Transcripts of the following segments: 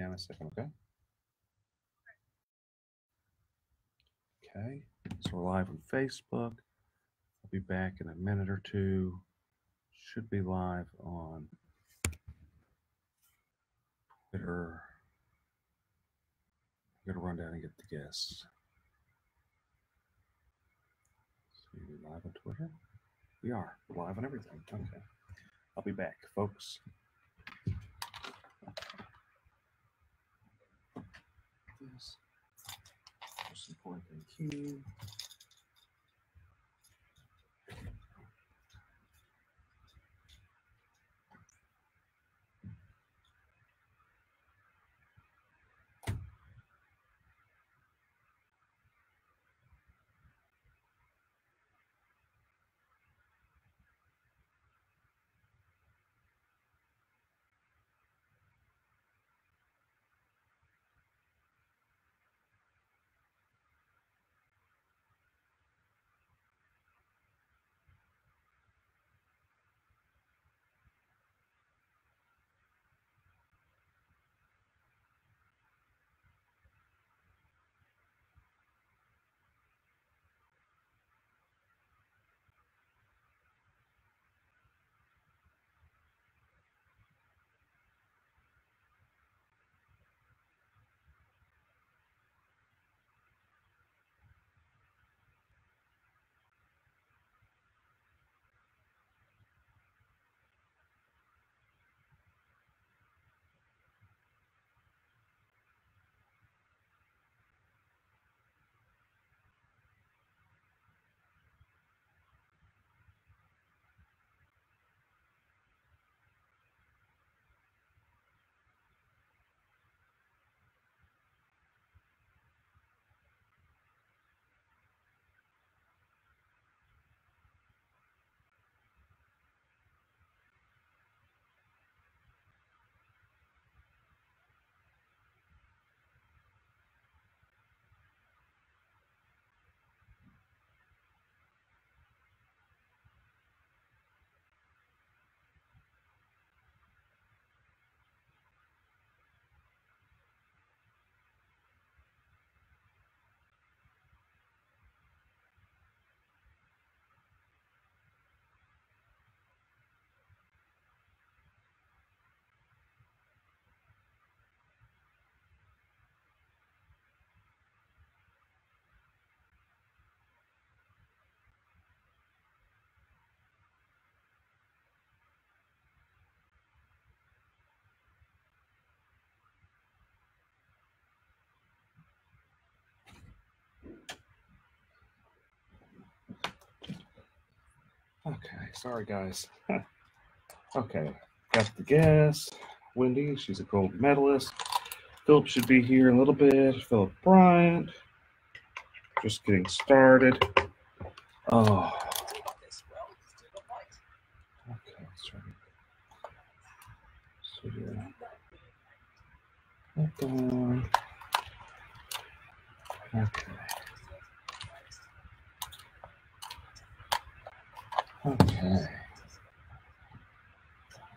in a second, okay? Okay, so we're live on Facebook. I'll be back in a minute or two. Should be live on Twitter. I'm gonna run down and get the guests. So we're live on Twitter? We are. We're live on everything. Okay. I'll be back, folks. This most important thing here. Okay, sorry guys. Okay, got the guest. Wendy, she's a gold medalist. Philip should be here in a little bit. Philip Bryant. Just getting started. Oh. Okay, sorry. So yeah. Okay. Okay.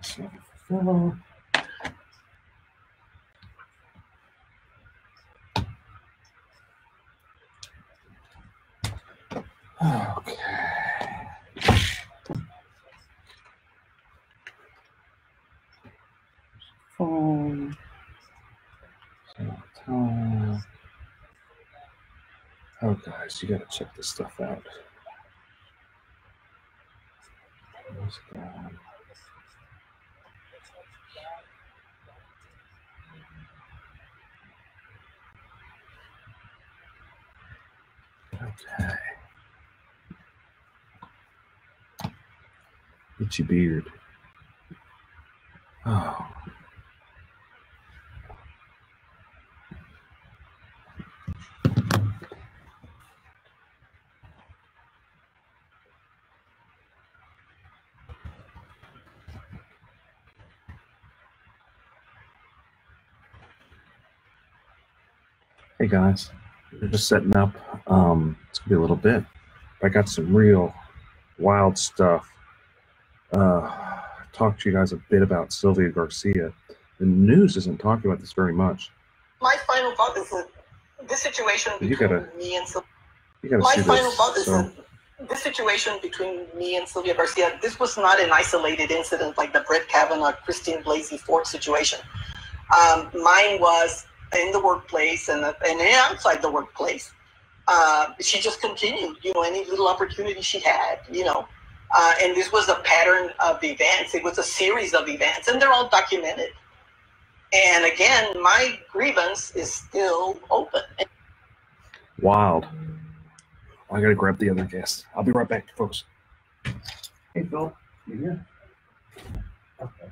So Philip. Okay. Phone. Time. Oh, guys, you gotta check this stuff out. What's going on? Okay. Itchy beard. Oh. Hey guys, we're just setting up. It's gonna be a little bit. I got some real wild stuff. Talk to you guys a bit about Sylvia Garcia. The news isn't talking about this very much. My final thought is that this situation between me and Sylvia. My final thought is that this situation between me and Sylvia Garcia, this was not an isolated incident like the Brett Kavanaugh, Christine Blasey Ford situation. Mine was in the workplace and outside the workplace. She just continued, any little opportunity she had, and this was a pattern of events. It was a series of events, and they're all documented. And again, my grievance is still open. Wild. I gotta grab the other guest. I'll be right back, folks. Hey, Phil, you here? Okay.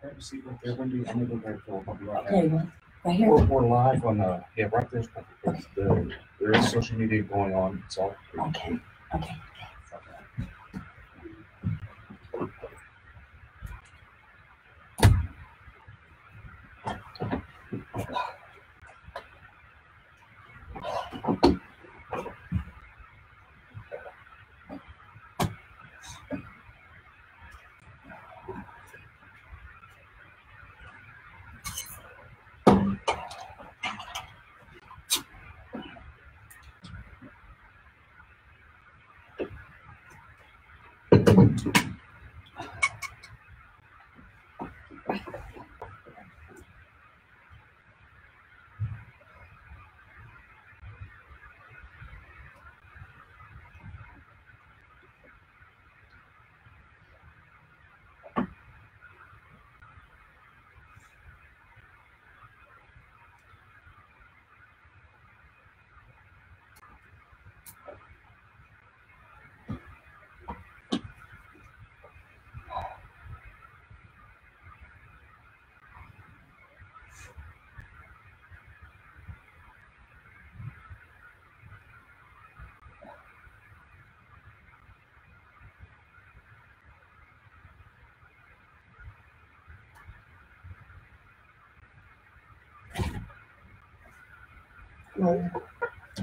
Have a seat right there, Wendy. I'm gonna go grab Phil. I'll be right back. Okay, well, right here. We're live on right there's there is social media going on. It's all okay.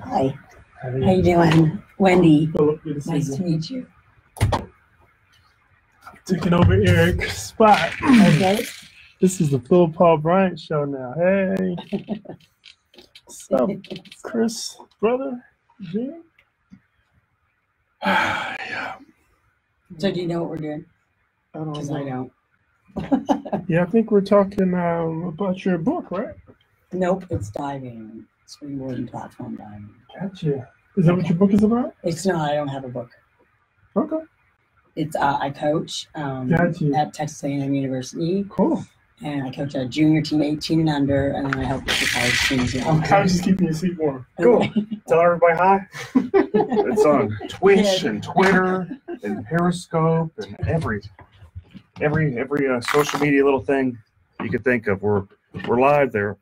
Hi. How you doing? Wendy. Nice to meet you. Taking over Eric's spot. Okay. This is the Philip Paul Bryant show now. Hey. What's up, Chris, brother? Jim? Yeah. So do you know what we're doing? I don't Because know. I don't. Yeah, I think we're talking about your book, right? Nope, it's diving. Springboard and platform diving. Gotcha. Is that what your book is about? It's not. I don't have a book. Okay. It's I coach Gotcha. at Texas A&M University, Cool. and I coach a junior team, 18 and under, and then I help with the college teams. I'm just keeping your seat warm. Okay. Cool. Tell everybody hi. It's on Twitch and Twitter and Periscope and every social media little thing you could think of. We're live there.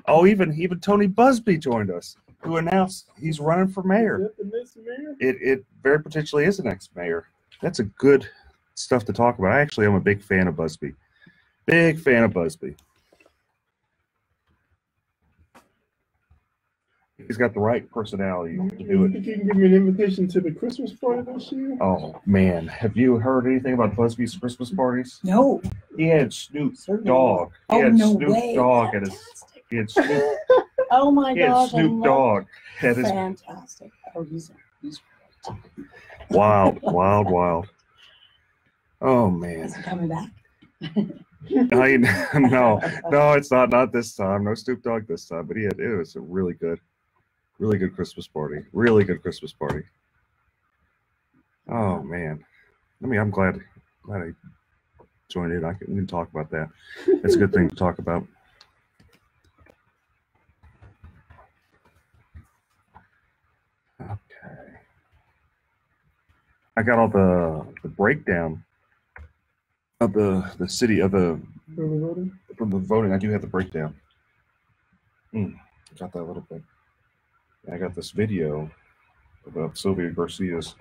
Oh, even Tony Busby joined us, who announced he's running for mayor. Is that the next mayor? It very potentially is the next mayor. That's a good stuff to talk about. I actually am a big fan of Busby. Big fan of Busby. He's got the right personality to do You it. think you can give me an invitation to the Christmas party this year? Oh man, have you heard anything about Busby's Christmas parties? No. He had Snoop Certainly Dogg. He Oh, had no Snoop way. Dogg at his. Fantastic. He had Snoop. Oh my He had gosh. Snoop Dogg at his. Fantastic. Oh, he's great. Wild. Oh man. Is he coming back? No, it's not this time. No Snoop Dogg this time. But it was a really good Christmas party. Really good Christmas party. Oh man. I'm glad I joined in. We can talk about that. It's a good thing to talk about. Okay. I got all the breakdown of the city of the from the voting. I do have the breakdown. Got that a little bit. I got this video about Sylvia Garcia's,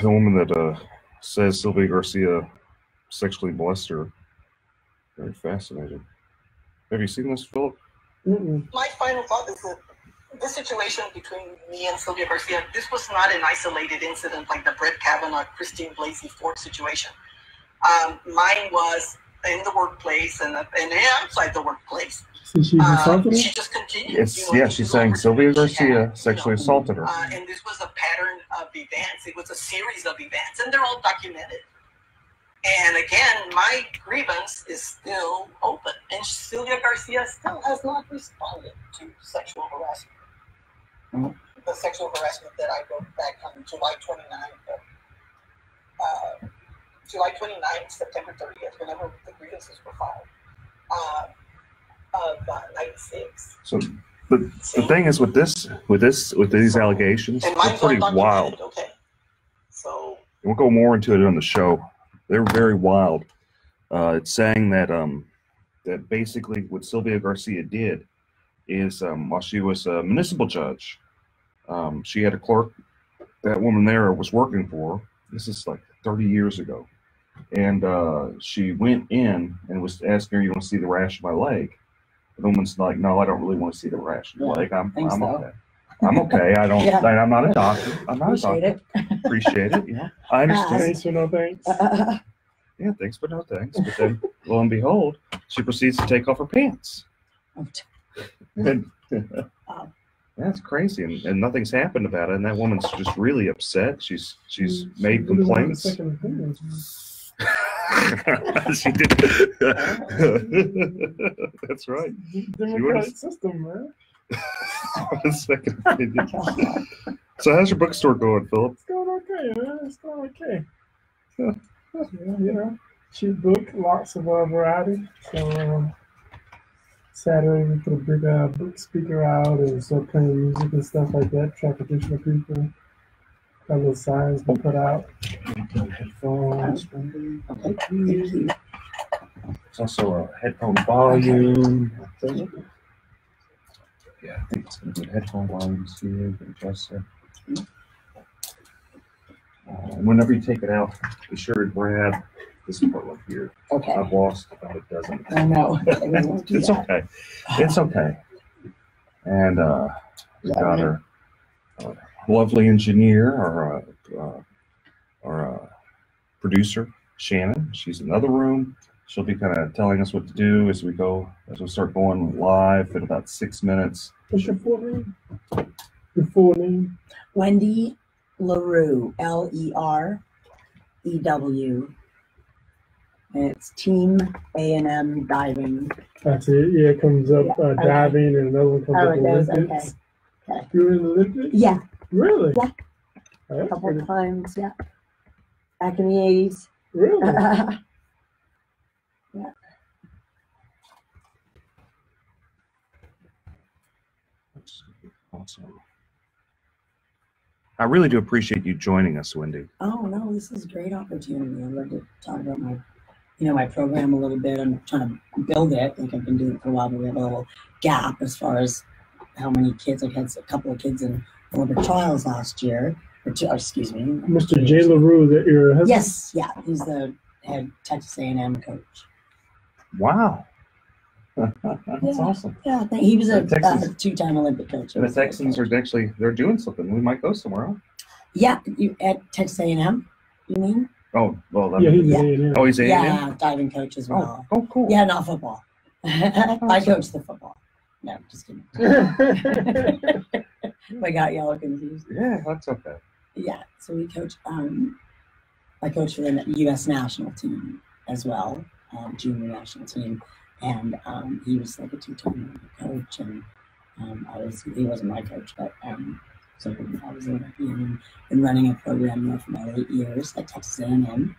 the woman that says Sylvia Garcia sexually molested her. Very fascinating. Have you seen this, Philip? My final thought is that this situation between me and Sylvia Garcia, this was not an isolated incident like the Brett Kavanaugh, Christine Blasey Ford situation. Mine was in the workplace and outside the workplace. So she assaulted her? She just continued. Yeah, she's saying Sylvia Garcia sexually assaulted her. And this was a pattern of events. It was a series of events, and they're all documented. And again, my grievance is still open, and Sylvia Garcia still has not responded to sexual harassment. Mm-hmm. The sexual harassment that I wrote back on July 29th, September 30th, whenever the grievances were filed, of 96. So the thing is with these allegations, they're pretty wild. Okay. So we'll go more into it on the show. They're very wild. It's saying that that basically what Sylvia Garcia did is while she was a municipal judge, she had a clerk. That woman there was working for her. This is like 30 years ago, and she went in and was asking her, "You want to see the rash on my leg?" The woman's like, "No, I don't really want to see the rash on my leg. I'm okay. I'm okay. I don't. I'm not a doctor. I'm not a doctor. Appreciate it. Yeah, I understand. Thanks for no thanks. Yeah, thanks but no thanks. But then, lo and behold, she proceeds to take off her pants. And, that's crazy, and nothing's happened about it. And that woman's just really upset. She's made complaints. She did. That's right. Democratic system, man. Second opinion. So how's your bookstore going, Philip? It's going okay, man. It's going okay. You know, cheap book, lots of variety. So Saturday we put a big book speaker out and start playing music and stuff like that. Attract additional people. Got little signs we put out. Headphones. There's also a headphone volume. Yeah, I think it's going to be headphone volumes here. You can adjust it. And whenever you take it out, be sure to grab this part right here. Okay. I've lost about a dozen. I know. It's okay. It's okay. And we got our lovely engineer, our producer, Shannon. She's in another room. She'll be kind of telling us what to do as we start going live in about 6 minutes. What's your full name? Your full name? Wendy LaRue, LEREW. And it's Team A&M Diving. That's it. Yeah, it comes up diving, and another one comes up Olympics. Okay. You're in the Olympics? Yeah. Really? Yeah. Oh, a couple of times, yeah. Back in the 80s. Really? Yeah. Awesome. I really do appreciate you joining us, Wendy. Oh no, this is a great opportunity. I'd love to talk about my program a little bit. I'm trying to build it. Like I've been doing it for a while, but we have a little gap as far as how many kids. I've had a couple of kids in Olympic trials last year. Excuse me. Mr. Jay LaRue, that your husband? Yes, yeah, he's the head Texas A&M coach. Wow. That's awesome. Yeah, he was a two-time Olympic coach. And the Texans are they're doing something. We might go somewhere else. Yeah, at Texas A&M, you mean? Oh, well. He's A&M. Oh, he's A&M? Yeah, diving coach as well. Oh, cool. Yeah, not football. I coach the football. No, just kidding. I got y'all confused. Yeah, that's okay. Yeah, so we coach. I coach for the U.S. national team as well, junior national team, and he was like a two-time coach, and he wasn't my coach, but so I was been running a program there for about 8 years at Texas A&M,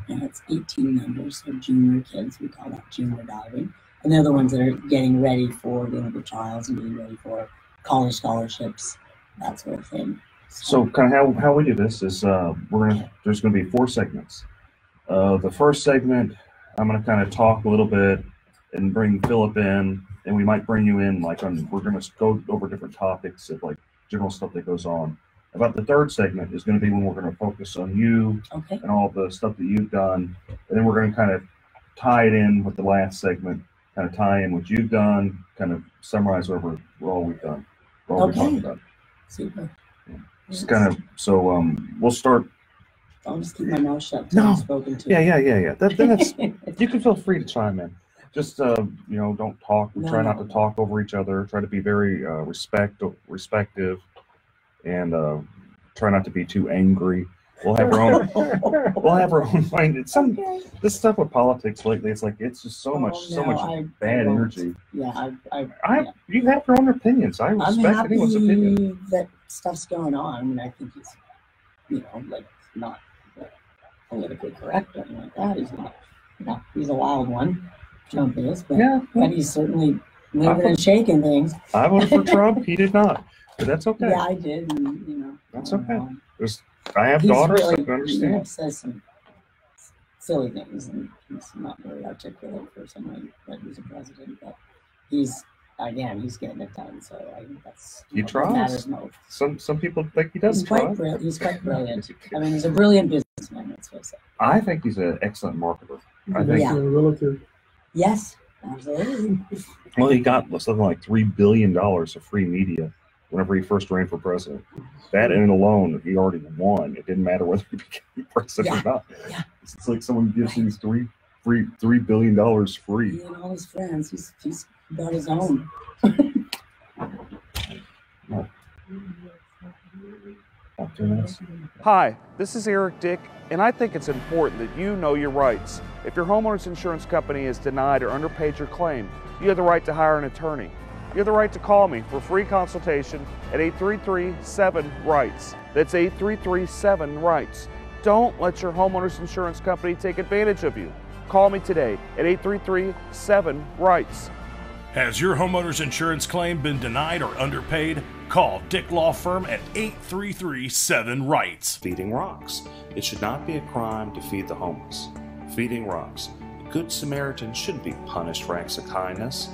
and it's 18 members, so junior kids. We call that junior diving, and they're the ones that are getting ready for the Olympic trials and getting ready for college scholarships, that sort of thing. So kind of how we do this is there's going to be 4 segments. The first segment, I'm going to kind of talk a little bit and bring Philip in, and we might bring you in we're going to go over different topics of like general stuff that goes on. About the third segment is going to be when we're going to focus on you and all the stuff that you've done, and then we're going to kind of tie it in with the last segment, kind of tie in what you've done, kind of summarize over all we've done. what we're talking Okay. about. Super. Just kind of, so we'll start. I'll just keep my mouth shut. till No. I'm spoken to. Yeah. Then it's, you can feel free to chime in. Just don't talk. We try not to talk over each other. Try to be very respective, and try not to be too angry. We'll have our own mind. It's this stuff with politics lately. It's like it's just so much bad energy. Yeah, You have your own opinions. I I'm respect anyone's opinion. happy that stuff's going on. I mean, I think he's, like not politically correct or anything like that. He's not. He's a wild one. Trump is, but he's certainly moving and shaking things. I voted for Trump. He did not, but that's okay. Yeah, I did. And, that's okay. I have daughters, so I can understand. Says some silly things, and he's not very articulate for someone that was a president. But he's getting it done. So I think that's he tries. What matters most. Some people think he doesn't try. He's quite brilliant. I mean, he's a brilliant businessman. Let's face it. I think he's an excellent marketer. I think. Relative. Yes, absolutely. Well, he got something like $3 billion of free media whenever he first ran for president. That in alone, he already won. It didn't matter whether he became president or not. Yeah. It's like someone gives him $3 billion free. He and all his friends, he's got his own. Hi, this is Eric Dick, and I think it's important that you know your rights. If your homeowner's insurance company has denied or underpaid your claim, you have the right to hire an attorney. You have the right to call me for a free consultation at 833-7-RIGHTS. That's 833-7-RIGHTS. Don't let your homeowner's insurance company take advantage of you. Call me today at 833-7-RIGHTS. Has your homeowner's insurance claim been denied or underpaid? Call Dick Law Firm at 833-7-RIGHTS. Feeding Rocks. It should not be a crime to feed the homeless. Feeding Rocks. A good Samaritan shouldn't be punished for acts of kindness.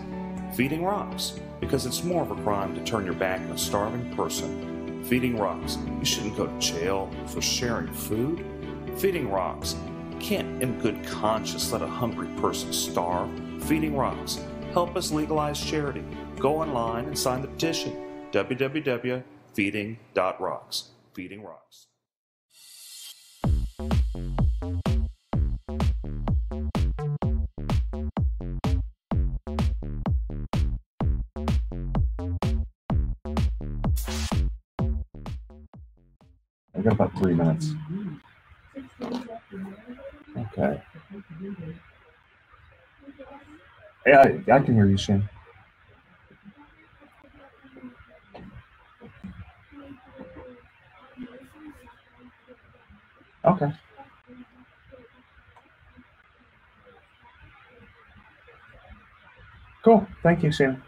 Feeding Rocks. Because it's more of a crime to turn your back on a starving person. Feeding Rocks. You shouldn't go to jail for sharing food. Feeding Rocks. You can't in good conscience let a hungry person starve. Feeding Rocks. Help us legalize charity. Go online and sign the petition. www.feeding.rocks. Feeding Rocks. I got about 3 minutes. Okay. Yeah, I can hear you, Shane. Okay. Cool. Thank you, Shane.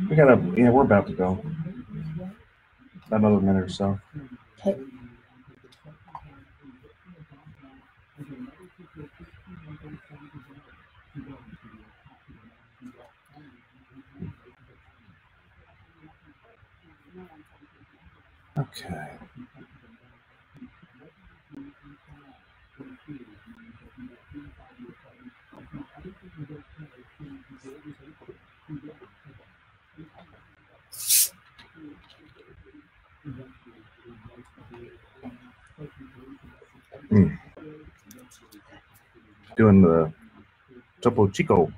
We're about to go. Another minute or so. Okay. Okay. Doing the Topo Chico.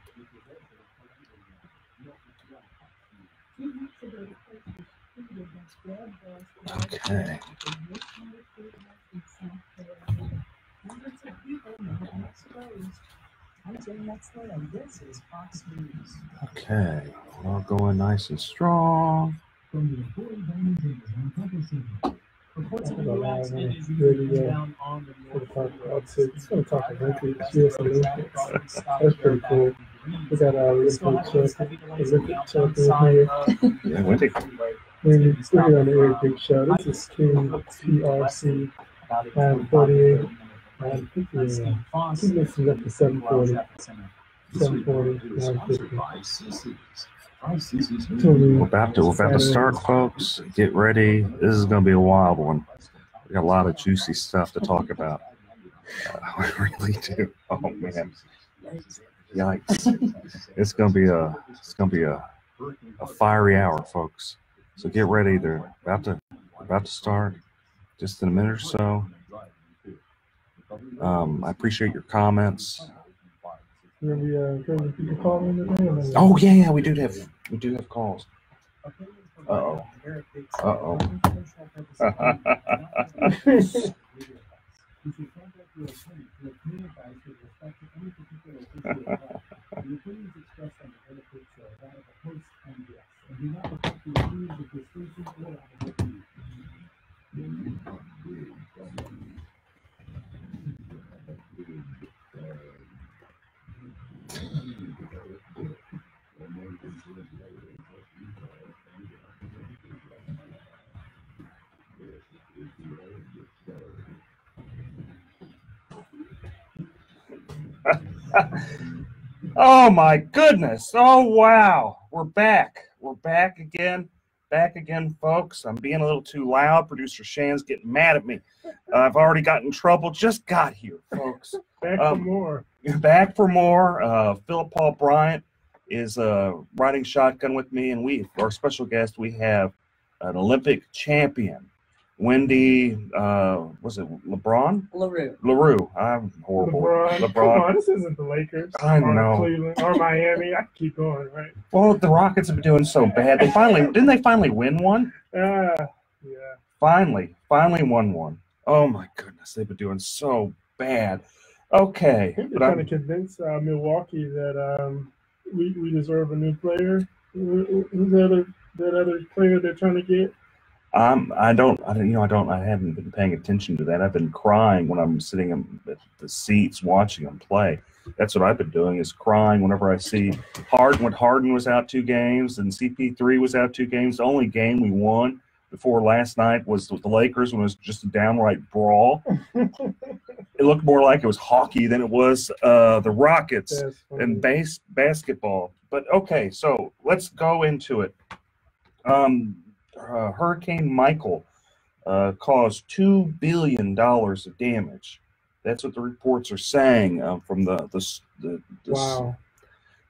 Okay. Okay, we're all going nice and strong. It's going to talk Olympics, US Olympics. That's pretty cool. We got our Olympic champion here. Yeah, Wendy. We're here on the Eric Dick Show. This is King PRC 948. 950. Keep listening up to 740. 740, 950. We're about to start, folks. Get ready. This is going to be a wild one. We got a lot of juicy stuff to talk about. We really do. Oh, man. Yikes! It's gonna be a fiery hour, folks. So get ready. They're about to start. Just in a minute or so. I appreciate your comments. Oh yeah, we do have calls. Uh-oh. Oh my goodness. Oh wow. We're back. We're back again. Back again, folks. I'm being a little too loud. Producer Shan's getting mad at me. I've already got in trouble. Just got here, folks. Back for more. Back for more. Philip Paul Bryant is riding shotgun with me, and our special guest, we have an Olympic champion, Wendy, was it LeBron? LaRue. I'm horrible. LeBron. Come on, this isn't the Lakers. I know. Or Cleveland or Miami. I can keep going, right? Well, the Rockets have been doing so bad. Didn't they finally win one? Yeah. Finally won one. Oh my goodness, they've been doing so bad. Okay. I think they're trying to convince Milwaukee that we deserve a new player. Who's that other player they're trying to get? I haven't been paying attention to that. I've been crying when I'm sitting at the seats watching them play. That's what I've been doing, is crying whenever I see Harden was out 2 games and CP3 was out 2 games. The only game we won before last night was with the Lakers, when it was just a downright brawl. It looked more like it was hockey than it was the Rockets and basketball. But okay, so let's go into it. Hurricane Michael caused $2 billion of damage. That's what the reports are saying from the Wow.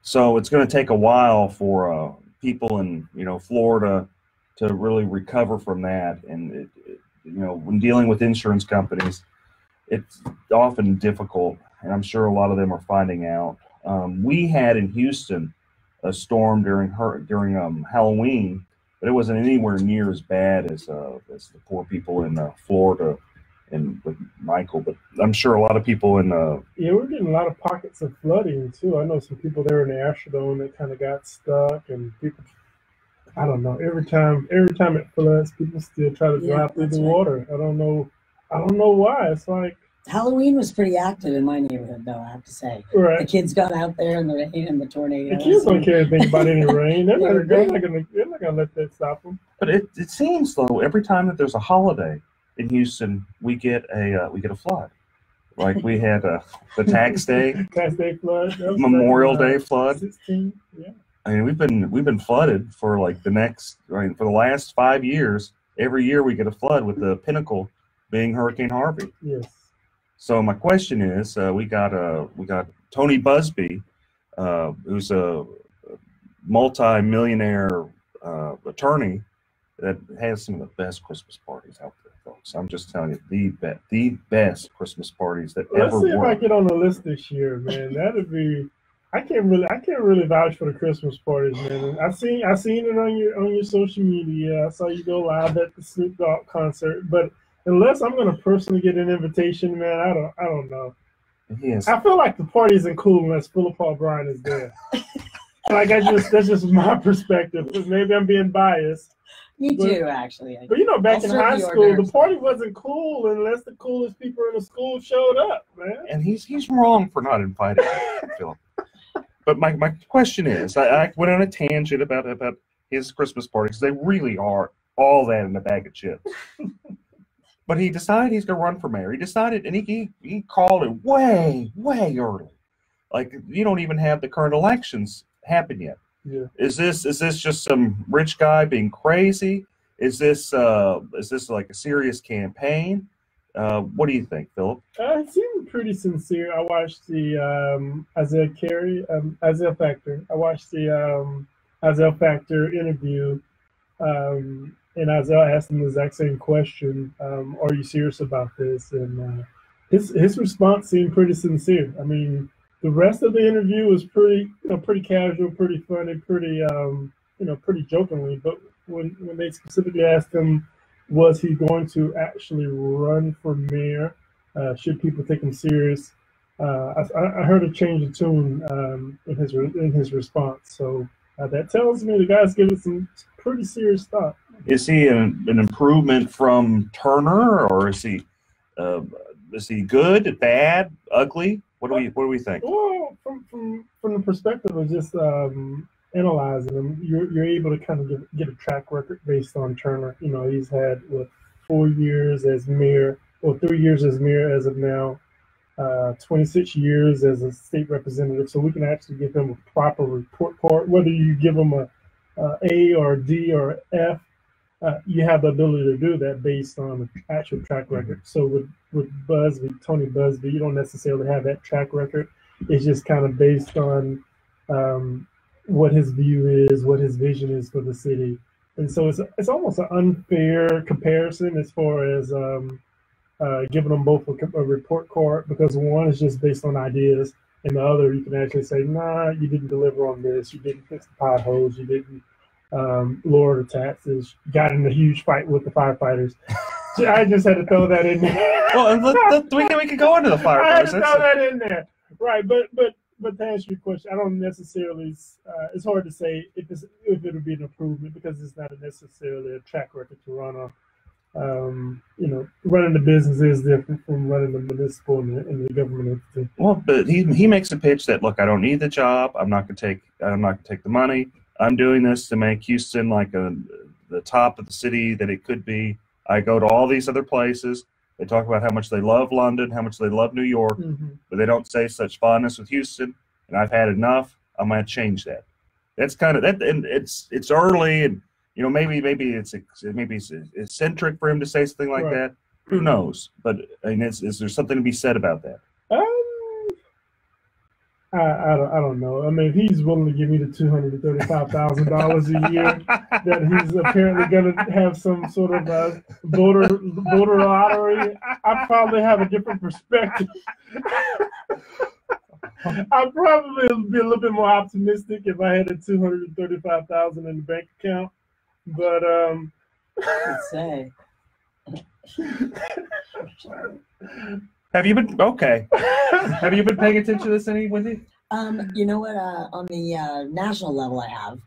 So it's going to take a while for people in Florida to really recover from that. And when dealing with insurance companies, it's often difficult, and I'm sure a lot of them are finding out. We had in Houston a storm during Halloween. But it wasn't anywhere near as bad as the poor people in Florida and with Michael. But I'm sure a lot of people in we're getting a lot of pockets of flooding too. I know some people there in the Astrodome that kind of got stuck, and people, I don't know. Every time it floods, people still try to drive through the water. I don't know why. It's like Halloween was pretty active in my neighborhood, though, I have to say. Right. The kids got out there in the rain and the tornadoes. The kids don't care anything about any rain. They're not gonna let that stop them. But it seems though, every time that there's a holiday in Houston, we get a flood. Like we had the tax day flood, Memorial Day flood. 16, yeah. I mean, we've been flooded for for the last 5 years. Every year we get a flood, with the pinnacle being Hurricane Harvey. Yes. So my question is, we got Tony Busby, who's a multi-millionaire attorney that has some of the best Christmas parties out there, folks. I'm just telling you, the best Christmas parties that ever Let's see if were. I get on the list this year, man. That'd be. I can't really vouch for the Christmas parties, man. I seen it on your social media. I saw you go live at the Snoop Dogg concert, but unless I'm gonna personally get an invitation, man, I don't know. Yes. I feel like the party isn't cool unless Philip Paul Bryant is there. Like that's just my perspective. Because maybe I'm being biased. Me too, actually. But back in high school, the party wasn't cool unless the coolest people in the school showed up, man. And he's wrong for not inviting Philip. But my question is, I went on a tangent about his Christmas parties. They really are all that in a bag of chips. But he decided he's going to run for mayor. He decided, and he called it way, way early. Like, you don't even have the current elections happen yet. Yeah. Is this just some rich guy being crazy? Is this like a serious campaign? What do you think, Philip? It seemed pretty sincere. I watched the Isaiah Factor. I watched the Isaiah Factor interview, and Isaiah asked him the exact same question: "Are you serious about this?" And his response seemed pretty sincere. I mean, the rest of the interview was pretty casual, pretty funny, pretty jokingly. But when they specifically asked him, was he going to actually run for mayor? Should people take him serious? I heard a change of tune in his response. So that tells me the guy's giving some pretty serious thought. Is he an improvement from Turner, or is he good, bad, ugly? What do we think? Well, from the perspective of just analyzing him, you're able to kind of get a track record based on Turner. You know, he's had 4 years as mayor, or 3 years as mayor as of now, 26 years as a state representative. So we can actually give him a proper report card. Whether you give him a A or a D or an F, you have the ability to do that based on the actual track record. So with Tony Buzbee, you don't necessarily have that track record. It's just kind of based on what his view is, what his vision is for the city. And so it's almost an unfair comparison as far as giving them both a report card, because one is just based on ideas, and the other you can actually say, nah, you didn't deliver on this, you didn't fix the potholes, you didn't lower the taxes, you got in a huge fight with the firefighters. I just had to throw that in there. Well, we can go into the firefighters. I had to throw that in there. Right, but to answer your question, I don't necessarily. It's hard to say if it would be an improvement, because it's not necessarily a track record to run on. Running the business is different from running the municipal and the government entity. Well, but he makes a pitch that, look, I don't need the job. I'm not going to take the money. I'm doing this to make Houston like the top of the city that it could be. I go to all these other places. They talk about how much they love London, how much they love New York, but they don't say such fondness with Houston. And I've had enough. I'm going to change that. That's kind of that, and it's early, and maybe it's eccentric for him to say something like that. Who knows? But I mean, is there something to be said about that? I don't know. I mean, if he's willing to give me the $235,000 a year that he's apparently going to have some sort of voter lottery, I probably have a different perspective. I'd probably be a little bit more optimistic if I had the $235,000 in the bank account. But Let's say. Have you been Have you been paying attention to this any, Wendy? You know what? On the national level, I have.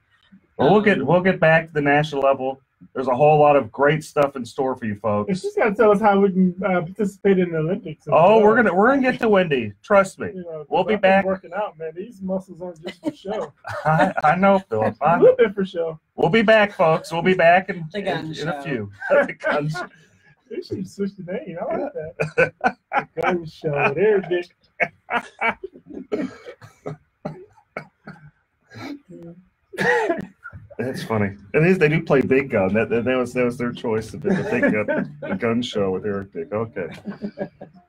Well, we'll get back to the national level. There's a whole lot of great stuff in store for you folks. She's got to tell us how we can participate in the Olympics. We're gonna get to Wendy. Trust me. We'll be back. Working out, man. These muscles aren't just for show. I know, Philip. A little bit for show. We'll be back, folks. We'll be back in show. A few. The gun show. They should switch the name. I like that. The gun show. There, Dick. That's funny. They do play Big Gun. That was their choice. The gun show with Eric Dick. Okay.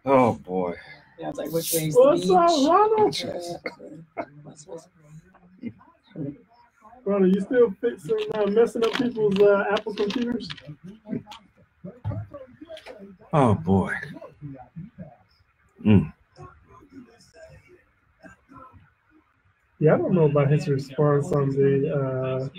Oh boy. Yeah, it's like, which way is the beach? Ronald, you still fixing messing up people's Apple computers? Oh boy. Yeah, I don't know about his response on the.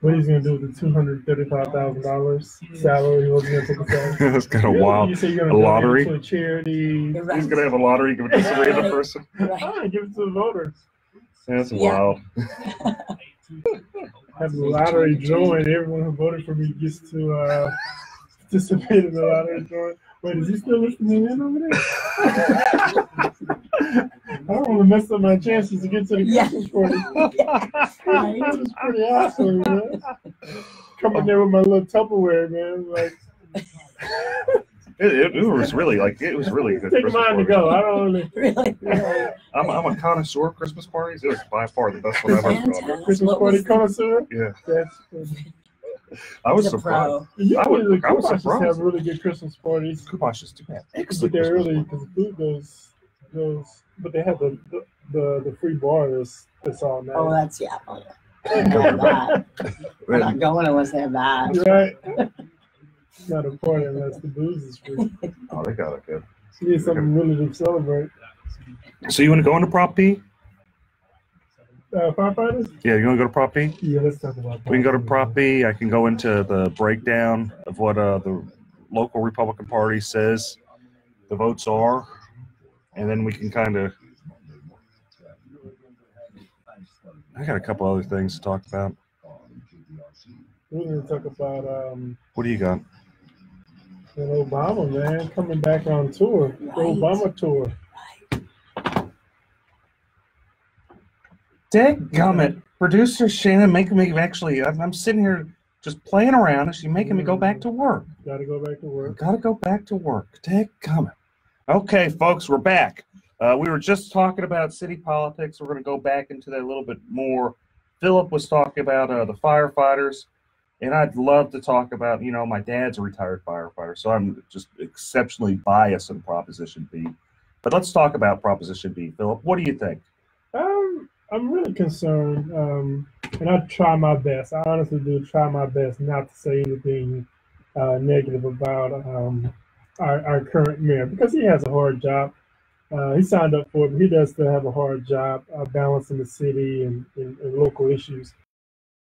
What he's going to do with the $235,000 salary. He wasn't going to take a salary. That's kind of wild. You say you're a lottery. To a charity. Right. He's going to have a lottery. Give it to some random person. Right. Give it to the voters. That's wild. Have the lottery drawing. Everyone who voted for me gets to participate in the lottery drawing. Wait, is he still listening in over there? I don't want to mess up my chances to get to the Christmas party. This is pretty awesome, man. Coming there with my little Tupperware, man. Like, it was really a good take Christmas mine party. to go. I don't Really? I'm a connoisseur of Christmas parties. It was by far the best one I've ever gone to. Christmas party connoisseur? Yeah. That's I was He's a surprised. pro. I was Kumash just surprised. have really good Christmas parties. Kumash do have Get excellent there Christmas early parties. because the food goes. But they have the free bar that's all night. Oh, that's yeah. Oh, yeah. They have that. I'm not And- going unless they have that. You're right. It's not a party unless the booze is free. oh, they got it good. You need something really to celebrate. So you want to go into Prop P? Firefighters? Yeah, you want to go to Prop P? Yeah, let's talk about that. We can go to Prop B. I can go into the breakdown of what the local Republican Party says the votes are, and then we can kind of. I got a couple other things to talk about. We're going to talk about What do you got? Obama, man, coming back on tour. The Right. Obama tour. Dadgummit, producer Shannon making me actually. I'm sitting here just playing around, and she's making me go back to work. Got to go back to work. Gotta go back to work. Dadgummit. Okay, folks, we're back. We were just talking about city politics. We're going to go back into that a little bit more. Philip was talking about the firefighters, and I'd love to talk about, my dad's a retired firefighter, so I'm just exceptionally biased on Proposition B. But let's talk about Proposition B. Philip, what do you think? I'm really concerned, and I try my best. I honestly do try my best not to say anything negative about our current mayor because he has a hard job. He signed up for it, but he does still have a hard job balancing the city and local issues.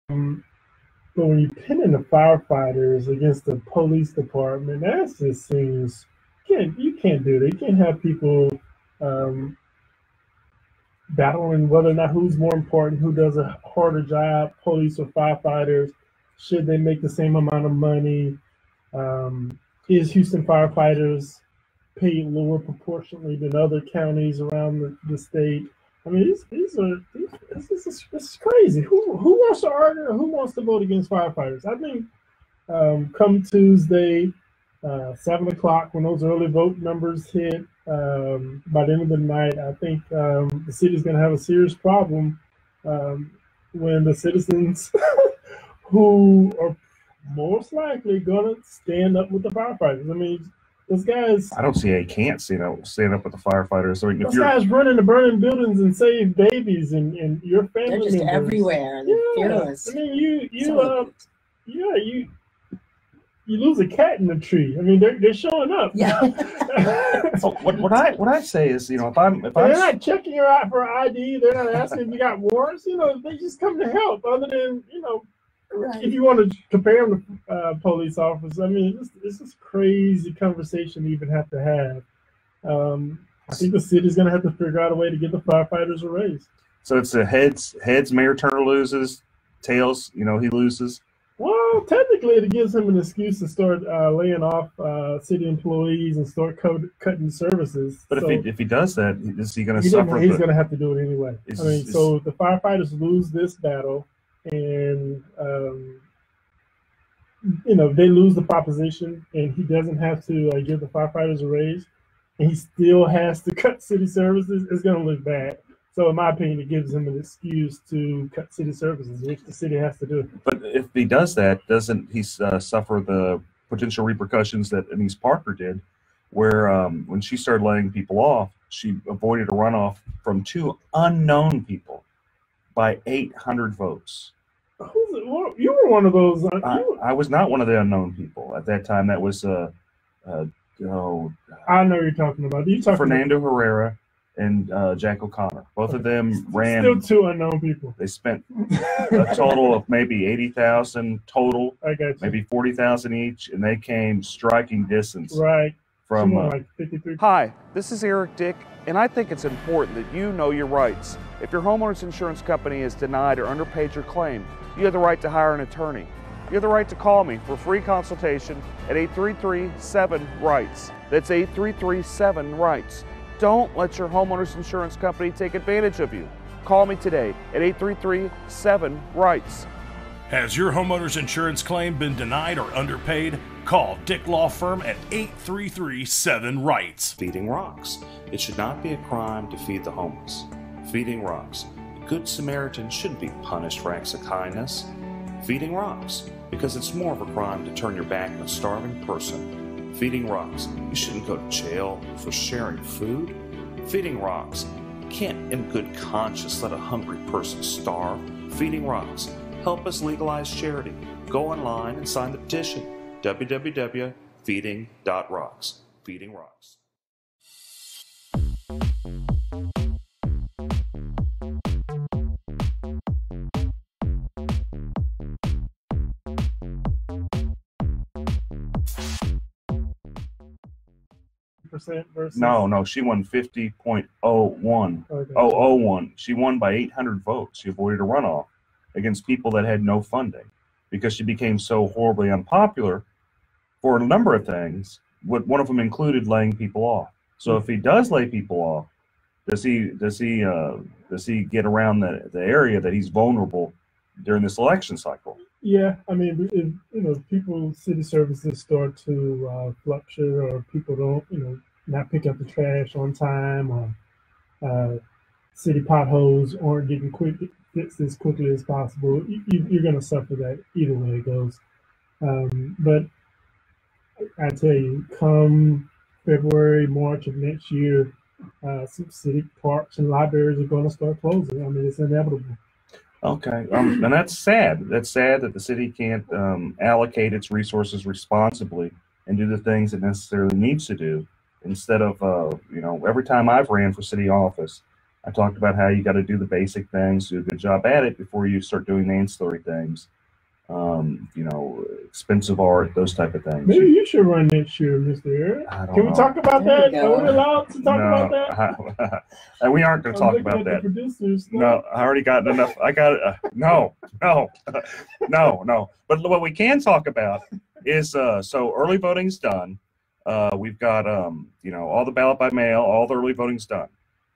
But when you pin in the firefighters against the police department, that just seems you can't do that. You can't have people battling whether or not who's more important, who does a harder job, police or firefighters. Should they make the same amount of money? Is Houston firefighters paid lower proportionally than other counties around the state? I mean, this is crazy. Who wants to argue or who wants to vote against firefighters? I think come Tuesday, 7 o'clock, when those early vote numbers hit, by the end of the night, I think the city's going to have a serious problem when the citizens who are most likely going to stand up with the firefighters. I mean, those guys. I don't see how you can't stand up with the firefighters. I mean, Those guys run into burning buildings and save babies and your family They're just members. everywhere. They're fearless. I mean, you lose a cat in the tree. I mean, they're showing up. Yeah. So what I say is, if I'm They're not checking you out for ID. They're not asking if you got warrants. They just come to help. Other than Right. if you want to compare them to police officers, I mean, it's just crazy conversation to even have to have. I think the city's going to have to figure out a way to get the firefighters a raise. So it's a heads. Mayor Turner loses. Tails, he loses. Well, technically, it gives him an excuse to start laying off city employees and start cutting services. But So if he does that, is he going to he's suffer? going to have to do it anyway. Is- So the firefighters lose this battle, and they lose the proposition, and he doesn't have to give the firefighters a raise, and he still has to cut city services. It's going to look bad. So in my opinion, it gives him an excuse to cut city services, which the city has to do. But if he does that, doesn't he suffer the potential repercussions that Anise Parker did, where when she started letting people off, she avoided a runoff from 2 unknown people by 800 votes. You were one of those. I was not one of the unknown people at that time. That was I know what you're talking about. Fernando Herrera and Jack O'Connor. Both of them ran. Still 2 unknown people. They spent a total of maybe 80,000 total, I got you. maybe 40,000 each, and they came striking distance Right. from. Someone like 53. Hi, this is Eric Dick, and I think it's important that you know your rights. If your homeowner's insurance company has denied or underpaid your claim, you have the right to hire an attorney. You have the right to call me for a free consultation at 833-7-RIGHTS. That's 833-7-RIGHTS. Don't let your homeowner's insurance company take advantage of you. Call me today at 833-7-RIGHTS. Has your homeowner's insurance claim been denied or underpaid? Call Dick Law Firm at 833-7-RIGHTS. Feeding Rocks. It should not be a crime to feed the homeless. Feeding Rocks. A good Samaritan should be punished for acts of kindness. Feeding Rocks. because it's more of a crime to turn your back on a starving person. Feeding Rocks. You shouldn't go to jail for sharing food. Feeding Rocks. You can't in good conscience let a hungry person starve. Feeding Rocks. Help us legalize charity. Go online and sign the petition. www.feeding.rocks. Feeding Rocks. Versus No, she won 50.01. Okay. 001. She won by 800 votes. She avoided a runoff against people that had no funding because she became so horribly unpopular for a number of things. One of them included laying people off. So if he does lay people off, does he get around the area that he's vulnerable during this election cycle? Yeah, I mean, if people, city services start to fluctuate, or people don't, not pick up the trash on time, or city potholes aren't getting fixed as quickly as possible, you're going to suffer that either way it goes. But I tell you, come February, March of next year, some city parks and libraries are going to start closing. I mean, it's inevitable. Okay, and that's sad. That's sad that the city can't allocate its resources responsibly and do the things it necessarily needs to do. Instead of, every time I've ran for city office, I talked about how you got to do the basic things, do a good job at it before you start doing the ancillary things. Expensive art, those type of things. Maybe you should run next year, Mr. Eric. Can we talk about that? Are we allowed to talk about that? And we aren't going to talk about that. No, I already got enough. I got it. No. But what we can talk about is so early voting's done. We've got all the ballot by mail, all the early voting's done,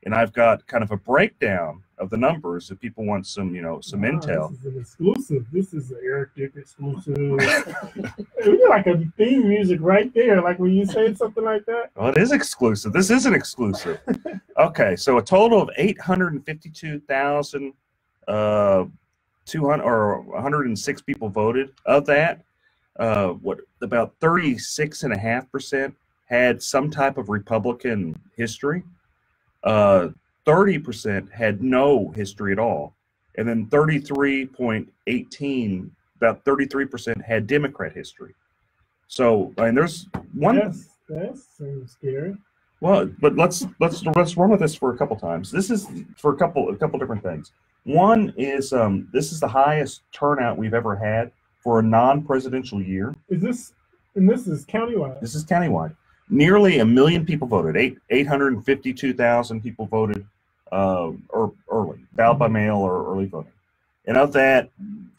and I've got kind of a breakdown of the numbers if people want some intel. This is an exclusive. This is an Eric Dick exclusive. We got like a theme music right there, like when you say something like that. Well, it is exclusive. This isn't exclusive. Okay, so a total of 106 people voted. Of that, about 36.5% had some type of Republican history. 30% had no history at all, and then 33.18, about 33% had Democrat history. So, I mean, there's one. That seems scary. Well, but let's run with this for a couple times. This is for a couple different things. One is this is the highest turnout we've ever had for a non-presidential year. This is countywide. This is countywide. Nearly 1 million people voted. 852,000 people voted early, ballot by mail or early voting. And of that,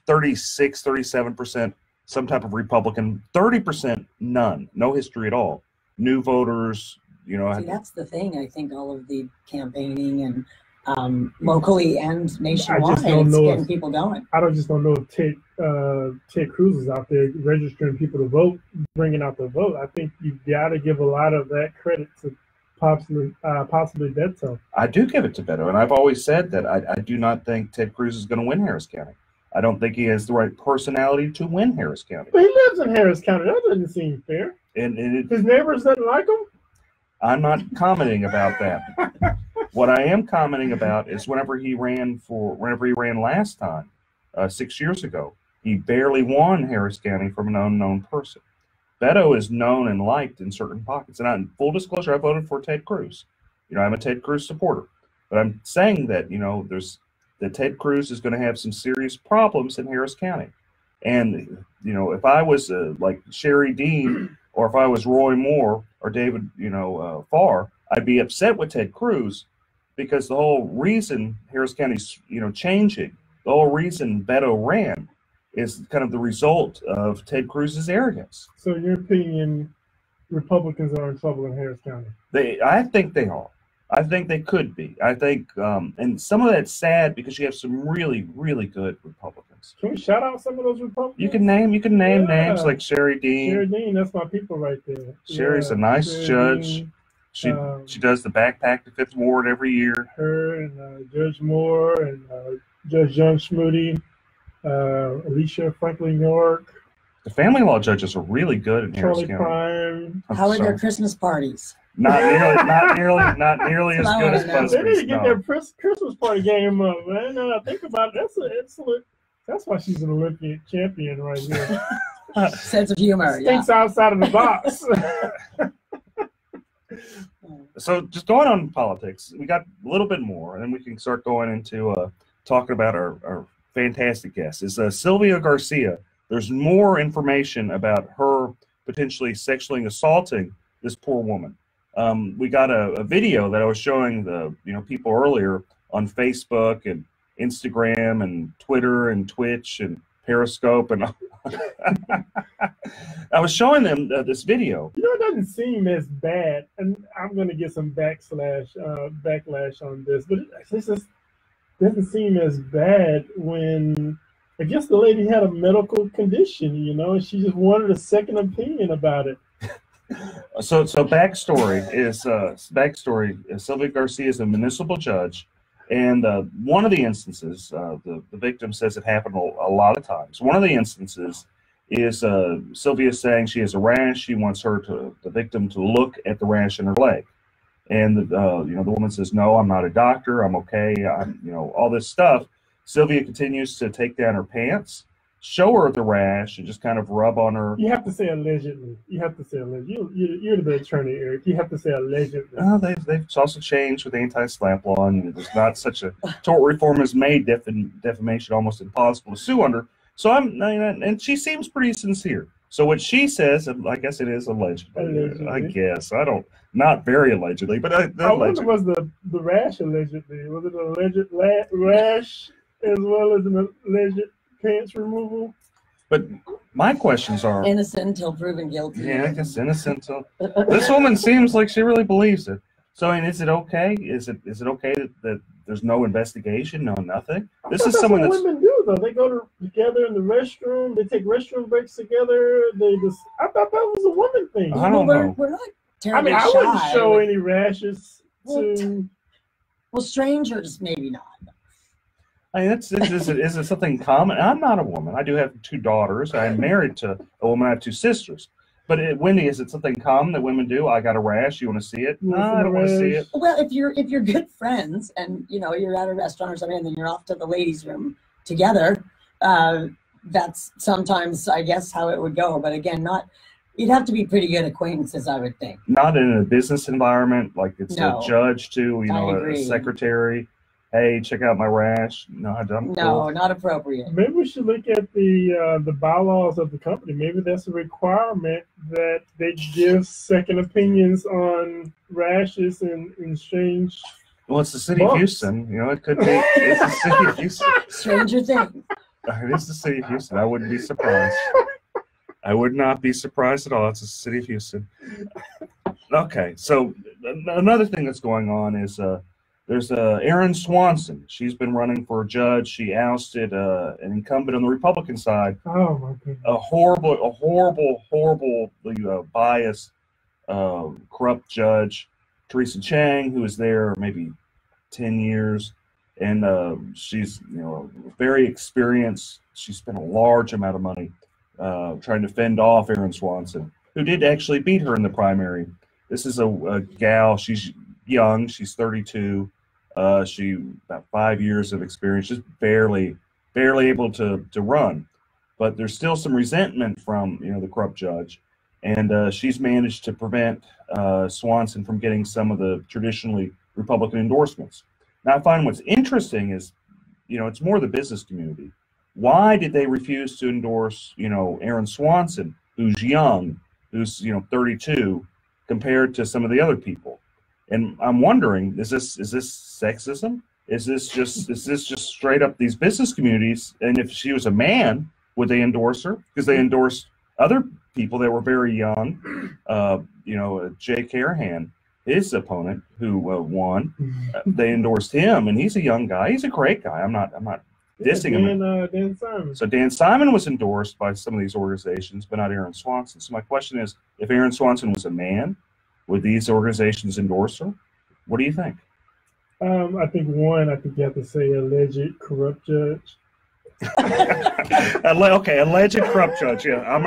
37%, some type of Republican, 30% none, no history at all. New voters, See, that's the thing. I think all of the campaigning and locally and nationwide, it's getting people going. I just don't know if Ted Cruz is out there registering people to vote, bringing out the vote. I think you got to give a lot of that credit to possibly Beto. I do give it to Beto, and I've always said that I do not think Ted Cruz is going to win Harris County. I don't think he has the right personality to win Harris County. But he lives in Harris County. That doesn't seem fair. And his neighbors doesn't like him? I'm not commenting about that. What I am commenting about is whenever he ran last time, 6 years ago, he barely won Harris County from an unknown person. Beto is known and liked in certain pockets. And in full disclosure, I voted for Ted Cruz. I'm a Ted Cruz supporter. But I'm saying that, that Ted Cruz is going to have some serious problems in Harris County. And, if I was like Sherry Dean, or if I was Roy Moore or David, Farr, I'd be upset with Ted Cruz, because the whole reason Harris County's, changing, the whole reason Beto ran is kind of the result of Ted Cruz's arrogance. So in your opinion, Republicans are in trouble in Harris County? I think they are. I think they could be. I think, and some of that's sad because you have some really, really good Republicans. Can we shout out some of those Republicans? You can name names like Sherry Dean. Sherry Dean, that's my people right there. Sherry's a nice judge. She does the backpack to Fifth Ward every year. Her and Judge Moore and Judge John Schmoody, Alicia Franklin York. The family law judges are really good in Harris Charlie County. Prime. I'm How are sorry. their Christmas parties? Not nearly as That's what I good as wanna know. They need to BuzzFeed's. get No. their Christmas party game up, man. Now I think about it. That's an excellent. That's why she's an Olympic champion right here. Sense of humor. Yeah. Thinks outside of the box. So just going on politics, we got a little bit more, and then we can start going into talking about our fantastic guest. Is Sylvia Garcia. There's more information about her potentially sexually assaulting this poor woman. We got a video that I was showing the people earlier on Facebook and Instagram and Twitter and Twitch and Periscope and I was showing them this video. It doesn't seem as bad, and I'm going to get some backlash on this, but it just doesn't seem as bad when I guess the lady had a medical condition, and she just wanted a second opinion about it. So backstory is Sylvia Garcia is a municipal judge, and one of the instances, the victim says it happened a lot of times. One of the instances is Sylvia saying she has a rash. She wants the victim to look at the rash in her leg, and the woman says, "No, I'm not a doctor. I'm okay. All this stuff." Sylvia continues to take down her pants, show her the rash, and just kind of rub on her. You have to say allegedly. You're the attorney, Eric. You have to say allegedly. They've also changed with the anti-SLAPP law, and there's not such a tort reform has made defamation almost impossible to sue under. So and she seems pretty sincere. So what she says, I guess it is allegedly. I guess not very allegedly, but I wonder, was the rash allegedly? Was it an alleged rash as well as an alleged pants removal? But my questions are Innocent until proven guilty. Yeah, I guess innocent. So this woman seems like she really believes it. So, is it okay? Is it okay that there's no investigation, no nothing? This is someone that's women do though. They go together in the restroom. They take restroom breaks together. I thought that was a woman thing. I don't know. We're not terribly I shy. wouldn't show any rashes to. Well, strangers maybe not. is it something common? I'm not a woman. I do have 2 daughters. I'm married to a woman. I have 2 sisters. But Wendy, is it something common that women do? I got a rash. You want to see it? No, I don't want to see it. Well, if you're good friends and you're at a restaurant or something, and then you're off to the ladies' room together, that's sometimes I guess how it would go. But again, you'd have to be pretty good acquaintances, I would think. Not in a business environment, like it's No. a judge to a secretary. Hey, check out my rash. No, I don't. No, not appropriate. Maybe we should look at the bylaws of the company. Maybe that's a requirement that they give second opinions on rashes and strange. Well, it's the city of Houston. It could be. It's the city of Houston. Stranger things. It is the city of Houston. I wouldn't be surprised. I would not be surprised at all. It's the city of Houston. Okay, so another thing that's going on is there's Erin Swanson. She's been running for a judge. She ousted an incumbent on the Republican side. Oh my goodness! A horribly biased, corrupt judge, Teresa Chang, who was there maybe 10 years, and she's very experienced. She spent a large amount of money trying to fend off Erin Swanson, who did actually beat her in the primary. This is a gal. She's young. She's 32. She about 5 years of experience, just barely able to run. But there's still some resentment from the corrupt judge, and she's managed to prevent Swanson from getting some of the traditionally Republican endorsements. Now, I find what's interesting is, it's more the business community. Why did they refuse to endorse, Erin Swanson, who's young, who's 32, compared to some of the other people? And I'm wondering, is this sexism? Is this just straight up these business communities? And if she was a man, would they endorse her? Because they endorsed other people that were very young. Jay Carahan, his opponent, who won, they endorsed him, and he's a young guy. He's a great guy. I'm not dissing him. Dan Simon. So Dan Simon was endorsed by some of these organizations, but not Erin Swanson. So my question is, if Erin Swanson was a man, would these organizations endorse her? What do you think? I think you have to say alleged corrupt judge. Okay, alleged corrupt judge. Yeah, I'm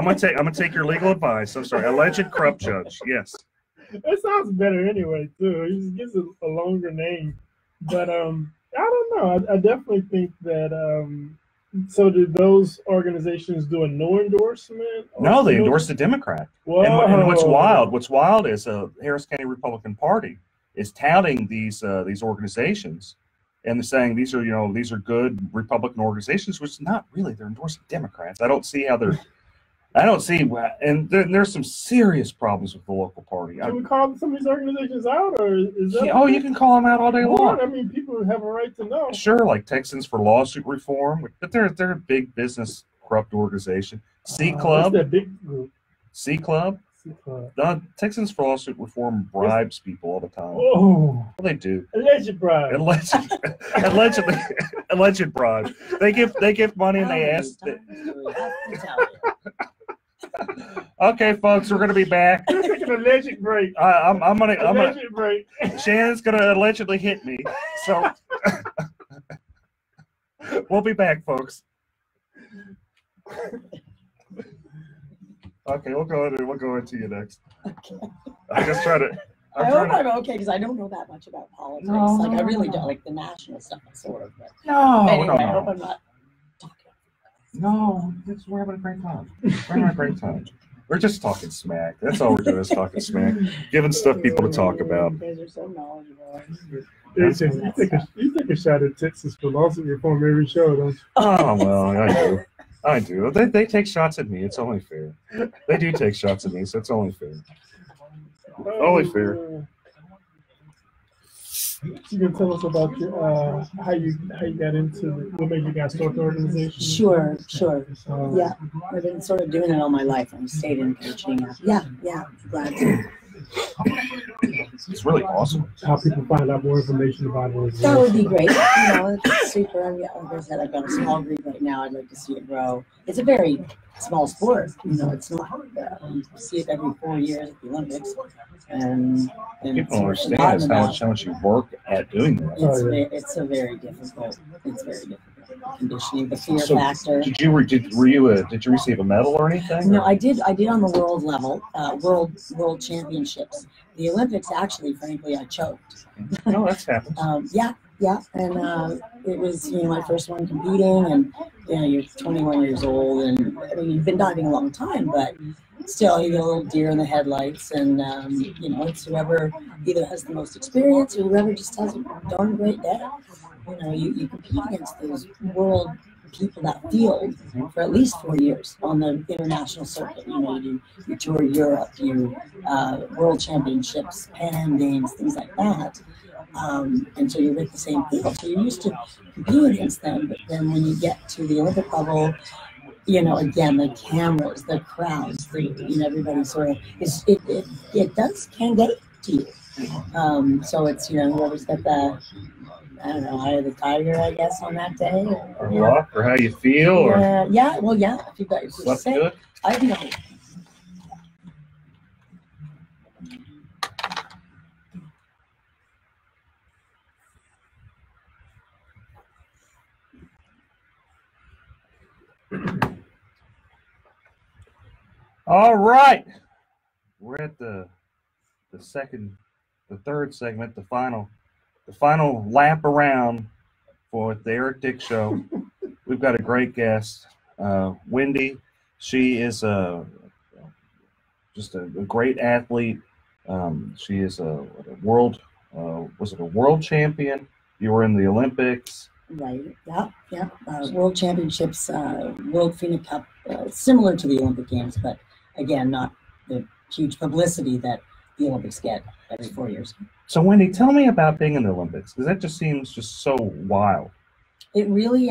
gonna take your legal advice. I'm sorry, alleged corrupt judge. Yes. That sounds better anyway, too. He just gives it a longer name. But I don't know. I definitely think that. So did those organizations do a no endorsement? No, they endorsed a Democrat. And what's wild is Harris County Republican Party is touting these organizations, and they're saying these are good Republican organizations, which is not really. They're endorsing Democrats. I don't see, and there's some serious problems with the local party. Can we call some of these organizations out, or is that? Oh, you can call them out all day long. I mean, people have a right to know. Sure, like Texans for Lawsuit Reform, but they're a big business corrupt organization. C Club, that big group. C Club. Texans for Lawsuit Reform bribes people all the time. Oh, well, they do. Alleged bribe. Alleged bribe. They give money and they ask. Okay, folks, we're gonna be back. Take an alleged break. I'm gonna break. Shannon's gonna allegedly hit me, so we'll be back, folks. Okay, we'll go into you next. Okay. I just try to. I hope I'm okay because I don't know that much about politics. I really don't like the national stuff, sort of. But anyway, I hope I'm not talking. No, we're having a great time. We're just talking smack. That's all we're doing is talking smack, giving stuff people to talk about. You guys are so knowledgeable. You take a shot at Texas for Lawsuit Reform every show, don't you? Oh well, I do. They take shots at me. It's only fair. They do take shots at me, so it's only fair. Only fair. You can tell us about your, how you got into what made you guys start the organization? Sure. Yeah, I've been sort of doing it all my life. I stayed in coaching. Yeah, glad to. It's really awesome. How people find out more information about it. That would be great. It's super. Like I said, I've got a small group right now. I'd like to see it grow. It's a very small sport. It's not. You see it every 4 years at the Olympics, and people don't understand is how much you work at doing that. It's very difficult. Conditioning, the fear factor. Did you receive a medal or anything? No, I did on the world level, world championships. The Olympics, actually, frankly, I choked. No, that's happened. Yeah, and it was my first one competing, and you're 21 years old, and I mean you've been diving a long time, but still you get a little deer in the headlights, and it's whoever either has the most experience or whoever just has a darn great day. You compete against those world people, that field, for at least 4 years on the international circuit. You tour Europe, World Championships, Pan Am Games, things like that. And so you're with the same field. So you're used to competing against them. But then when you get to the Olympic level, again, the cameras, the crowds, everybody sort of it can get to you. So it's whoever's got the eye of the tiger, I guess, on that day, or luck, or how you feel, or yeah. If you've got your slept good. I know. All right, we're at the third segment, the final lap around for the Eric Dick Show. We've got a great guest, Wendy. She is just a great athlete. She is a world champion? You were in the Olympics. Right. Yeah. World Championships, World Phoenix Cup, similar to the Olympic Games, but again, not the huge publicity that the Olympics get every 4 years. So, Wendy, tell me about being in the Olympics, because that just seems just so wild. It really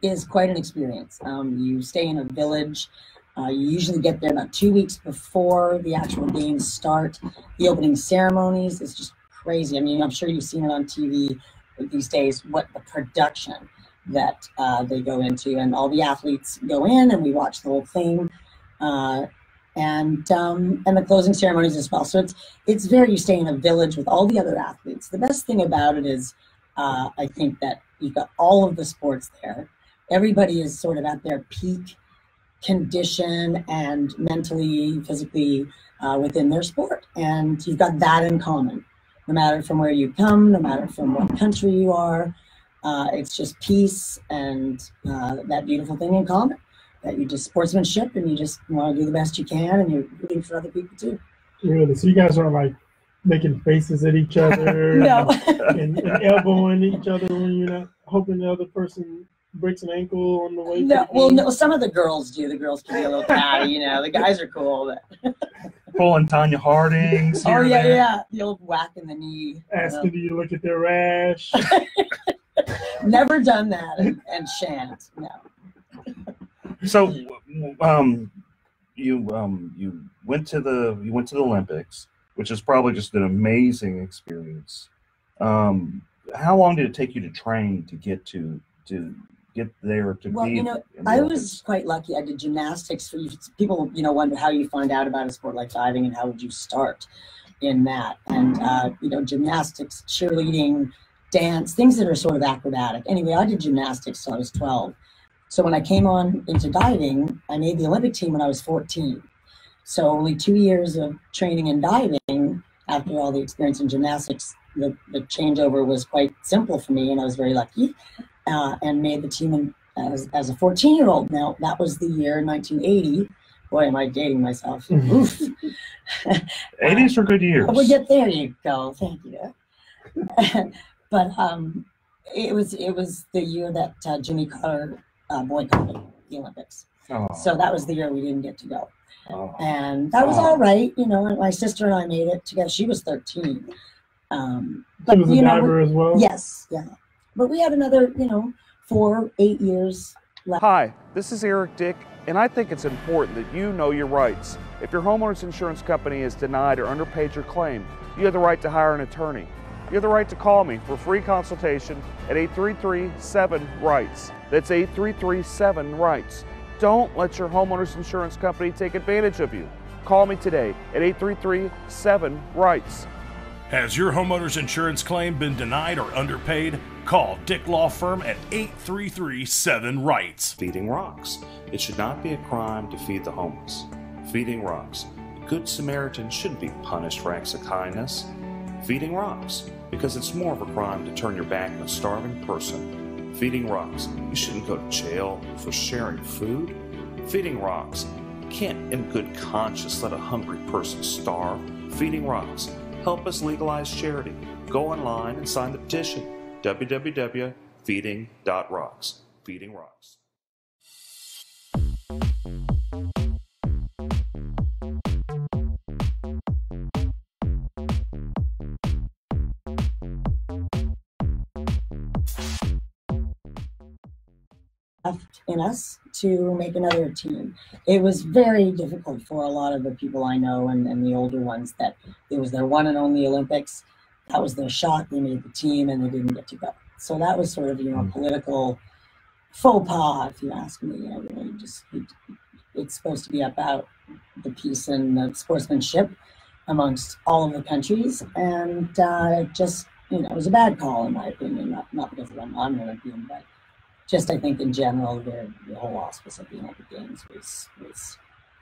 is quite an experience. You stay in a village. You usually get there about 2 weeks before the actual games start. The opening ceremonies is just crazy. I mean, I'm sure you've seen it on TV these days, what the production that they go into, and all the athletes go in and we watch the whole thing, and the closing ceremonies as well. So it's very, you stay in a village with all the other athletes. The best thing about it is I think that you've got all of the sports there. everybody is sort of at their peak condition and mentally, physically within their sport. And you've got that in common, no matter from where you come, no matter from what country you are. It's just peace and that beautiful thing in common, that you just sportsmanship and you just want to do the best you can and you're rooting for other people too. Really? So you guys are like making faces at each other No. and elbowing each other when you're not hoping the other person breaks an ankle on the way? No, well, no, some of the girls do. The girls can be a little catty, you know. The guys are cool. But Pulling Tanya Harding's. oh, here and yeah, there. yeah. The old whack in the knee. Asking do you look at their rash? Never done that and shan't. No. So, you went to the Olympics, which is probably just an amazing experience. How long did it take you to train to get there to Well, be? you know, in the I Olympics? was quite lucky. I did gymnastics. For people, you know, wonder how you find out about a sport like diving and how would you start in that. And you know, gymnastics, cheerleading, dance, things that are sort of acrobatic. Anyway, I did gymnastics till I was 12. So when I came on into diving, I made the Olympic team when I was 14. So only 2 years of training in diving after all the experience in gymnastics, the changeover was quite simple for me, and I was very lucky, and made the team as a 14-year-old. Now, that was the year 1980. Boy, am I dating myself. Oof. 80s were good years. Well, there you go. Thank you. But it was the year that Jimmy Carter boycotted the Olympics. Oh. So that was the year we didn't get to go. Oh. And that was all right, you know. And my sister and I made it together. She was 13. But She was a you know, diver as well? yes, yeah. But we had another, 4-8 years left. Hi, this is Eric Dick, and I think it's important that you know your rights. If your homeowner's insurance company has denied or underpaid your claim, you have the right to hire an attorney. You have the right to call me for free consultation at 833-7-RIGHTS. That's 833-7-RIGHTS. Don't let your homeowner's insurance company take advantage of you. Call me today at 833-7-RIGHTS. Has your homeowner's insurance claim been denied or underpaid? Call Dick Law Firm at 833-7-RIGHTS. Feeding rocks. It should not be a crime to feed the homeless. Feeding rocks. A good Samaritan shouldn't be punished for acts of kindness. Feeding rocks. Because it's more of a crime to turn your back on a starving person. Feeding rocks. You shouldn't go to jail for sharing food. Feeding rocks. You can't in good conscience let a hungry person starve. Feeding rocks. Help us legalize charity. Go online and sign the petition. www.feeding.rocks. Feeding rocks. In us to make another team. It was very difficult for a lot of the people I know and the older ones that it was their one and only Olympics. That was their shot. They made the team and they didn't get to go. So that was sort of, a political faux pas, if you ask me. It's supposed to be about the peace and the sportsmanship amongst all of the countries. And it was a bad call in my opinion, not because I'm an Olympian, but just I think in general, the whole auspice of the Olympic Games was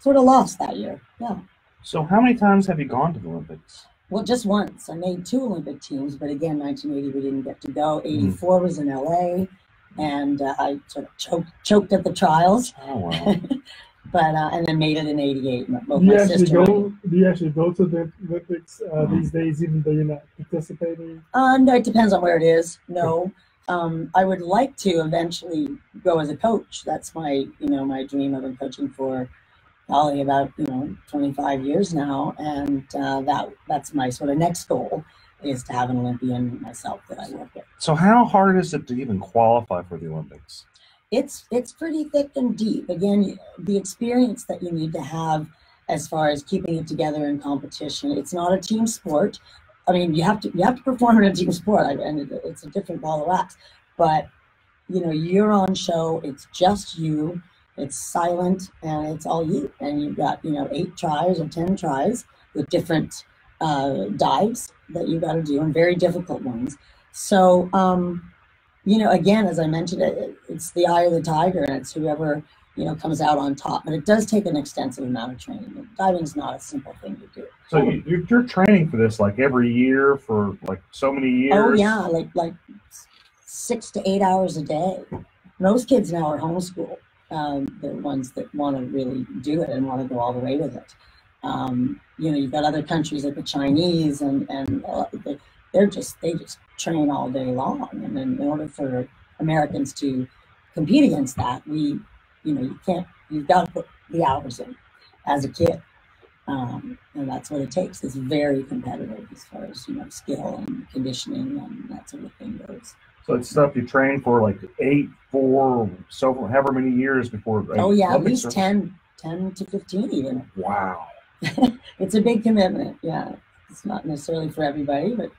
sort of lost that year. Yeah. So how many times have you gone to the Olympics? Well, just once. I made 2 Olympic teams, but again, 1980 we didn't get to go. 84 was in LA, and I sort of choked at the trials. Oh, wow. But and then made it in 88. Both Do my you sister and I did. do you actually go to the Olympics these days, even though you're not participating? No, it depends on where it is. No. I would like to eventually go as a coach. That's my, my dream. I've been coaching for probably about, 25 years now. And that's my sort of next goal is to have an Olympian myself that I work with. So how hard is it to even qualify for the Olympics? It's pretty thick and deep. Again, the experience that you need to have as far as keeping it together in competition. It's not a team sport. I mean, you have to perform in a team sport, and it's a different ball of wax. But you're on show. It's just you. It's silent, and it's all you. And you've got 8 tries or 10 tries with different dives that you've got to do, and very difficult ones. So you know, again, as I mentioned, it's the eye of the tiger, and it's whoever, you know, comes out on top. But it does take an extensive amount of training. Diving is not a simple thing to do. So you're training for this like every year for like so many years? Oh yeah, like 6 to 8 hours a day. Most kids now are homeschooled. The ones that want to really do it and want to go all the way with it. You know, you've got other countries like the Chinese, and they just train all day long. And then in order for Americans to compete against that, you've got to put the hours in as a kid. And that's what it takes. It's very competitive as far as, you know, skill and conditioning and that sort of thing goes. So it's stuff you train for like 8, 4, so however many years before. Oh yeah, at least 10 to 15 even. Wow. It's a big commitment. Yeah, it's not necessarily for everybody, but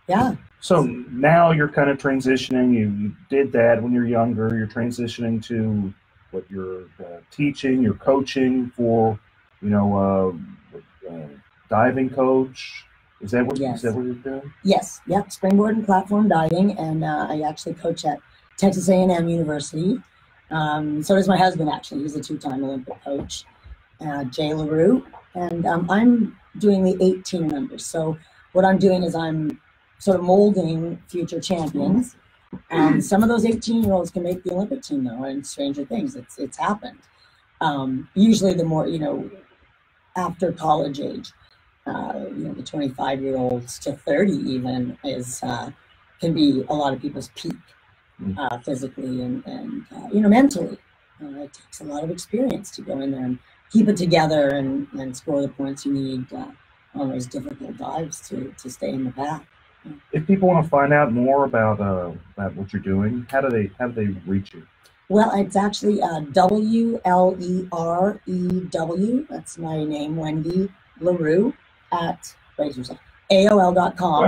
yeah. So now you're kind of transitioning. You did that when you're younger. You're transitioning to what you're teaching. You're coaching for, you know, diving coach. Is that what you're doing? Yes. Yep. Springboard and platform diving, and I actually coach at Texas A&M University. So does my husband. Actually, he's a 2-time Olympic coach, Jay LaRue, and I'm doing the 18 members. So what I'm doing is I'm sort of molding future champions. Some of those 18-year-olds can make the Olympic team now, and stranger things, it's happened. Usually the more, you know, after college age, you know, the 25-year-olds to 30 even is can be a lot of people's peak physically and you know, mentally. It takes a lot of experience to go in there and keep it together and score the points you need on those difficult dives to stay in the pack. If people want to find out more about what you're doing, how do they reach you? Well, it's actually WLEREW. That's my name, Wendy LaRue, at AOL.com.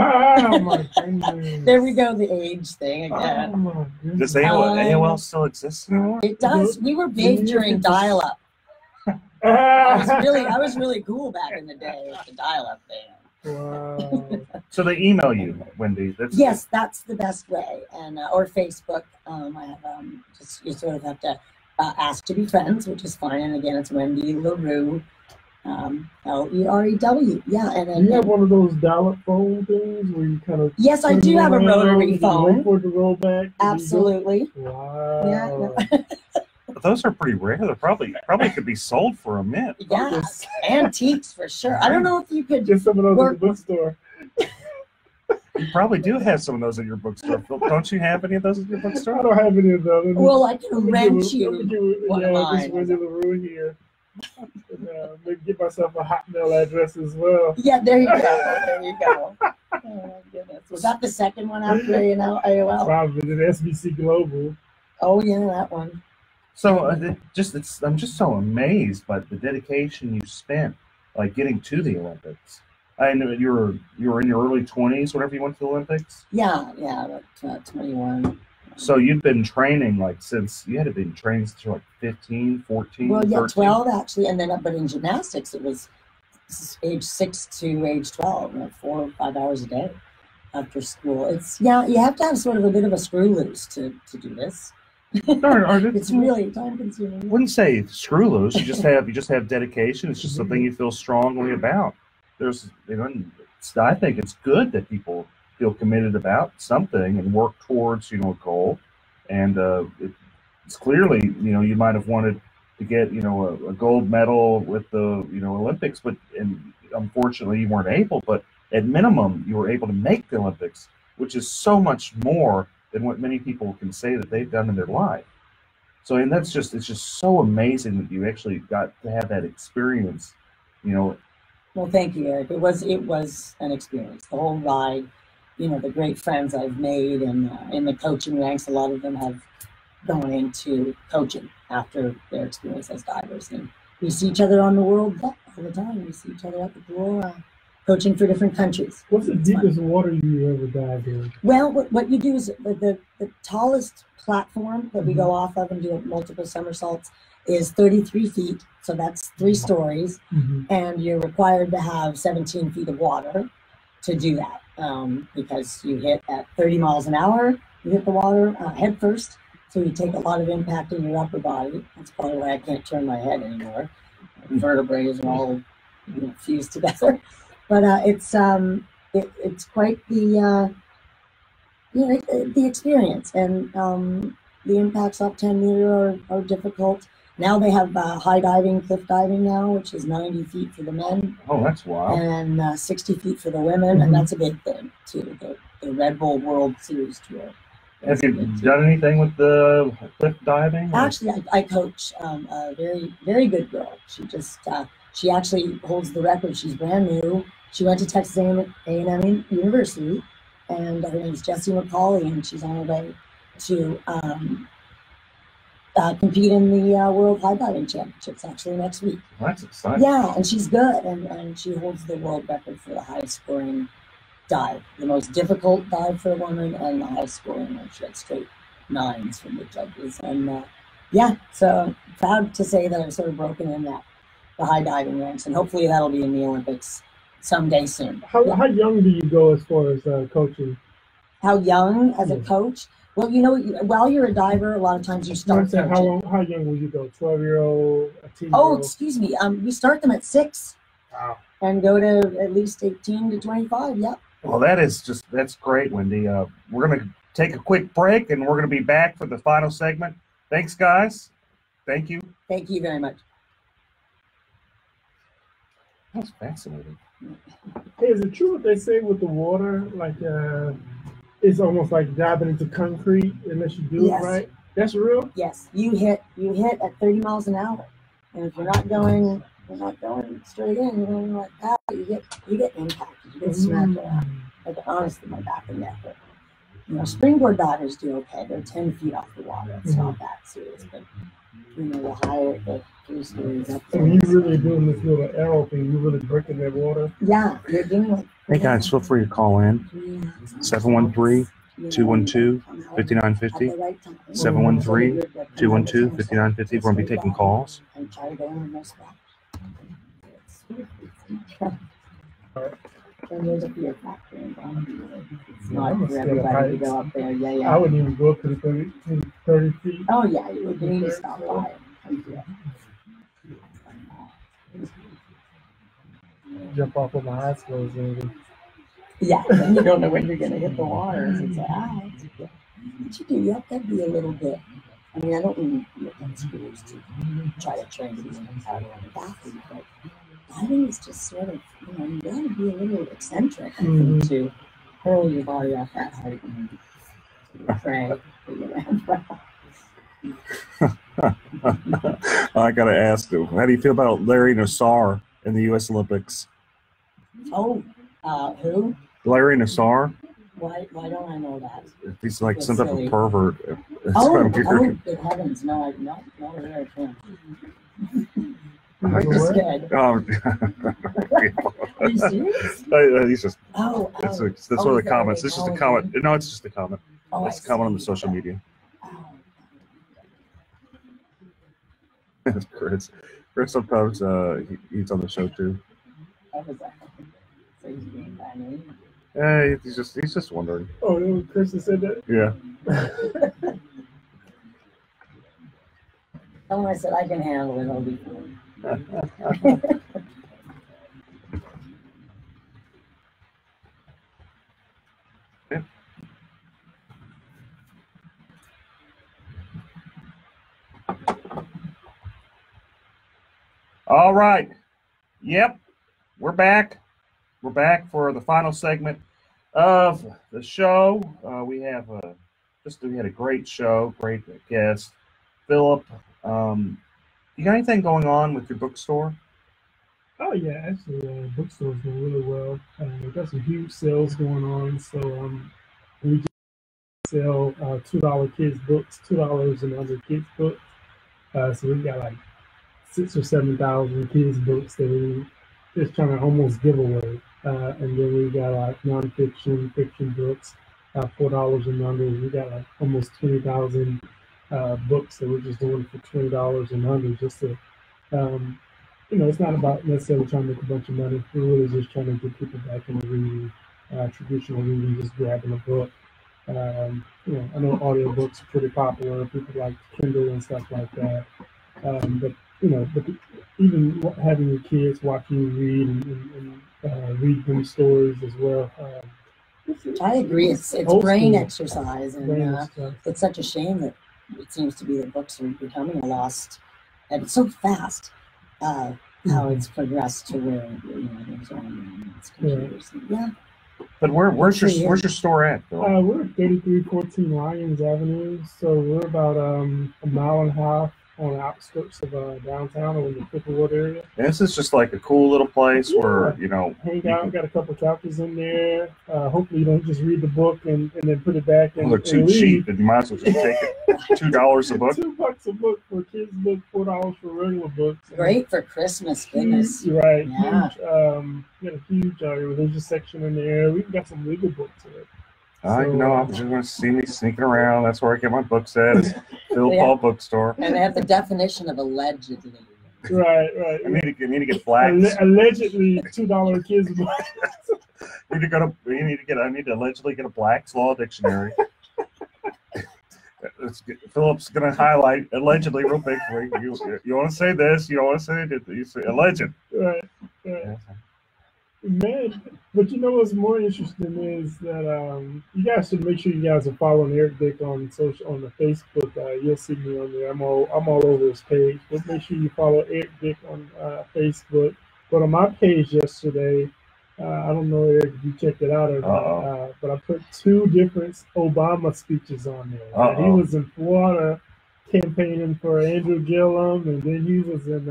Oh my goodness. There we go, the age thing again. Oh my goodness. Does AOL still exist? It does. We were big during dial-up. I was really cool back in the day with the dial-up thing. Wow. So they email you, Wendy. Yes, that's the best way, and or Facebook. I have just you sort of have to ask to be friends, which is fine. And again, it's Wendy LaRue, LEREW. Yeah, and then you have one of those dial-up phone things where you kind of. Yes, I do have a rotary phone. Wait for it to roll back. Absolutely. Wow. Yeah. Those are pretty rare. They probably could be sold for a mint. Yeah, antiques for sure. I don't know if you could get some of those at the bookstore. You probably do have some of those at your bookstore. Don't you have any of those at your bookstore? I don't have any of those. Well, I can rent you one of mine. This Wendy LaRue here. And, maybe get myself a Hotmail address as well. Yeah, there you go. There you go. Oh my goodness. Was that the second one after AOL? Probably the SBC Global. Oh yeah, that one. So I'm just so amazed by the dedication you spent, like getting to the Olympics. I know you were in your early 20s whenever you went to the Olympics. Yeah, about 21. So you've been training since you had been training since you were like 15, 14. Well, yeah, 13. 12 actually, and then but in gymnastics it was age 6 to age 12, 4 or 5 hours a day after school. You have to have sort of a bit of a screw loose to do this. It's really time consuming. I wouldn't say screw loose. You just have dedication. It's just something you feel strongly about. I think it's good that people feel committed about something and work towards a goal. And it's clearly you might have wanted to get a gold medal with the Olympics, and unfortunately you weren't able. But at minimum, you were able to make the Olympics, which is so much more than what many people can say that they've done in their life. So, and it's just so amazing that you actually got to have that experience, Well, thank you, Eric. It was an experience. The whole ride, the great friends I've made and in the coaching ranks, a lot of them have gone into coaching after their experience as divers. And we see each other on the world all the time. We see each other at the pool, coaching for different countries. What's the deepest water you ever dived in? Well, what you do is the tallest platform that we go off of and do multiple somersaults is 33 feet. So that's 3 stories. And you're required to have 17 feet of water to do that because you hit at 30 miles an hour You hit the water head first, so you take a lot of impact in your upper body. That's probably why I can't turn my head anymore. Vertebrae are all fused together. But it's quite the the experience, and the impacts up 10 meter are difficult. Now they have high diving, cliff diving now, which is 90 feet for the men. Oh, that's wild. And 60 feet for the women, and that's a big thing too. The Red Bull World Series Tour. Have you done anything with the cliff diving? Actually, I coach a very, very good girl. She just she actually holds the record. She's brand new. She went to Texas A&M University, and her name is Jessie McCauley, and she's on her way to compete in the World High Diving Championships actually next week. Well, that's exciting. Yeah, and she's good, and she holds the world record for the highest scoring dive, the most difficult dive for a woman, and the highest scoring one. She had straight 9s from the judges, and so proud to say that I've sort of broken in the high diving ranks, and hopefully that'll be in the Olympics someday soon. How young do you go as far as coaching? How young as a coach? Well, while you're a diver, a lot of times you start coaching. How young will you go? 12-year-old, a 10-year-old? Oh, excuse me. We start them at 6. Wow. And go to at least 18 to 25. Yep. Well, that's great, Wendy. We're going to take a quick break, and we're going to be back for the final segment. Thanks, guys. Thank you. Thank you very much. That's fascinating. Hey, is it true what they say with the water? Like, it's almost like diving into concrete unless you do it right. That's real. Yes, you hit at 30 miles an hour, and if you're not going straight in, you're going like that. You get impacted. You get smacked around. Like honestly, my back and neck hurt. Springboard divers do okay. They're 10 feet off the water. It's not that serious, but the higher the 3 stories up there. So you really doing this little arrow thing? You really breaking that water? Yeah, you're doing like. Hey guys, feel free to call in 713-212-5950. 713-212-5950. We're going to be taking calls. And try to go in no splash. And there's a fear factor involved. It's not for everybody to go up there. Yeah. I wouldn't even go up to the 30 feet. Oh yeah, you would need to stop by and do it. Jump off of my eyes closed. Yeah, and you don't know when you're going to hit the water. So it's like, what you do, you have to be a little bit. I mean, I don't mean to be against schools to try to train to be an athlete, but diving is just sort of, you got to be a little eccentric, I think, to hurl your body off that height and pray for your land well. I got to ask you, how do you feel about Larry Nassar in the U.S. Olympics? Oh, who? Larry Nassar. Why don't I know that? He's like some type of pervert. Good heavens, no, I'm not aware of him. I'm scared. Are you serious? He's just. That's one of the comments. It's just a comment. No, it's just a comment. It's a comment on the social media. Chris sometimes he's on the show too. So he's being funny. Yeah, he's just wondering. Oh, Chris said that? Yeah. Tell him I said I can handle it. I'll be fine. Yeah. All right. Yep. We're back. We're back for the final segment of the show. We had a great show, great guest, Philip. You got anything going on with your bookstore? Oh yeah, actually, bookstore's doing really well. We've got some huge sales going on. So we just sell $2 kids books, $2 and under kids books. So we got like 6,000 or 7,000 kids books that we just trying to almost give away. And then we got like nonfiction, fiction books, $4 and under. We got like almost 20,000 books that we're just doing for $20 and under, just to, it's not about necessarily trying to make a bunch of money. We're really just trying to get people back into reading, traditional reading, just grabbing a book. You know, I know audiobooks are pretty popular. People like Kindle and stuff like that. But you know, even having your kids watch you read and read them stories as well. I agree. It's old brain school exercise, and brain stuff. it's such a shame that it seems to be that books are becoming a lost, and it's so fast how it's progressed to where there's online computers. Yeah. But where's your store at, Phil? We're at 3314 Lyons Avenue, so we're about a mile and a half on the outskirts of downtown or in the Picklewood area. And this is just like a cool little place where, you know, hang out, got a couple of couches in there. Hopefully you don't just read the book and then put it back and, they're too cheap, and you might as well just take it. $2 a book. $2 a book for a kid's book, $4 for regular books. Great for Christmas, goodness. Right. Yeah. Huge, got a huge religious section in there. We've got some legal books in it. I know. I'm just going to see me sneaking around. That's where I get my books at. Is Phil Paul Bookstore. And they have the definition of allegedly. Right. I need to get black. Allegedly $2 kids books. I need to allegedly get a Black's Law Dictionary. Philip's going to highlight allegedly real big for you. You want to say this? You don't want to say it? You say alleged. Right. Yeah. Man, but you know what's more interesting is that you guys should make sure you guys are following Eric Dick on the Facebook. You'll see me on there. I'm all over his page. But make sure you follow Eric Dick on Facebook. But on my page yesterday, I don't know, Eric, if you checked it out or not, but I put 2 different Obama speeches on there. He was in Florida campaigning for Andrew Gillum, and then he was in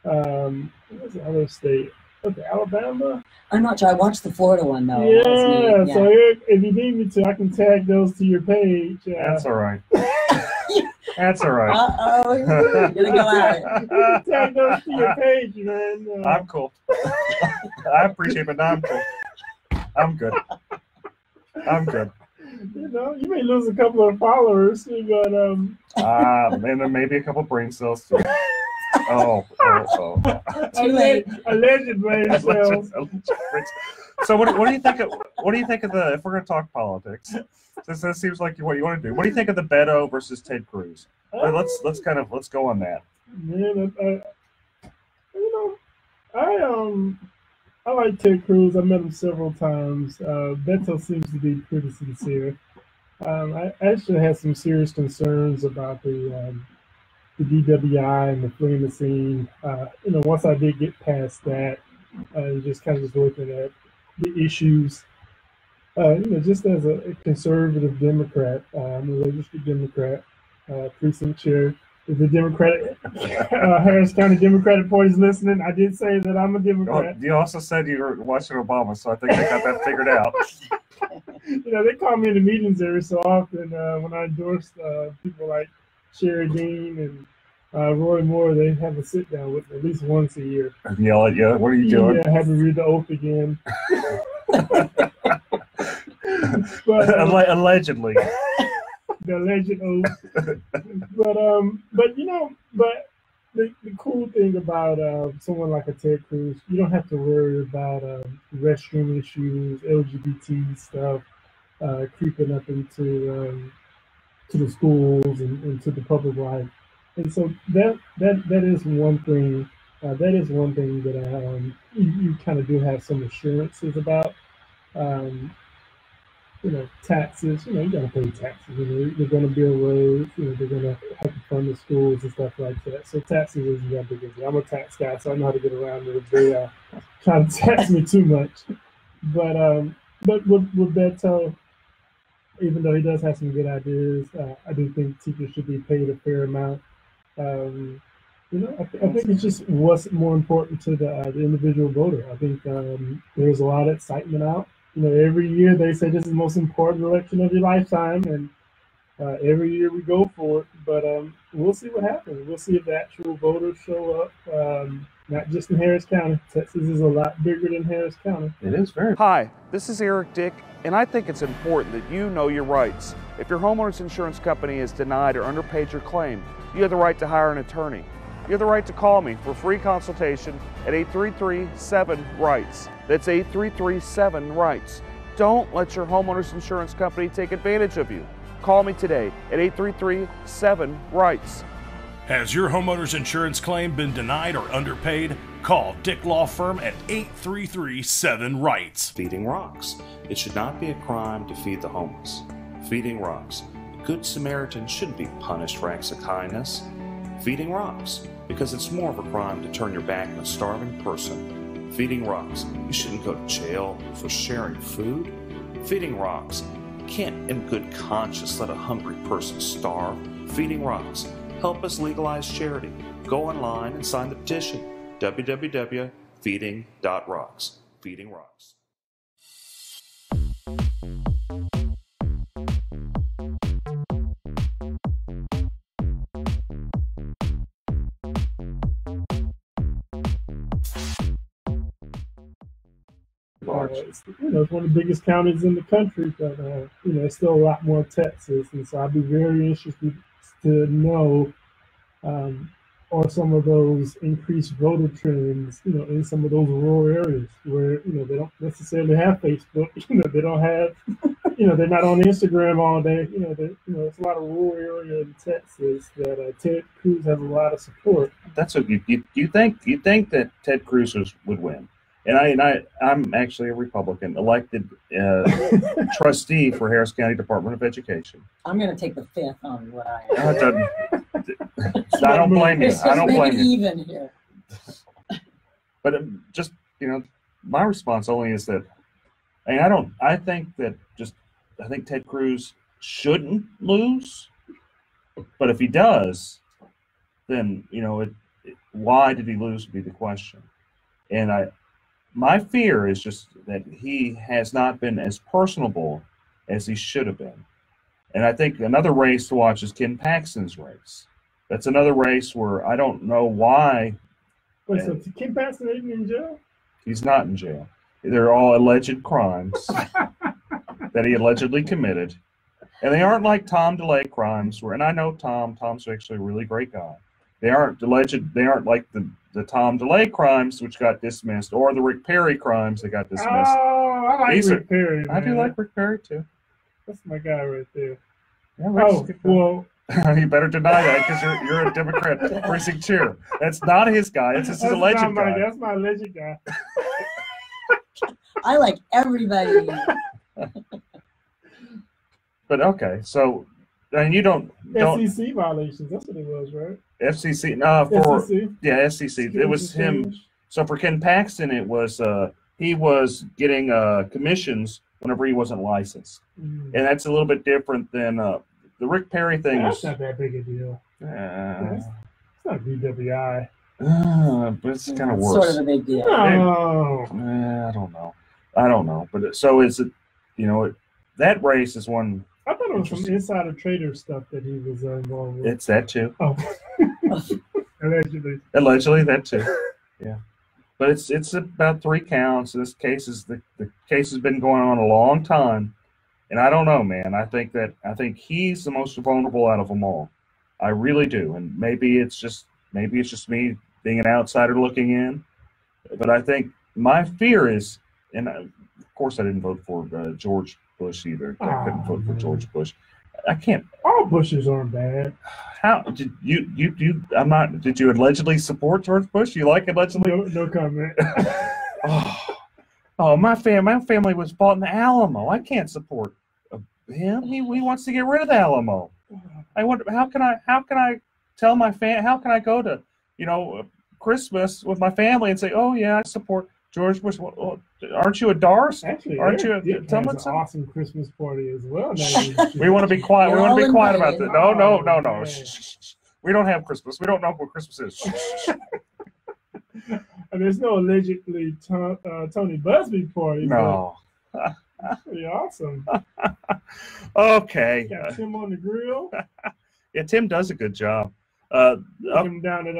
what was the other state? Okay, Alabama. I'm not sure. I watched the Florida one though. Yeah. So Eric, if you need me to, I can tag those to your page. That's all right. That's all right. Uh-oh, you're gonna go at it. Tag those to your page, man. I'm cool. I appreciate it, but I'm cool. I'm good. You know, you may lose a couple of followers, but and then maybe a couple brain cells too. Too late. Alleged brain cells. So what do you think of the, if we're going to talk politics, since that seems like what you want to do, what do you think of the Beto versus Ted Cruz? Let's go on that. Man, I like Ted Cruz. I met him several times. Beto seems to be pretty sincere. I actually had some serious concerns about the DWI and the fleeing scene. Once I did get past that, just kind of just looking at the issues, just as a conservative Democrat, I'm a registered Democrat, precinct chair. If the Democratic Harris County Democratic Party is listening, I did say that I'm a Democrat. You also said you were watching Obama, so I think they got that figured out. They call me in the meetings every so often when I endorse people like Sherry Dean and Roy Moore. They have a sit down with me at least once a year. And yell at you. What are you doing? Yeah, I have to read the oath again. But, allegedly. The alleged oath. But the cool thing about someone like a Ted Cruz, you don't have to worry about restroom issues, LGBT stuff creeping up into the schools and into the public life. And so that is one thing. That is one thing that you kind of do have some assurances about. Taxes. You got to pay taxes. They're going to build roads. They're going to have to fund the schools and stuff like that. So taxes isn't that big of a deal. I'm a tax guy, so I know how to get around it if they try to tax me too much. But with Beto, even though he does have some good ideas, I do think teachers should be paid a fair amount. I think it's just what's more important to the individual voter. I think there's a lot of excitement out. Every year they say this is the most important election of your lifetime, and every year we go for it. But we'll see what happens. We'll see if the actual voters show up, not just in Harris County. Texas is a lot bigger than Harris County. It is very. Hi, this is Eric Dick, and I think it's important that you know your rights. If your homeowner's insurance company has denied or underpaid your claim, you have the right to hire an attorney. You have the right to call me for free consultation at 833-7-RIGHTS. That's 833-7-RIGHTS. Don't let your homeowner's insurance company take advantage of you. Call me today at 833-7-RIGHTS. Has your homeowner's insurance claim been denied or underpaid? Call Dick Law Firm at 833-7-RIGHTS. Feeding rocks. It should not be a crime to feed the homeless. Feeding rocks. A good Samaritan shouldn't be punished for acts of kindness. Feeding rocks. Because it's more of a crime to turn your back on a starving person. Feeding rocks. You shouldn't go to jail for sharing food. Feeding rocks. You can't in good conscience let a hungry person starve. Feeding rocks. Help us legalize charity. Go online and sign the petition. www.feeding.rocks. Feeding Rocks. It's one of the biggest counties in the country, but it's still a lot more Texas, and so I'd be very interested to know are some of those increased voter trends, in some of those rural areas where they don't necessarily have Facebook, they don't have, they're not on Instagram all day, it's a lot of rural area in Texas that Ted Cruz has a lot of support. That's what you think that Ted Cruz would win. And I'm actually a Republican, elected trustee for Harris County Department of Education. I'm going to take the fifth on what I I don't blame you. I don't blame you. Even here. But just my response only is that, I think Ted Cruz shouldn't lose. But if he does, then why did he lose would be the question. And my fear is just that he has not been as personable as he should have been. And I think another race to watch is Ken Paxton's race. That's another race where I don't know why. Wait, so Ken Paxton isn't in jail? He's not in jail. They're all alleged crimes that he allegedly committed. And they aren't like Tom DeLay crimes, and I know Tom's actually a really great guy. They aren't like the Tom DeLay crimes, which got dismissed, or the Rick Perry crimes that got dismissed. Oh, I like Rick Perry. I do like Rick Perry, too. That's my guy right there. Yeah, well, you better deny that because you're a Democrat precinct chair. That's not his guy. It's just his alleged guy. That's my alleged guy. I like everybody. But okay, so and you don't FCC violations. That's what it was, right? FCC. FCC. Yeah, FCC. It was him. So for Ken Paxton, it was he was getting commissions whenever he wasn't licensed, and that's a little bit different than the Rick Perry thing. That's not that big a deal. It's not VWI. But it's kind of worse. Sort of a big deal. No. I don't know. But so is it? That race is one. I thought it was some insider trader stuff that he was involved with. It's that too. Oh. Allegedly, that too. Yeah. But it's about 3 counts. This case the case has been going on a long time, and I don't know, man. I think he's the most vulnerable out of them all. I really do, and maybe it's just me being an outsider looking in. But I think my fear is, and of course I didn't vote for George Bush either. I couldn't vote for George Bush. I can't. All Bushes aren't bad. How did you? I'm not. Did you allegedly support George Bush? You like allegedly? No comment. My family was fought in the Alamo. I can't support him. He wants to get rid of the Alamo. I wonder how can I tell my how can I go to Christmas with my family and say, oh yeah, I support George Bush. Well, aren't you a Darce? Actually, aren't you a Tomlinson? An awesome Christmas party as well. We want to be quiet. We want to be quiet about that. No. Shh. We don't have Christmas. We don't know what Christmas is. And there's no allegedly Tony Busby party. No. That's pretty awesome. Okay. Got Tim on the grill. Yeah, Tim does a good job. Him down at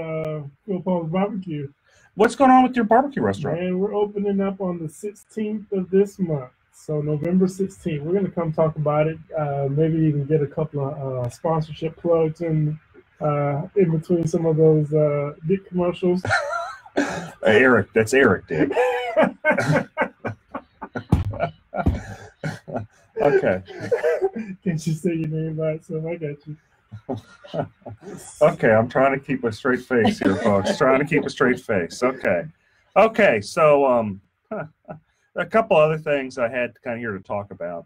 Phil Paul's Barbecue. What's going on with your barbecue restaurant? And we're opening up on the 16th of this month. So November 16th. We're going to come talk about it. Maybe even get a couple of sponsorship plugs in between some of those big commercials. Eric, that's Eric, dude. Okay. Can't you say your name by itself? I got you. Okay, I'm trying to keep a straight face here, folks. Trying to keep a straight face. Okay. Okay, so a couple other things I had kind of here to talk about.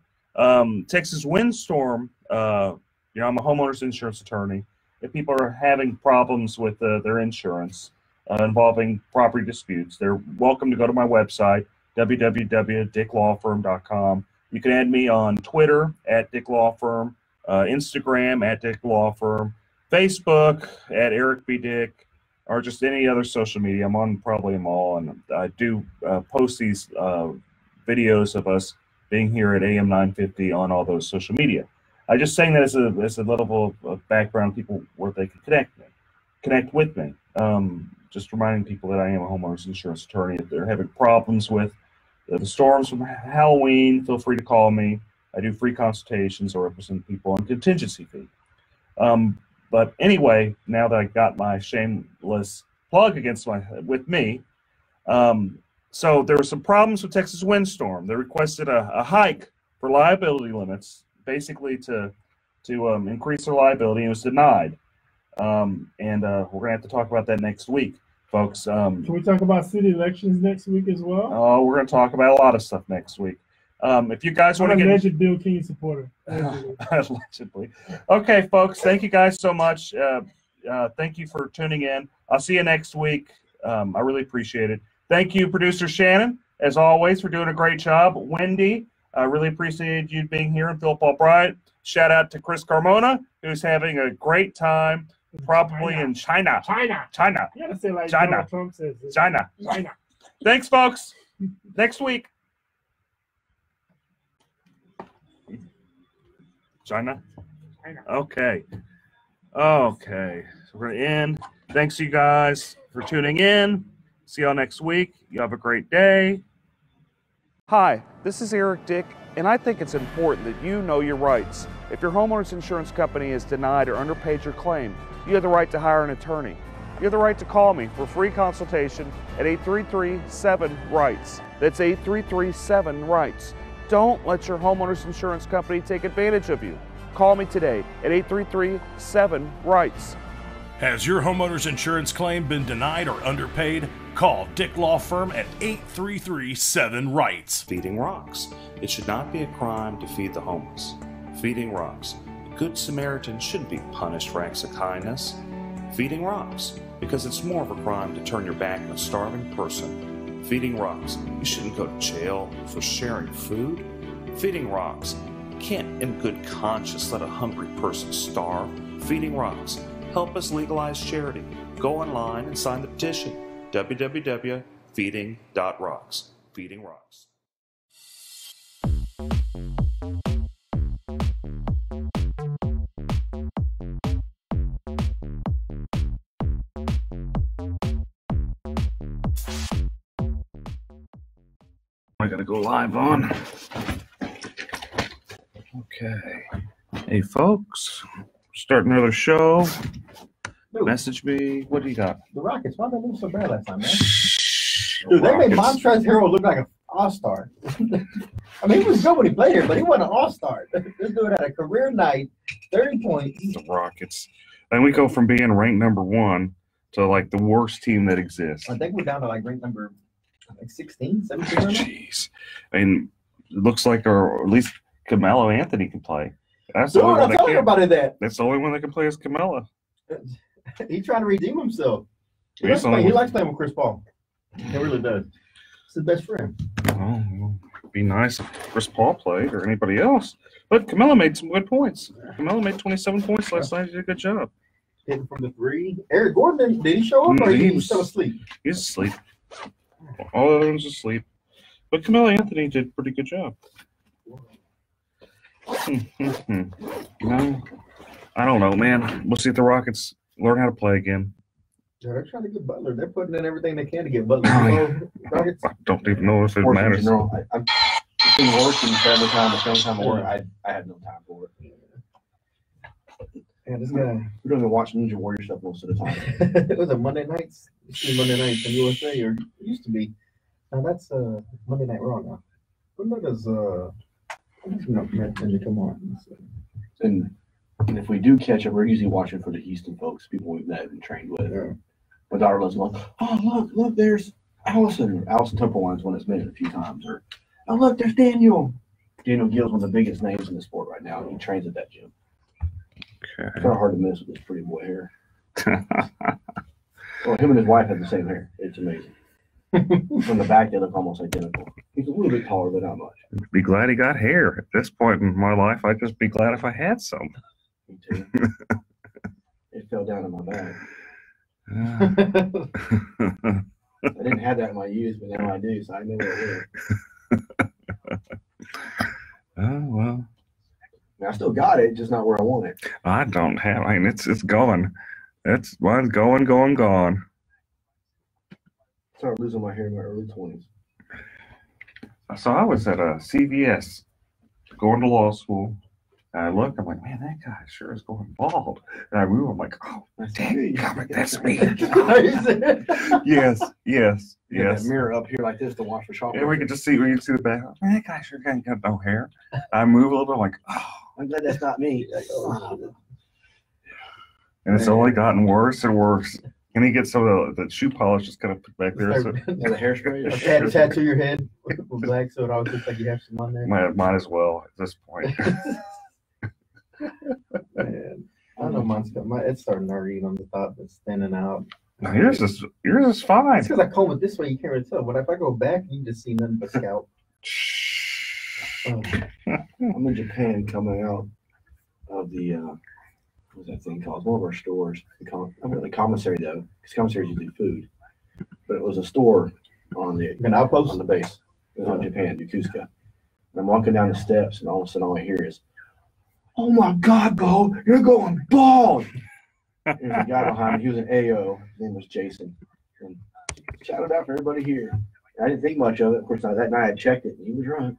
Texas windstorm, I'm a homeowner's insurance attorney. If people are having problems with their insurance involving property disputes, they're welcome to go to my website, www.dicklawfirm.com. You can add me on Twitter @DickLawFirm, Instagram @DickLawFirm, Facebook @EricBDick, or just any other social media. I'm on probably them all, and I do post these videos of us being here at AM 950 on all those social media. I just saying that as a level of background, people where they can connect with me. Just reminding people that I am a homeowner's insurance attorney. If they're having problems with the storms from Halloween, feel free to call me. I do free consultations or represent people on contingency fee. But anyway, now that I got my shameless plug with me, so there were some problems with Texas windstorm. They requested a hike for liability limits, basically to increase their liability, and it was denied. And we're gonna have to talk about that next week, folks. Can we talk about city elections next week as well? Oh, we're gonna talk about a lot of stuff next week. If you guys want to get alleged Bill King supporter, allegedly. Okay, folks, thank you guys so much. Thank you for tuning in. I'll see you next week. I really appreciate it. Thank you, producer Shannon, as always, for doing a great job. Wendy, I really appreciate you being here, and Philip Albright. Shout out to Chris Carmona, who's having a great time, probably in China. China. You gotta say like China. Donald Trump says it. China. Thanks, folks. Next week. China. Okay. Okay. So we're going to end. Thanks, you guys, for tuning in. See y'all next week. You have a great day. Hi, this is Eric Dick, and I think it's important that you know your rights. If your homeowner's insurance company has denied or underpaid your claim, you have the right to hire an attorney. You have the right to call me for free consultation at 833-7-RIGHTS. That's 833-7-RIGHTS. Don't let your homeowner's insurance company take advantage of you. Call me today at 833-7-RIGHTS. Has your homeowner's insurance claim been denied or underpaid? Call Dick Law Firm at 833-7-RIGHTS. Feeding rocks. It should not be a crime to feed the homeless. Feeding rocks. A good Samaritan shouldn't be punished for acts of kindness. Feeding rocks. Because it's more of a crime to turn your back on a starving person. Feeding rocks. You shouldn't go to jail for sharing food. Feeding rocks. You can't in good conscience let a hungry person starve. Feeding rocks. Help us legalize charity. Go online and sign the petition. www.feeding.rocks. Feeding rocks. I gotta go live on. Okay. Hey, folks. Start another show. Dude, Message me. What do you got? the Rockets, why did they lose so bad last time, man? Dude, they made Montrezl Harrell look like an all-star. I mean, he was good when he played here, but he wasn't an all-star. This dude had a career night, 30 points. The Rockets. And we go from being ranked number 1 to like the worst team that exists. I think we're down to like rank number 16, 17 right now. Jeez. I mean, it looks like, or at least Carmelo Anthony can play. That's Dude, the only I one that told can. everybody that. That's the only one that can play is Carmelo. He's trying to redeem himself. He He's likes playing with Chris Paul. He really does. It's his best friend. Oh, well, it'd be nice if Chris Paul played or anybody else. But Carmelo made some good points. Carmelo made 27 points last night. He did a good job. Hitting from the 3. Eric Gordon, did he show up or He he was- was still asleep? He's asleep. All the others asleep. But Carmelo Anthony did a pretty good job. No, I don't know, man. We'll see if the Rockets learn how to play again. Yeah, they're trying to get Butler. They're putting in everything they can to get Butler. Oh, You yeah. know, Rockets. I don't even know if it Sports in matters. general, I've been working family time, but family time at work, I had no time for it. Yeah, this guy. We don't even watch Ninja Warrior stuff most of the time. It was a Monday nights. It's Monday nights in USA, or it used to be. Now that's Monday Night Raw now. When does Come on. And if we do catch up, we're usually watching for the Houston folks, people we've met and trained with. Yeah. My daughter loves going, oh, look, there's Allison. Allison Templewine's one that's been in a few times. Or, oh, look, there's Daniel. Daniel Gill's one of the biggest names in the sport right now. He trains at that gym. Okay. It's kind of hard to miss with this pretty boy hair. Well, him and his wife have the same hair. It's amazing. From the back, they look almost identical. He's a little bit taller, but not much. Be glad he got hair. At this point in my life, I'd just be glad if I had some. Me too. It fell down in my bag. I didn't have that in my youth, but now I do, so I know where it is. Oh, well. I still got it, just not where I want it. I don't have. I mean, it's gone. Mine's gone. I started losing my hair in my early 20s. So I was at a CVS going to law school. And I looked, I'm like, man, that guy sure is going bald. And I moved, I'm like, oh, dang, that's me. Yes. That mirror up here like this to watch for chocolate. And we can see the back. Man, that guy sure got no hair. I move a little bit, I'm like, oh. I'm glad that's not me. And it's only gotten worse and worse. And he gets some of the shoe polish just kind of put back there. So. Yeah, the hairspray. Tattoo your head with black so it always looks like you have some on there. Might as well at this point. Man, I don't know, it's starting to hurt on the top that's standing out. No, yours is fine. It's because I comb it this way, you can't really tell. But if I go back, you just see nothing but scalp. I'm in Japan coming out of the what's that thing called? It's one of our stores. The commissary though, because commissaries usually food, but it was a store on the outpost on the base. It was on Japan, Yokosuka. And I'm walking down the steps, and all of a sudden, all I hear is, "Oh my God, Bo, you're going bald!" There's a guy behind me. He was an AO. His name was Jason. And shout it out for everybody here. I didn't think much of it. Of course, that night I checked it, and he was right.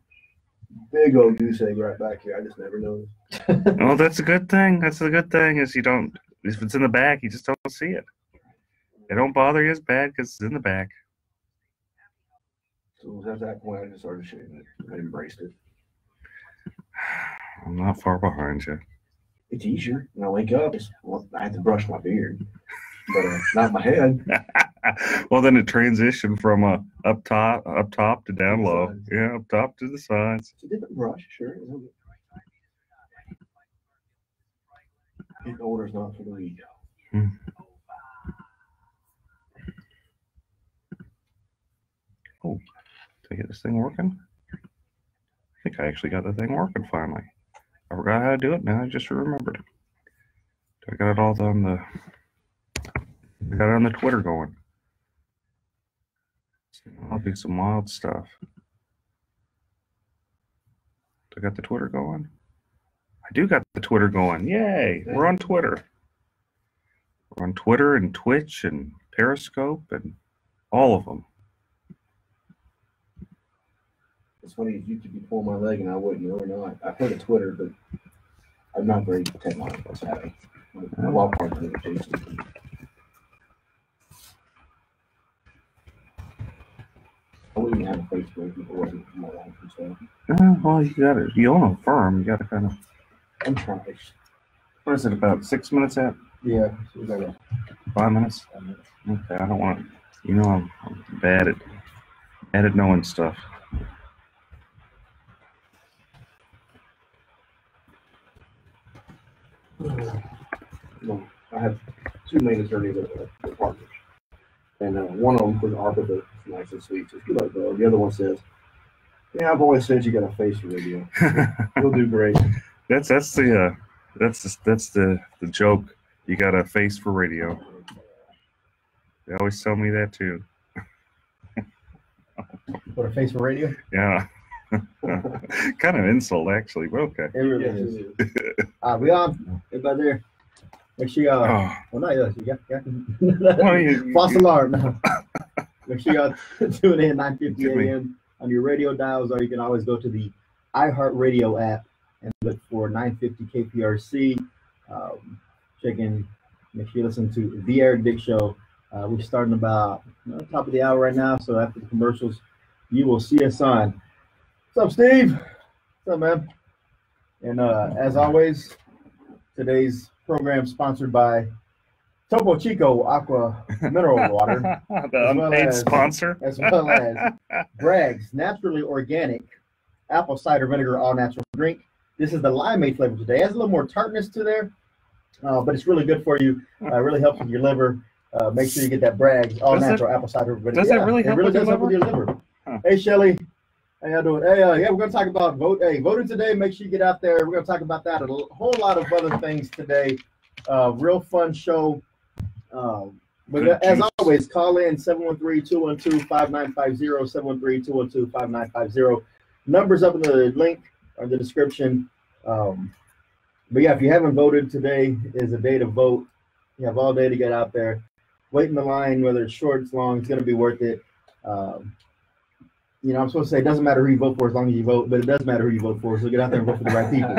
Big old goose egg right back here. I just never noticed. Well, that's a good thing. That's a good thing is you don't, if it's in the back, you just don't see it. It don't bother you as bad because it's in the back. So at that point, I just started shaving it. I embraced it. I'm not far behind you. It's easier. When I wake up, I have to brush my beard, but not my head. Well, then it transitioned from up top to down low. Yeah, up top to the sides. It's a different brush, sure. Getting older is not for the weak. Oh, did I get this thing working? I think I actually got the thing working finally. I forgot how to do it. Now I just remembered. I got it all on the. I got it on the Twitter going. I'll do some wild stuff. I got the Twitter going. I do got the Twitter going. Yay! We're on Twitter. We're on Twitter and Twitch and Periscope and all of them. It's funny, you could be pulling my leg and I wouldn't know or not. I've heard of Twitter, but I'm not very technological savvy. My law partner is Jason. I wouldn't even have a Facebook if it wasn't for my life and stuff. Well, you own a firm. You got to kind of. I'm trying. What is it, about 6 minutes out? Yeah. So we got 5 minutes? 5 minutes. Okay, I don't want to. I'm bad at knowing stuff. No, I have two main attorneys that are partners. And one of them was ARPA, but it's nice and sweet. So it's good luck, though. The other one says, "Yeah, I've always said you got a face for radio. You'll do great." That's the joke. You got a face for radio. They always tell me that too. What, a face for radio? Yeah. Kind of insult actually, but okay. It really is. We on? Everybody there? Make sure y'all. Well, not us. You got false alarm now. Make sure y'all tune in 9:50 a.m. on your radio dials, or you can always go to the iHeartRadio app and look for 950 KPRC. Check in. Make sure you listen to The Eric Dick Show. We're starting about top of the hour right now, so after the commercials, you will see us on. What's up, Steve? What's up, man? And as always, today's program sponsored by Topo Chico Aqua Mineral Water, The unpaid sponsor. as well as Bragg's Naturally Organic Apple Cider Vinegar All Natural Drink. This is the limeade flavor today. It has a little more tartness to there, but it's really good for you. Really helps with your liver. Make sure you get that Bragg's All Natural Apple Cider Vinegar. Does it really help with your does help with your liver. Huh. Hey, Shelly. How y'all doing? Hey, yeah, we're going to talk about voting today. Make sure you get out there. We're going to talk about that and a whole lot of other things today. Real fun show. But as always, call in 713-212-5950, 713-212-5950. Numbers up in the link or in the description. But yeah, if you haven't voted, today is a day to vote. You have all day to get out there. Wait in the line, whether it's short, it's long, it's going to be worth it. You know, I'm supposed to say it doesn't matter who you vote for as long as you vote, but it does matter who you vote for. So get out there and vote for the right people.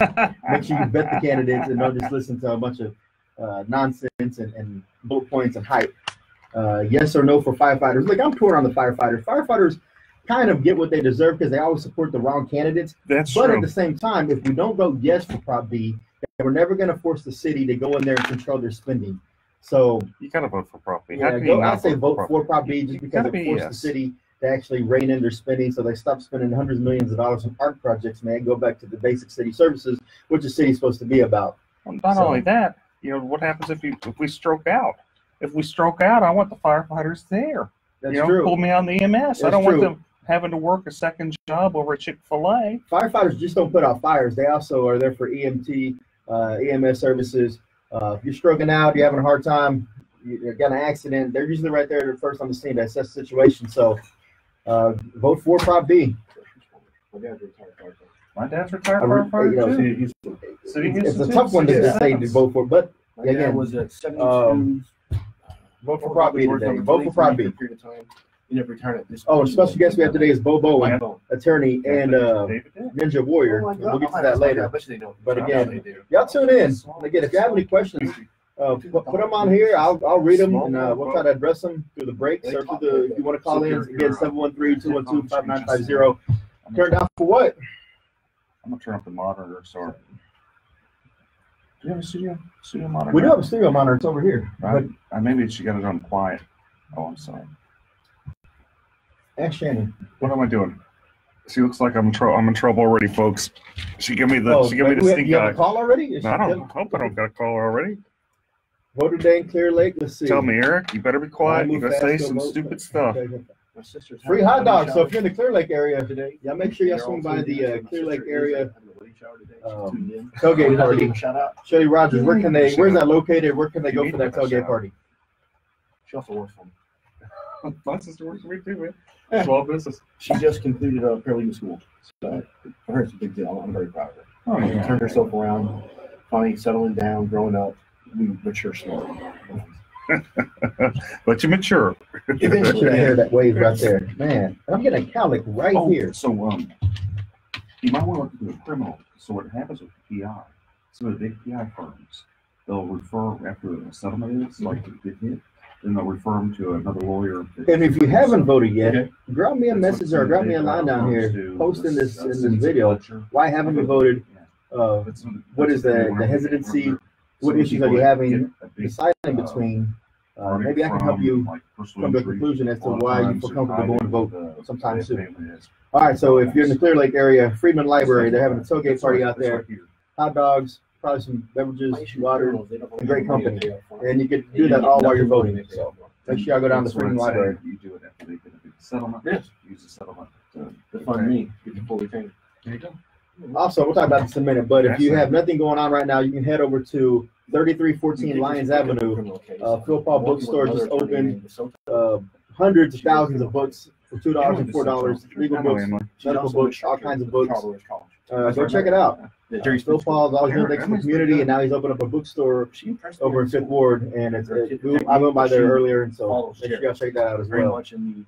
Make sure you vet the candidates and don't just listen to a bunch of nonsense and bullet points and hype. Yes or no for firefighters. Look, I'm torn on the firefighters. Firefighters kind of get what they deserve because they always support the wrong candidates. That's but true. at the same time, if we don't vote yes for Prop B, then we're never going to force the city to go in there and control their spending. So You gotta vote for Prop B. yeah, I'd say vote for Prop B just because Gotta it be forced the yes. city to actually rein in their spending, so they stop spending hundreds of millions of dollars on art projects, man. Go back to the basic city services, which the city's supposed to be about. Well, not So- only that, you know, what happens if we stroke out? If we stroke out, I want the firefighters there. That's you know, true. pull me on the EMS. I That's don't want true. them having to work a second job over at Chick-fil-A. Firefighters just don't put out fires. They also are there for EMT, EMS services. If you're stroking out, you're having a hard time, you got an accident, they're usually right there first on the scene to assess the situation. So vote for Prop B. My dad's retired You firefighter know, too. City It's Houston a too. tough one to Yeah. just say to vote for, but My dad again, was at 72. vote for Prop B today. Vote for Prop B. You never return it. Oh, and special guest we have today is Bo Bowen, attorney and David did. Ninja Warrior. Oh We'll get to that later. But again, they do. y'all tune in. And again, if you have any questions, put them on here. I'll read them and we'll try to address them through the breaks or through the. If you want to call in, again 713-212-5950. Turn down for what? I'm gonna turn up the monitor. Sorry. Do you have a studio monitor? We do have a studio monitor. It's over here. But Maybe she got it on quiet. Oh, I'm sorry. ask Shannon. What am I doing? She looks like I'm in trouble already, folks. She gave me the Oh, she gave me the you stink have eye. a call already? Is No, I she- don't hope I don't got a call already. Vote today in Clear Lake. Let's see. Tell me, Eric, you better be quiet. You Move gotta fast, say go some vote. stupid stuff. Okay. My sister's Free having hot a dogs. So shower if you're in the Clear Lake area today, y'all make sure y'all They're swing all by tuned the in. My Clear Lake sister area is having a wedding shower today. She's tuned in. tailgate party. Shout out. Shelly Rogers, where can they? Where's that located? Where can they You go need for to that have a tailgate shower. party? She also works for me. My sister works for me too, man. Small business. She just completed a paralegal school. So for her, it's a big deal. I'm very proud of her. Oh, She yeah. turned herself around, finally settling down, growing up. We mature slowly. But you mature. Should I hear that wave right there, man? And I'm getting a cowlick right Oh, here. So you might want to look into a criminal. So what happens with PI? Some of the big PI firms, they'll refer after a settlement is like a good hit, then they'll refer them to another lawyer. And if you haven't voted yet, Okay. drop me a message or drop me a line down here, post in this video. Why haven't you voted? What is the hesitancy? What issues are you having deciding between? Maybe I can help you come to a conclusion as to why you feel comfortable going to vote sometime soon. All right, so if you're in the Clear Lake area, Friedman Library, they're having a tailgate party out there. Hot dogs, probably some beverages, water, and great company. And you get to do that all while you're voting. So make sure y'all go down to Friedman Library. You do it after they get a settlement. Yes. Use the settlement to To fund me, get the full retainer. There you go. Also, we'll talk about this in a minute, but if you have nothing going on right now, you can head over to 3314 Lyons Avenue. Phil Paul Bookstore just opened. Hundreds of thousands of books for $2 and $4. Legal books, medical books, all kinds of books. Go check it out. Phil Paul's always been next to the community, and now he's opened up a bookstore over in Fifth Ward, and I went by there earlier, and so make sure y'all check that out as Very well. much in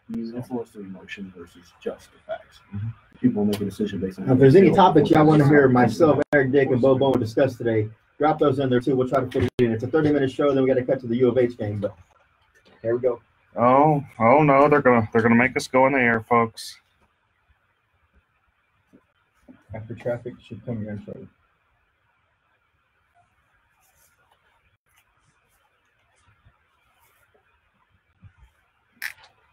the influence of emotion versus just the facts. People make a decision based on. If there's any topics y'all want to hear myself, Eric Dick, and Bo Bowen discuss today, drop those in there too. We'll try to fit it in. It's a 30-minute show, then we got to cut to the U of H game, but here we go. Oh no, they're gonna make us go in the air, folks. After traffic should come your intro.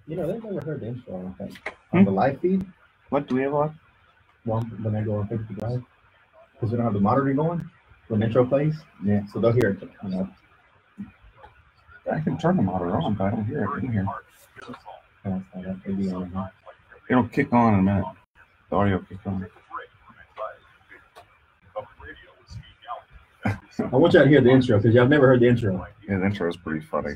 You know, they've never heard the intro, I don't think. On the live feed? What do we have on? Well, when I go on Facebook Live. Because we don't have the monitor going when the intro plays. Yeah. So they'll hear it. You know. I can turn the monitor on, but I don't hear it in here. It'll kick on in a minute. The audio will kick on. I want y'all to hear the intro because y'all have never heard the intro. Yeah, the intro is pretty funny.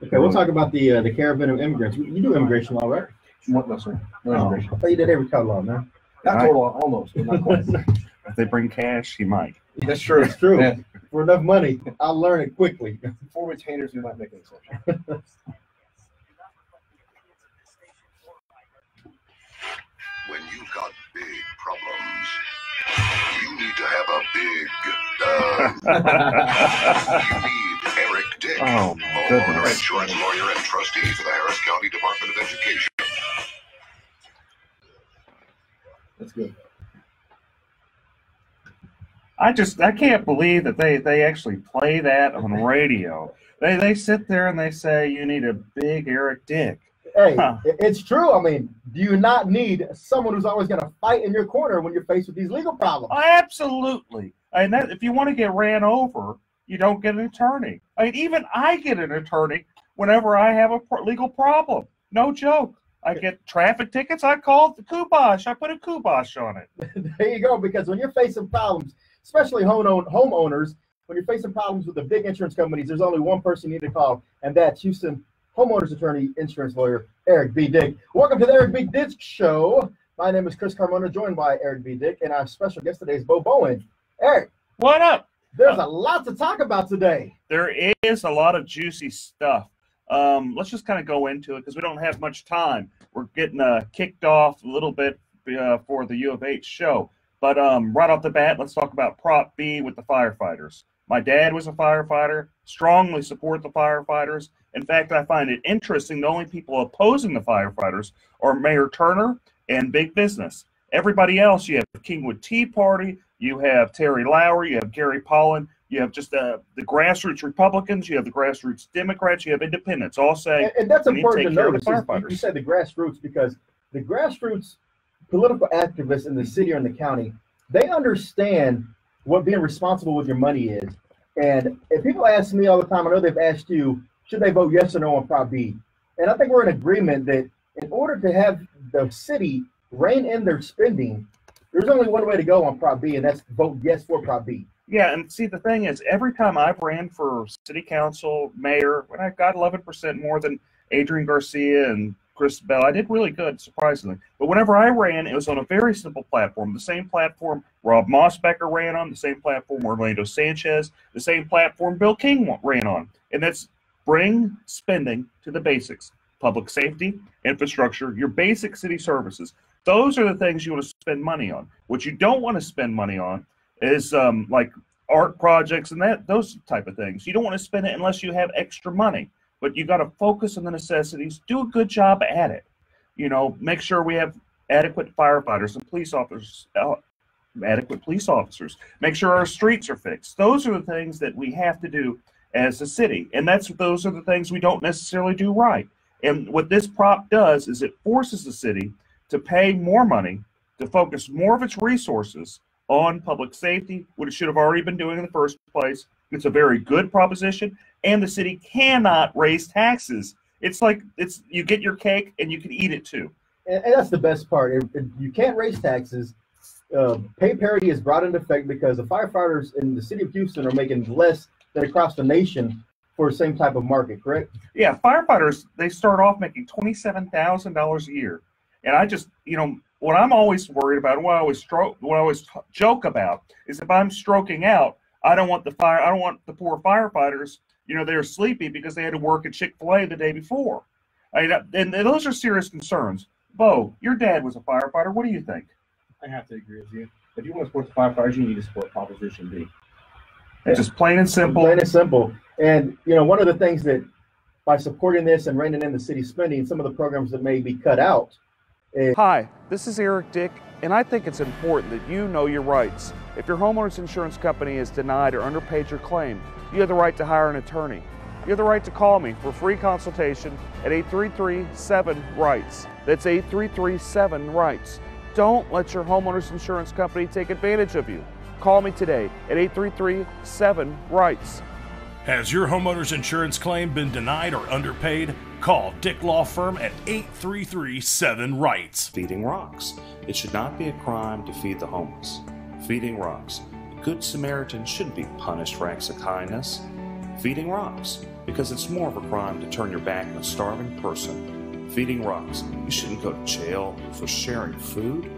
Okay, we'll talk about the caravan of immigrants. You do immigration law, right? What? No, sir. No immigration. I thought you did every color law, man. Not total law, almost, but not quite. If they bring cash, he might. That's true. It's true. Yeah. For enough money, I'll learn it quickly. For retainers, we might make an exception. When you've got big problems, you need to have a big, you need Eric Dick, Oh, my homeowner, goodness. insurance lawyer, and trustee for the Harris County Department of Education. That's good. I can't believe that they actually play that on radio. They sit there and they say you need a big Eric Dick. Hey, Huh. it's true. I mean, do you not need someone who's always going to fight in your corner when you're faced with these legal problems? Absolutely. And that, if you want to get ran over, you don't get an attorney. I mean, even I get an attorney whenever I have a legal problem. No joke. I get traffic tickets. I call the Kubosh. I put a Kubosh on it. There you go. Because when you're facing problems, especially homeowners, when you're facing problems with the big insurance companies, there's only one person you need to call, and that's Houston homeowners attorney, insurance lawyer, Eric B. Dick. Welcome to the Eric B. Dick Show. My name is Chris Carmona, joined by Eric B. Dick, and our special guest today is Bo Bowen. Eric, What up? there's a lot to talk about today. There is a lot of juicy stuff. Let's just kind of go into it because we don't have much time. We're getting kicked off a little bit for the U of H show. But right off the bat, let's talk about Prop B with the firefighters. My dad was a firefighter, strongly support the firefighters. In fact, I find it interesting the only people opposing the firefighters are Mayor Turner and big business. Everybody else, you have Kingwood Tea Party, you have Terry Lowry, you have Gary Pollan, you have just the grassroots Republicans, you have the grassroots Democrats, you have independents, all saying, And that's we need to important take to care of notice. the You firefighters. said the grassroots because the grassroots political activists in the city or in the county, they understand what being responsible with your money is. And if people ask me all the time, I know they've asked you, should they vote yes or no on Prop B? And I think we're in agreement that in order to have the city rein in their spending, there's only one way to go on Prop B, and that's vote yes for Prop B. Yeah, and see, the thing is, every time I've ran for city council, mayor, when I got 11% more than Adrian Garcia and Chris Bell, I did really good, surprisingly. But whenever I ran, it was on a very simple platform. The same platform Rob Mossbecker ran on, the same platform Orlando Sanchez, the same platform Bill King ran on. And that's bring spending to the basics. Public safety, infrastructure, your basic city services. Those are the things you want to spend money on. What you don't want to spend money on is like art projects and those type of things. You don't want to spend it unless you have extra money. But you got to focus on the necessities. Do a good job at it. You know, make sure we have adequate firefighters and police officers, adequate police officers. Make sure our streets are fixed. Those are the things that we have to do as a city, and those are the things we don't necessarily do right. And what this prop does is it forces the city to pay more money to focus more of its resources on public safety, what it should have already been doing in the first place. It's a very good proposition, and the city cannot raise taxes. It's like you get your cake and you can eat it too. And that's the best part. You can't raise taxes. Pay parity is brought into effect because the firefighters in the city of Houston are making less than across the nation for the same type of market, correct? Yeah, firefighters, they start off making $27,000 a year. And I just, what I'm always worried about, what I always joke about is if I'm stroking out, I don't want the poor firefighters, they're sleepy because they had to work at Chick-fil-A the day before. And those are serious concerns. Bo, your dad was a firefighter. What do you think? I have to agree with you. If you want to support the firefighters, you need to support Proposition B. It's just plain and simple. Plain and simple. And, one of the things that by supporting this and reining in the city spending, some of the programs that may be cut out. Hi, this is Eric Dick, and I think it's important that you know your rights. If your homeowner's insurance company has denied or underpaid your claim, you have the right to hire an attorney. You have the right to call me for a free consultation at 833-7-RIGHTS. That's 833-7-RIGHTS. Don't let your homeowner's insurance company take advantage of you. Call me today at 833-7-RIGHTS. Has your homeowner's insurance claim been denied or underpaid? Call Dick Law Firm at 833-7-RIGHTS. Feeding rocks. It should not be a crime to feed the homeless. Feeding rocks. A good Samaritan shouldn't be punished for acts of kindness. Feeding rocks. Because it's more of a crime to turn your back on a starving person. Feeding rocks. You shouldn't go to jail for sharing food.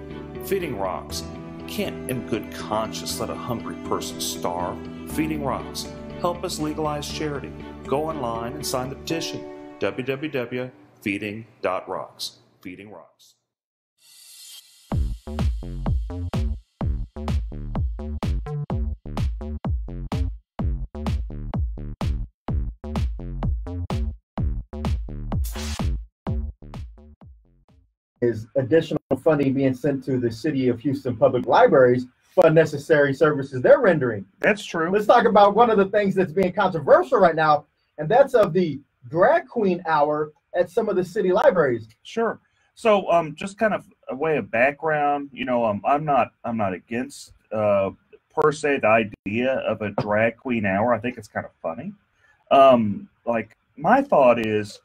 Feeding rocks. You can't in good conscience let a hungry person starve. Feeding rocks. Help us legalize charity. Go online and sign the petition. www.feeding.rocks. Feeding Rocks. Is additional funding being sent to the City of Houston Public Libraries for unnecessary services they're rendering. That's true. Let's talk about one of the things that's being controversial right now, and that's of the drag queen hour at some of the city libraries. Sure. So, just kind of a way of background. I'm not against per se the idea of a drag queen hour. I think it's kind of funny. Like my thought is,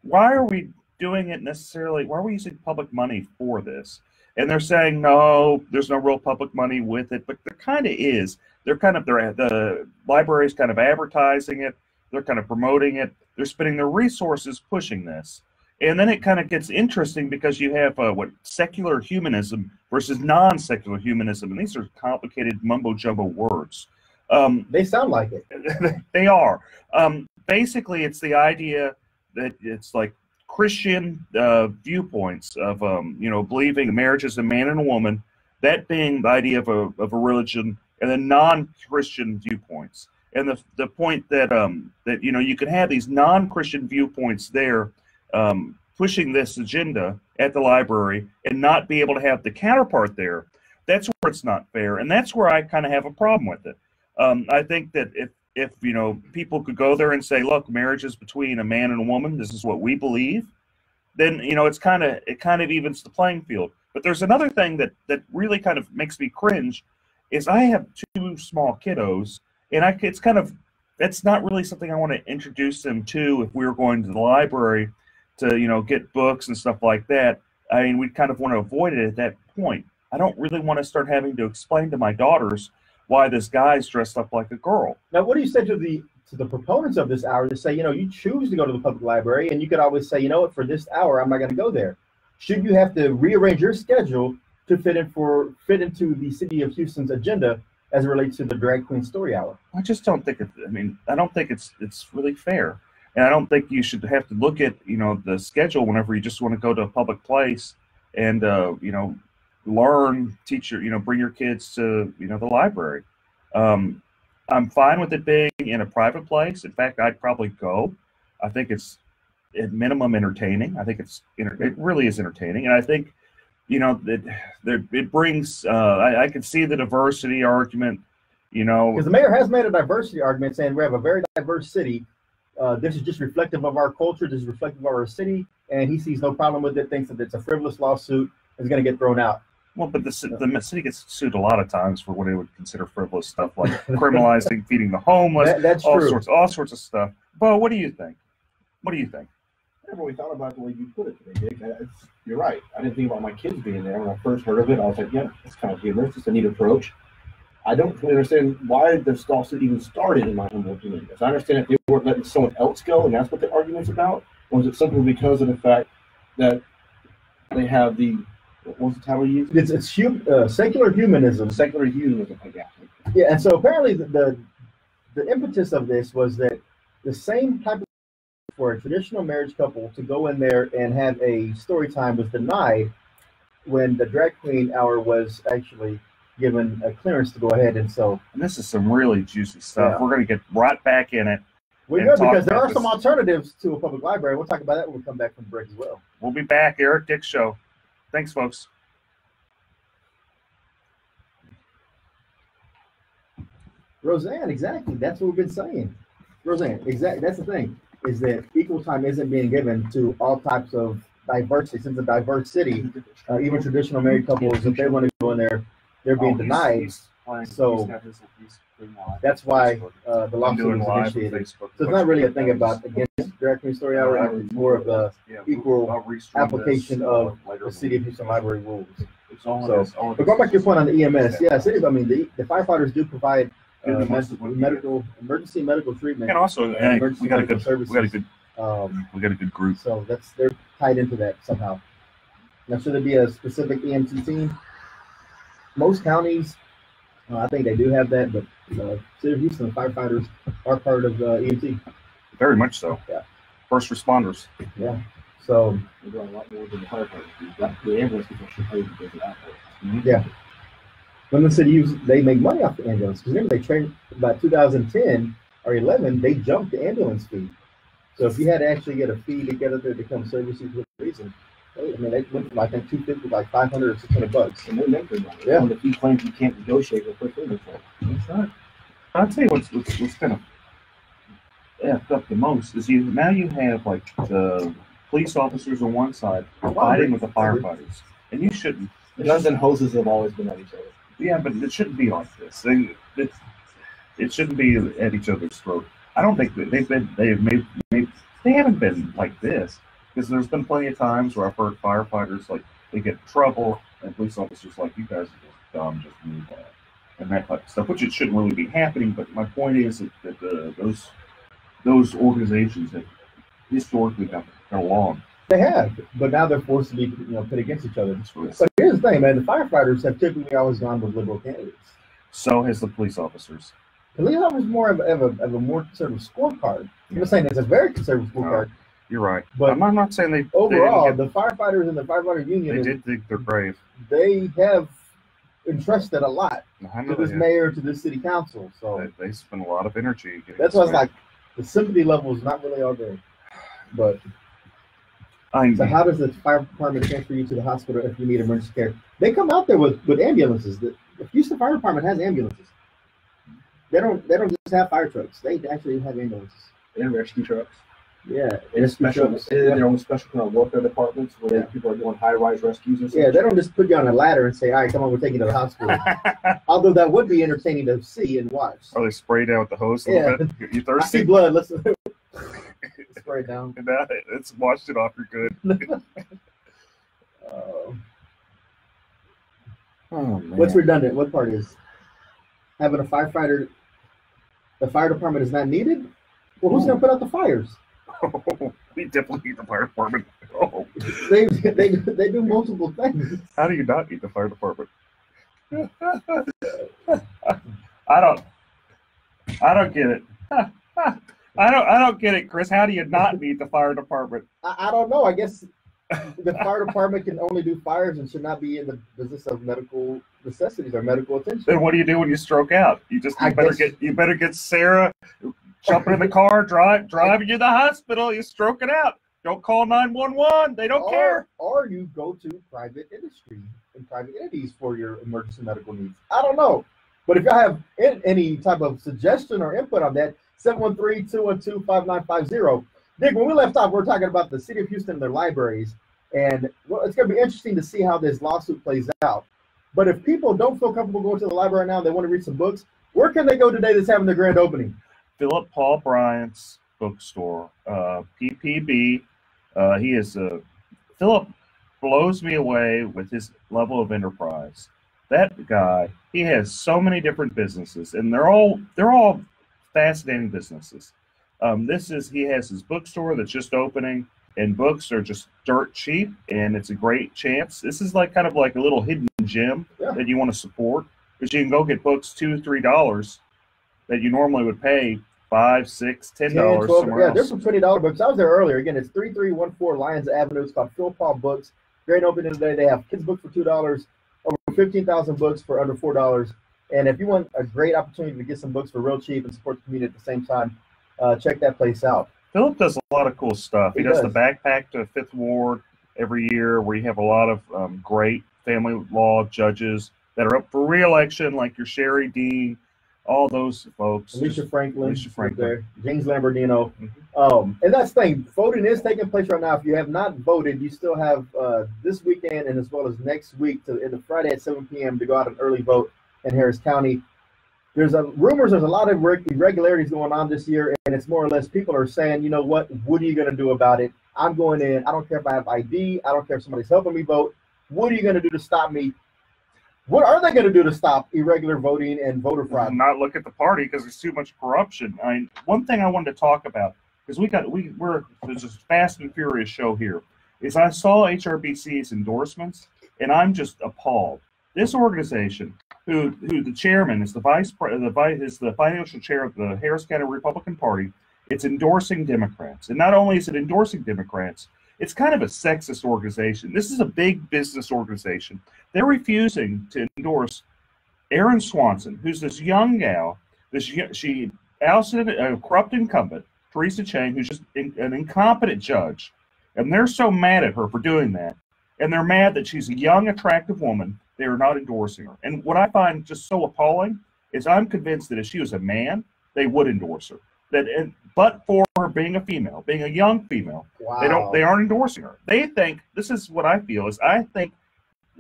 why are we doing it necessarily? Why are we using public money for this? And they're saying, no, there's no real public money with it, but there kind of is. The library's kind of advertising it. They're kind of promoting it. They're spending their resources pushing this. And then it kind of gets interesting because you have secular humanism versus non-secular humanism. And these are complicated mumbo-jumbo words. They sound like it. They are. Basically, it's the idea that it's like Christian viewpoints of believing marriage is a man and a woman, that being the idea of a religion, and then non-Christian viewpoints. And the point that you can have these non-Christian viewpoints there pushing this agenda at the library and not be able to have the counterpart there. That's where it's not fair, and that's where I kind of have a problem with it. I think that if people could go there and say, look, marriage is between a man and a woman, this is what we believe, then it kind of evens the playing field. But there's another thing that really kind of makes me cringe is I have two small kiddos, and that's not really something I want to introduce them to if we were going to the library to get books and stuff like that. I mean, we kind of want to avoid it at that point. I don't really want to start having to explain to my daughters why this guy's dressed up like a girl. Now, what do you say to the proponents of this hour to say, you choose to go to the public library, and you could always say, for this hour, I'm not going to go there. Should you have to rearrange your schedule to fit into the City of Houston's agenda as it relates to the drag queen story hour? I just don't think I don't think it's really fair. And I don't think you should have to look at, the schedule whenever you just want to go to a public place and, learn, teach bring your kids to, the library. I'm fine with it being in a private place. In fact, I'd probably go. I think it's at minimum entertaining. I think it really is entertaining. And I think, it brings, I can see the diversity argument, Because the mayor has made a diversity argument saying we have a very diverse city. This is just reflective of our culture. This is reflective of our city. And he sees no problem with it, thinks that it's a frivolous lawsuit, is going to get thrown out. Well, but the city gets sued a lot of times for what they would consider frivolous stuff, like criminalizing feeding the homeless, that's true. all sorts of stuff. Bo, what do you think? What do you think? I never really thought about the way you put it today, Dick. You're right. I didn't think about my kids being there. When I first heard of it, I was like, yeah, it's kind of humorous. It's a neat approach. I don't really understand why this lawsuit even started, in my humble opinion. As I understand it, they weren't letting someone else go, and that's what the argument's about? Or is it simply because of the fact that they have the... What was the title you used? It's secular humanism. Secular humanism, I guess. Yeah, and so apparently the impetus of this was that the same type of for a traditional marriage couple to go in there and have a story time was denied when the drag queen hour was actually given a clearance to go ahead. And this is some really juicy stuff. Yeah. We're going to get right back in it. We will, because there are some alternatives to a public library. We'll talk about that when we come back from the break as well. We'll be back. Eric Dick Show. Thanks, folks. Roseanne, exactly. That's what we've been saying. Roseanne, exactly. That's the thing, is that equal time isn't being given to all types of diversity. Since a diverse city, even traditional married couples, if they want to go in there, they're being denied. So that's why the lawsuit was initiated. So it's not really a thing about against Drag Queen Story Hour. It's more of a equal application of the City of Houston Library rules. So, but going back to your point on the EMS, yes, it is. I mean, the firefighters do provide emergency medical treatment, and also we got a good group. So they're tied into that somehow. Now, should there be a specific EMT team? Most counties, I think they do have that, but City of Houston firefighters are part of EMT. Very much so. Yeah. First responders. Yeah. So we're doing a lot more than the firefighters. The ambulance people should pay because of that. Yeah. When the city they make money off the ambulance. Because remember, they trained by 2010 or 11, they jumped the ambulance fee. So if you had to actually get a fee to get up there to come service you for a reason, I mean, they went from I think $250 to like $500 or $600. And they make good money. Yeah. And if he claims you can't negotiate with quick inventory. That's right. I'll tell you what's kind of effed up the most is now you have like the police officers on one side fighting with the firefighters, and you shouldn't. Guns and hoses have always been at each other. Yeah, but it shouldn't be like this. It shouldn't be at each other's throat. I don't think that they haven't been like this, because there's been plenty of times where I've heard firefighters like they get in trouble and police officers like, you guys are just dumb, just move on, and that type of stuff, which it shouldn't really be happening. But my point is that those organizations have historically got along. They have, but now they're forced to be pit against each other. But here's the thing, man: the firefighters have typically always gone with liberal candidates. So has the police officers. The police officers more of a more conservative scorecard. I'm not saying it's a very conservative scorecard. You're right, but I'm not saying they. Overall, the firefighters and the firefighter union, they did think they're brave. They have entrusted a lot to this mayor, to this city council. So they spend a lot of energy. That's why it's like the sympathy level is not really all there. But so how does the fire department transfer you to the hospital if you need emergency care? They come out there with ambulances. The Houston Fire Department has ambulances. They don't just have fire trucks. They actually have ambulances. And rescue trucks. Yeah. And their own special kind of warfare departments where people are doing high-rise rescues and stuff. Yeah, they don't just put you on a ladder and say, all right, come on, we're taking you to the hospital. Although that would be entertaining to see and watch. Are they sprayed out with the hose a little bit? You thirsty? I see blood. Listen. Spray it down. It's washed it off. You're good. Oh, man. What's redundant? What part is having a firefighter? The fire department is not needed. Well, who's going to put out the fires? Oh, we definitely need the fire department. Oh. They do multiple things. How do you not need the fire department? I don't get it. I don't get it, Chris. How do you not need the fire department? I don't know. I guess the fire department can only do fires and should not be in the business of medical necessities or medical attention. Then what do you do when you stroke out? You better get Sarah jumping in the car, driving you to the hospital. You're stroking out. Don't call 911. They don't care. Or you go to private industry and private entities for your emergency medical needs. I don't know. But if y'all have any type of suggestion or input on that, 713-212-5950. Dick, when we left off, we were talking about the city of Houston and their libraries. And it's going to be interesting to see how this lawsuit plays out. But if people don't feel comfortable going to the library now, they want to read some books, where can they go today that's having their grand opening? Philip Paul Bryant's bookstore, PPB. Philip blows me away with his level of enterprise. That guy, he has so many different businesses, and they're all fascinating businesses. He has his bookstore that's just opening, and books are just dirt cheap, and it's a great chance. This is kind of like a little hidden gem that you want to support, because you can go get books $2, $3 that you normally would pay $5, $6, $10 somewhere else. There's some $20 books. I was there earlier. Again, it's 3314 Lyons Avenue. It's called Phil Paul Books. Great opening today. They have kids' books for $2, over 15,000 books for under $4. And if you want a great opportunity to get some books for real cheap and support the community at the same time, check that place out. Philip does a lot of cool stuff. He does the backpack to Fifth Ward, every year where you have a lot of great family law judges that are up for re-election, like your Sherry Dean, all those folks. Alicia Franklin. Right there. James Lamborghino. Mm-hmm. And that's the thing. Voting is taking place right now. If you have not voted, you still have this weekend and as well as next week to the Friday at 7 p.m. to go out and early vote in Harris County. There's rumors there's a lot of irregularities going on this year, and it's more or less people are saying, you know what are you going to do about it? I'm going in. I don't care if I have ID. I don't care if somebody's helping me vote. What are you going to do to stop me? What are they going to do to stop irregular voting and voter fraud? Not look at the party because there's too much corruption. I mean, one thing I wanted to talk about, because there's this Fast and Furious show here, is I saw HRBC's endorsements, and I'm just appalled. This organization, who the chairman is the financial chair of the Harris County Republican Party, it's endorsing Democrats. And not only is it endorsing Democrats, it's kind of a sexist organization. This is a big business organization. They're refusing to endorse Erin Swanson, who's this young gal. She ousted a corrupt incumbent, Teresa Chang, who's just an incompetent judge. And they're so mad at her for doing that. And they're mad that she's a young, attractive woman. They are not endorsing her. And what I find just so appalling is I'm convinced that if she was a man, they would endorse her. But for her being a female, being a young female, wow. They aren't endorsing her. They think, this is what I feel, is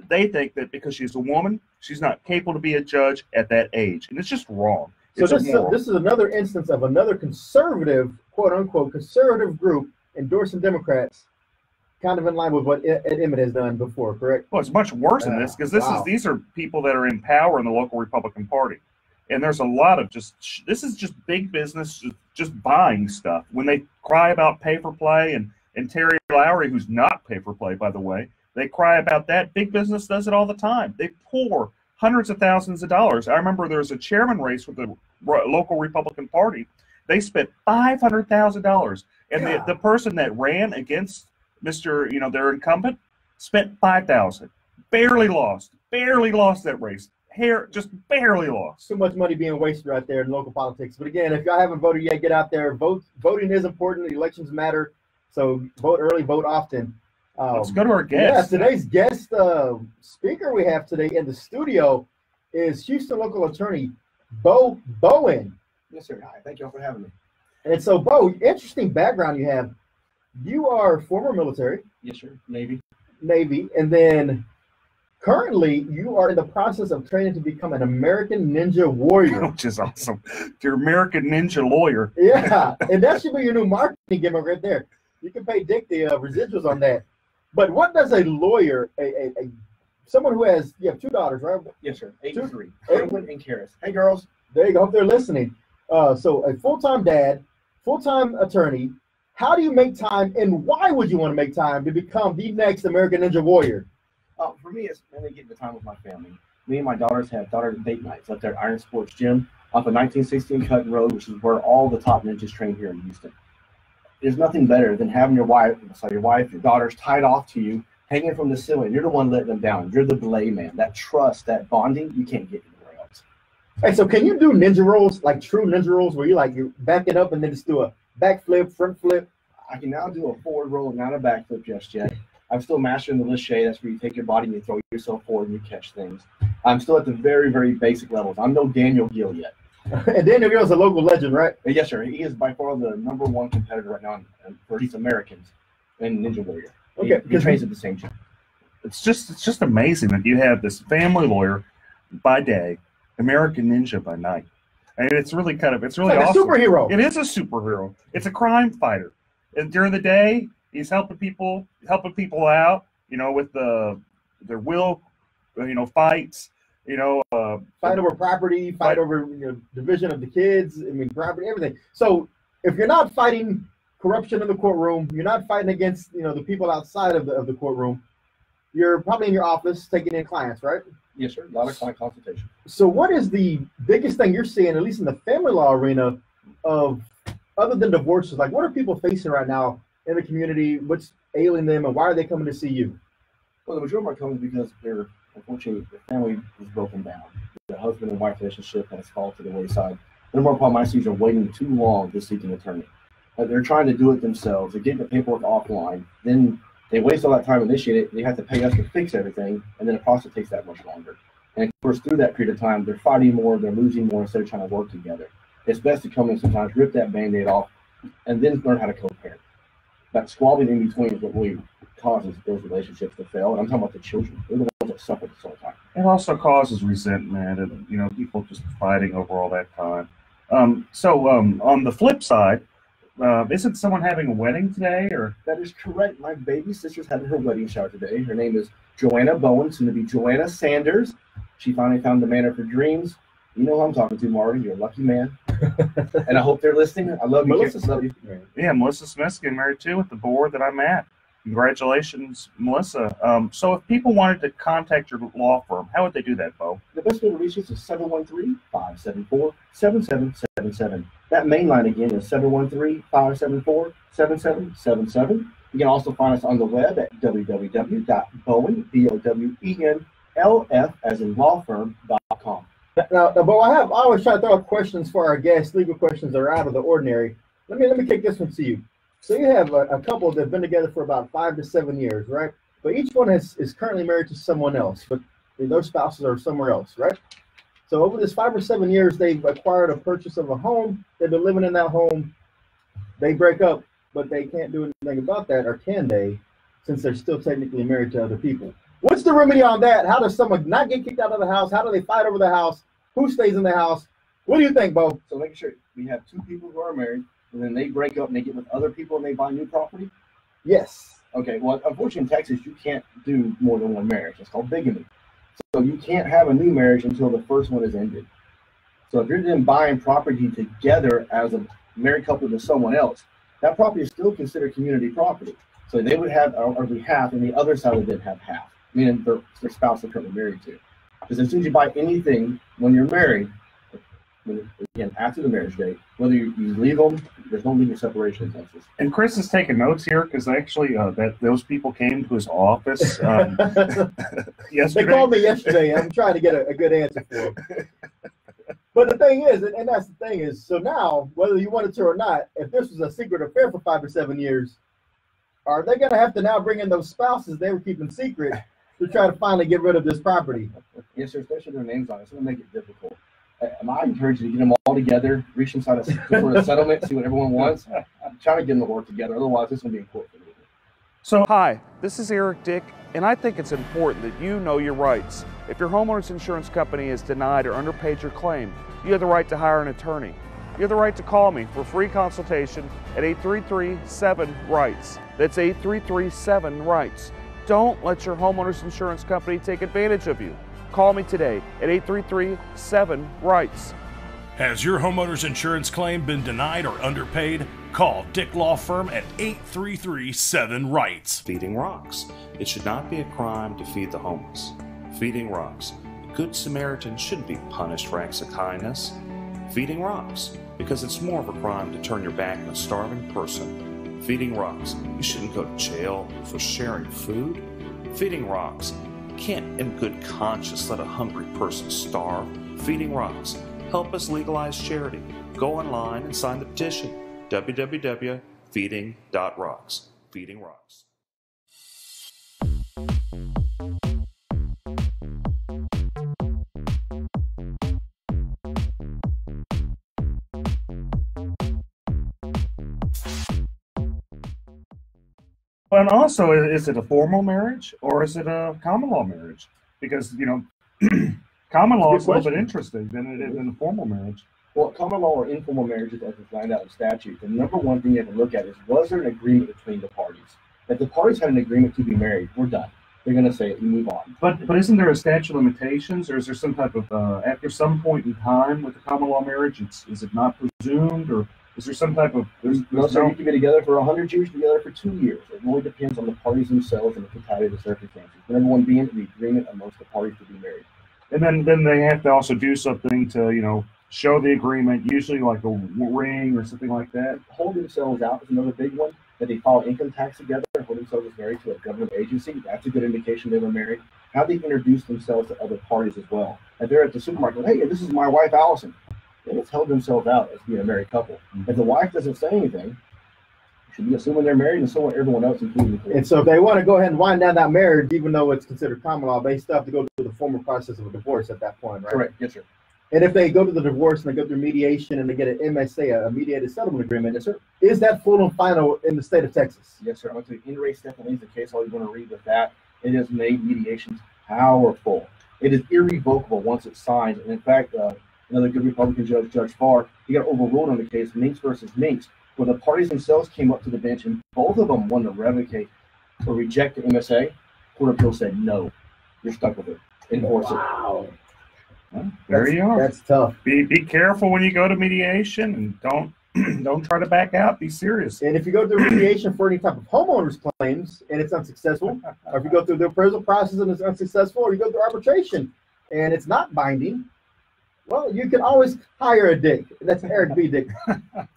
they think that because she's a woman, she's not capable to be a judge at that age. And it's just wrong. So this is another instance of another conservative, quote unquote, conservative group endorsing Democrats, kind of in line with what Ed Emmett has done before, correct? Well, it's much worse than this, because these are people that are in power in the local Republican Party. And there's a lot of this is just big business, just buying stuff. When they cry about pay for play, and Terry Lowry, who's not pay for play, by the way, they cry about that. Big business does it all the time. They pour hundreds of thousands of dollars. I remember there was a chairman race with the local Republican Party. They spent $500,000. And the person that ran against their incumbent spent $5,000. Barely lost that race. Just barely lost. Too much money being wasted right there in local politics. But again, if y'all haven't voted yet, get out there. Voting is important. Elections matter. So vote early, vote often. Let's go to our guest. Yeah, today's guest speaker we have today in the studio is Houston local attorney Bo Bowen. Yes, sir. Hi. Thank you all for having me. And so, Bo, interesting background you have. You are former military. Yes, sir. Navy. And then currently you are in the process of training to become an American Ninja Warrior. Which is awesome. You're American Ninja Lawyer. Yeah, and that should be your new marketing gimmick right there. You can pay Dick the residuals on that. But what does a lawyer, someone who has, you have two daughters, right? Yes, sir. 8 and 3. Edwin and Karis. Hey, girls. There you go. Hope they're listening. So a full-time dad, full-time attorney. How do you make time, and why would you want to make time to become the next American Ninja Warrior? For me, it's mainly getting the time with my family. Me and my daughters have daughter date nights up there at Iron Sports Gym off of 1916 Cutting Road, which is where all the top ninjas train here in Houston. There's nothing better than having your daughters tied off to you, hanging from the ceiling. You're the one letting them down. You're the belay man. That trust, that bonding, you can't get anywhere else. Hey, so can you do ninja rolls, like true ninja rolls, where you back it up and then just do a backflip, front flip? I can now do a forward roll, not a backflip just yet. I'm still mastering the lache. That's where you take your body and you throw yourself forward and you catch things. I'm still at the very, very basic levels. I'm no Daniel Gill yet. And Daniel Gill is a local legend, right? Yes, sir. He is by far the #1 competitor right now for these Americans in Ninja Warrior. Okay, he trains at the same gym. It's just amazing that you have this family lawyer by day, American Ninja by night. And it's really like awesome. A superhero. It is a superhero. It's a crime fighter. And during the day, he's helping people out, with their will, fights, fight over property, fight over division of the kids, property, everything. So if you're not fighting corruption in the courtroom, you're not fighting against, the people outside of the courtroom, you're probably in your office taking in clients, right? Yes, sir. A lot of client consultation. So what is the biggest thing you're seeing, at least in the family law arena, of other than divorces? Like, what are people facing right now in the community? What's ailing them, and why are they coming to see you? Well, the majority of them are coming because unfortunately, the family is broken down. The husband and wife relationship has fallen to the wayside. The more problem I see is are waiting too long to seek an attorney. They're trying to do it themselves. They're getting the paperwork offline. Then They waste all that time initiating it. They have to pay us to fix everything, and then the process takes that much longer. And of course, through that period of time, they're fighting more, they're losing more instead of trying to work together. It's best to come in sometimes, rip that Band-Aid off, and then learn how to co-parent. That squabbling in between is what really causes those relationships to fail. And I'm talking about the children. They're the ones that suffer this whole time. It also causes resentment and, you know, people just fighting over all that time. So on the flip side, isn't someone having a wedding today? Or that is correct. My baby sister's having her wedding shower today. Her name is Joanna Bowen, soon to be Joanna Sanders. She finally found the man of her dreams. You know who I'm talking to, Marty. You're a lucky man. And I hope they're listening. I love you. Melissa, love you. Yeah, Melissa Smith's getting married too at the board that I'm at. Congratulations, Melissa. So if people wanted to contact your law firm, how would they do that, Bo? The best way to reach us is 713-574-7777. That main line again is 713-574-7777. You can also find us on the web at www.bowen, BOWENLF, as in lawfirm.com. Now, Bo, I always try to throw up questions for our guests, legal questions that are out of the ordinary. Let me kick this one to you. So you have a couple that have been together for about 5 to 7 years, right? But each one is currently married to someone else, but their spouses are somewhere else, right? So over this 5 or 7 years, they've acquired a purchase of a home. They've been living in that home. They break up, but they can't do anything about that, or can they, since they're still technically married to other people? What's the remedy on that? How does someone not get kicked out of the house? How do they fight over the house? Who stays in the house? What do you think, Bo? So make sure we have 2 people who are married, and then they break up and they get with other people and they buy new property? Yes. Okay, well, unfortunately in Texas, you can't do more than one marriage. It's called bigamy. So you can't have a new marriage until the first one is ended. So if you're then buying property together as a married couple to someone else, that property is still considered community property. So they would have or be half, and the other side would then have half, meaning their spouse they're currently married to. Because as soon as you buy anything when you're married, again, after the marriage date, whether you leave them, there's no legal separation in Texas. And Chris is taking notes here because actually those people came to his office yesterday. They called me yesterday. I'm trying to get a good answer for them. But the thing is, and that's the thing is, so now, whether you wanted to or not, if this was a secret affair for 5 or 7 years, are they going to have to now bring in those spouses they were keeping secret to try to finally get rid of this property? Yes, sir, especially their names on it. It's going to make it difficult. I encourage you to get them all together, reach inside some sort of settlement, see what everyone wants. I'm trying to get them to work together. Otherwise, this is going to be in court for me. So, hi, this is Eric Dick, and I think it's important that you know your rights. If your homeowner's insurance company has denied or underpaid your claim, you have the right to hire an attorney. You have the right to call me for a free consultation at 833-7-RIGHTS. That's 833-7-RIGHTS. Don't let your homeowner's insurance company take advantage of you. Call me today at 833-7-RIGHTS. Has your homeowner's insurance claim been denied or underpaid? Call Dick Law Firm at 833-7-RIGHTS. Feeding rocks. It should not be a crime to feed the homeless. Feeding rocks. A good Samaritan shouldn't be punished for acts of kindness. Feeding rocks. Because it's more of a crime to turn your back on a starving person. Feeding rocks. You shouldn't go to jail for sharing food. Feeding rocks. You can't in good conscience let a hungry person starve. Feeding rocks. Help us legalize charity. Go online and sign the petition. www.feeding.rocks. Feeding Rocks. And also, is it a formal marriage or is it a common law marriage? Because, you know, common law is a little bit interesting than it is in a formal marriage. Well, common law or informal marriages, as defined out in statute, the number one thing you have to look at is, was there an agreement between the parties? If the parties had an agreement to be married, we're done. They're going to say it and move on. But isn't there a statute of limitations, or is there some type of, after some point in time with the common law marriage, is it not presumed, or is there some type of... There's no, you can be together for 100 years, together for 2 years. It really depends on the parties themselves and the totality of the circumstances. Number one being the agreement amongst the parties to be married. And then they have to also do something to, you know, show the agreement, usually like a ring or something like that. Hold themselves out is another big one. That they file income tax together, hold themselves as married to a government agency. That's a good indication they were married. How they introduce themselves to other parties as well. If they're at the supermarket, hey, this is my wife, Allison. They just held themselves out as being a married couple. If the wife doesn't say anything, should be assuming they're married, and so will everyone else, including the court. And so if they want to go ahead and wind down that marriage, even though it's considered common law, they still have to go through the formal process of a divorce at that point, right? Correct. Yes, sir. And if they go to the divorce and they go through mediation and they get an MSA, a mediated settlement agreement, Yes, sir. is that full and final in the state of Texas? Yes, sir. I went to In re Stephanie Lee's the case. All you want to read with that. It has made mediations powerful. It is irrevocable once it's signed. And in fact, another good Republican judge, Judge Farr, he got overruled on the case Minks versus Minks, where the parties themselves came up to the bench and both of them wanted to revocate or reject the MSA. Court of Appeal said, no, you're stuck with it. Enforce it. Well, there you are. That's tough. Be careful when you go to mediation, and don't try to back out. Be serious. And if you go through mediation for any type of homeowners claims and it's unsuccessful, or if you go through the appraisal process and it's unsuccessful, or you go through arbitration and it's not binding, well, you can always hire a Dick. That's Eric B. Dick.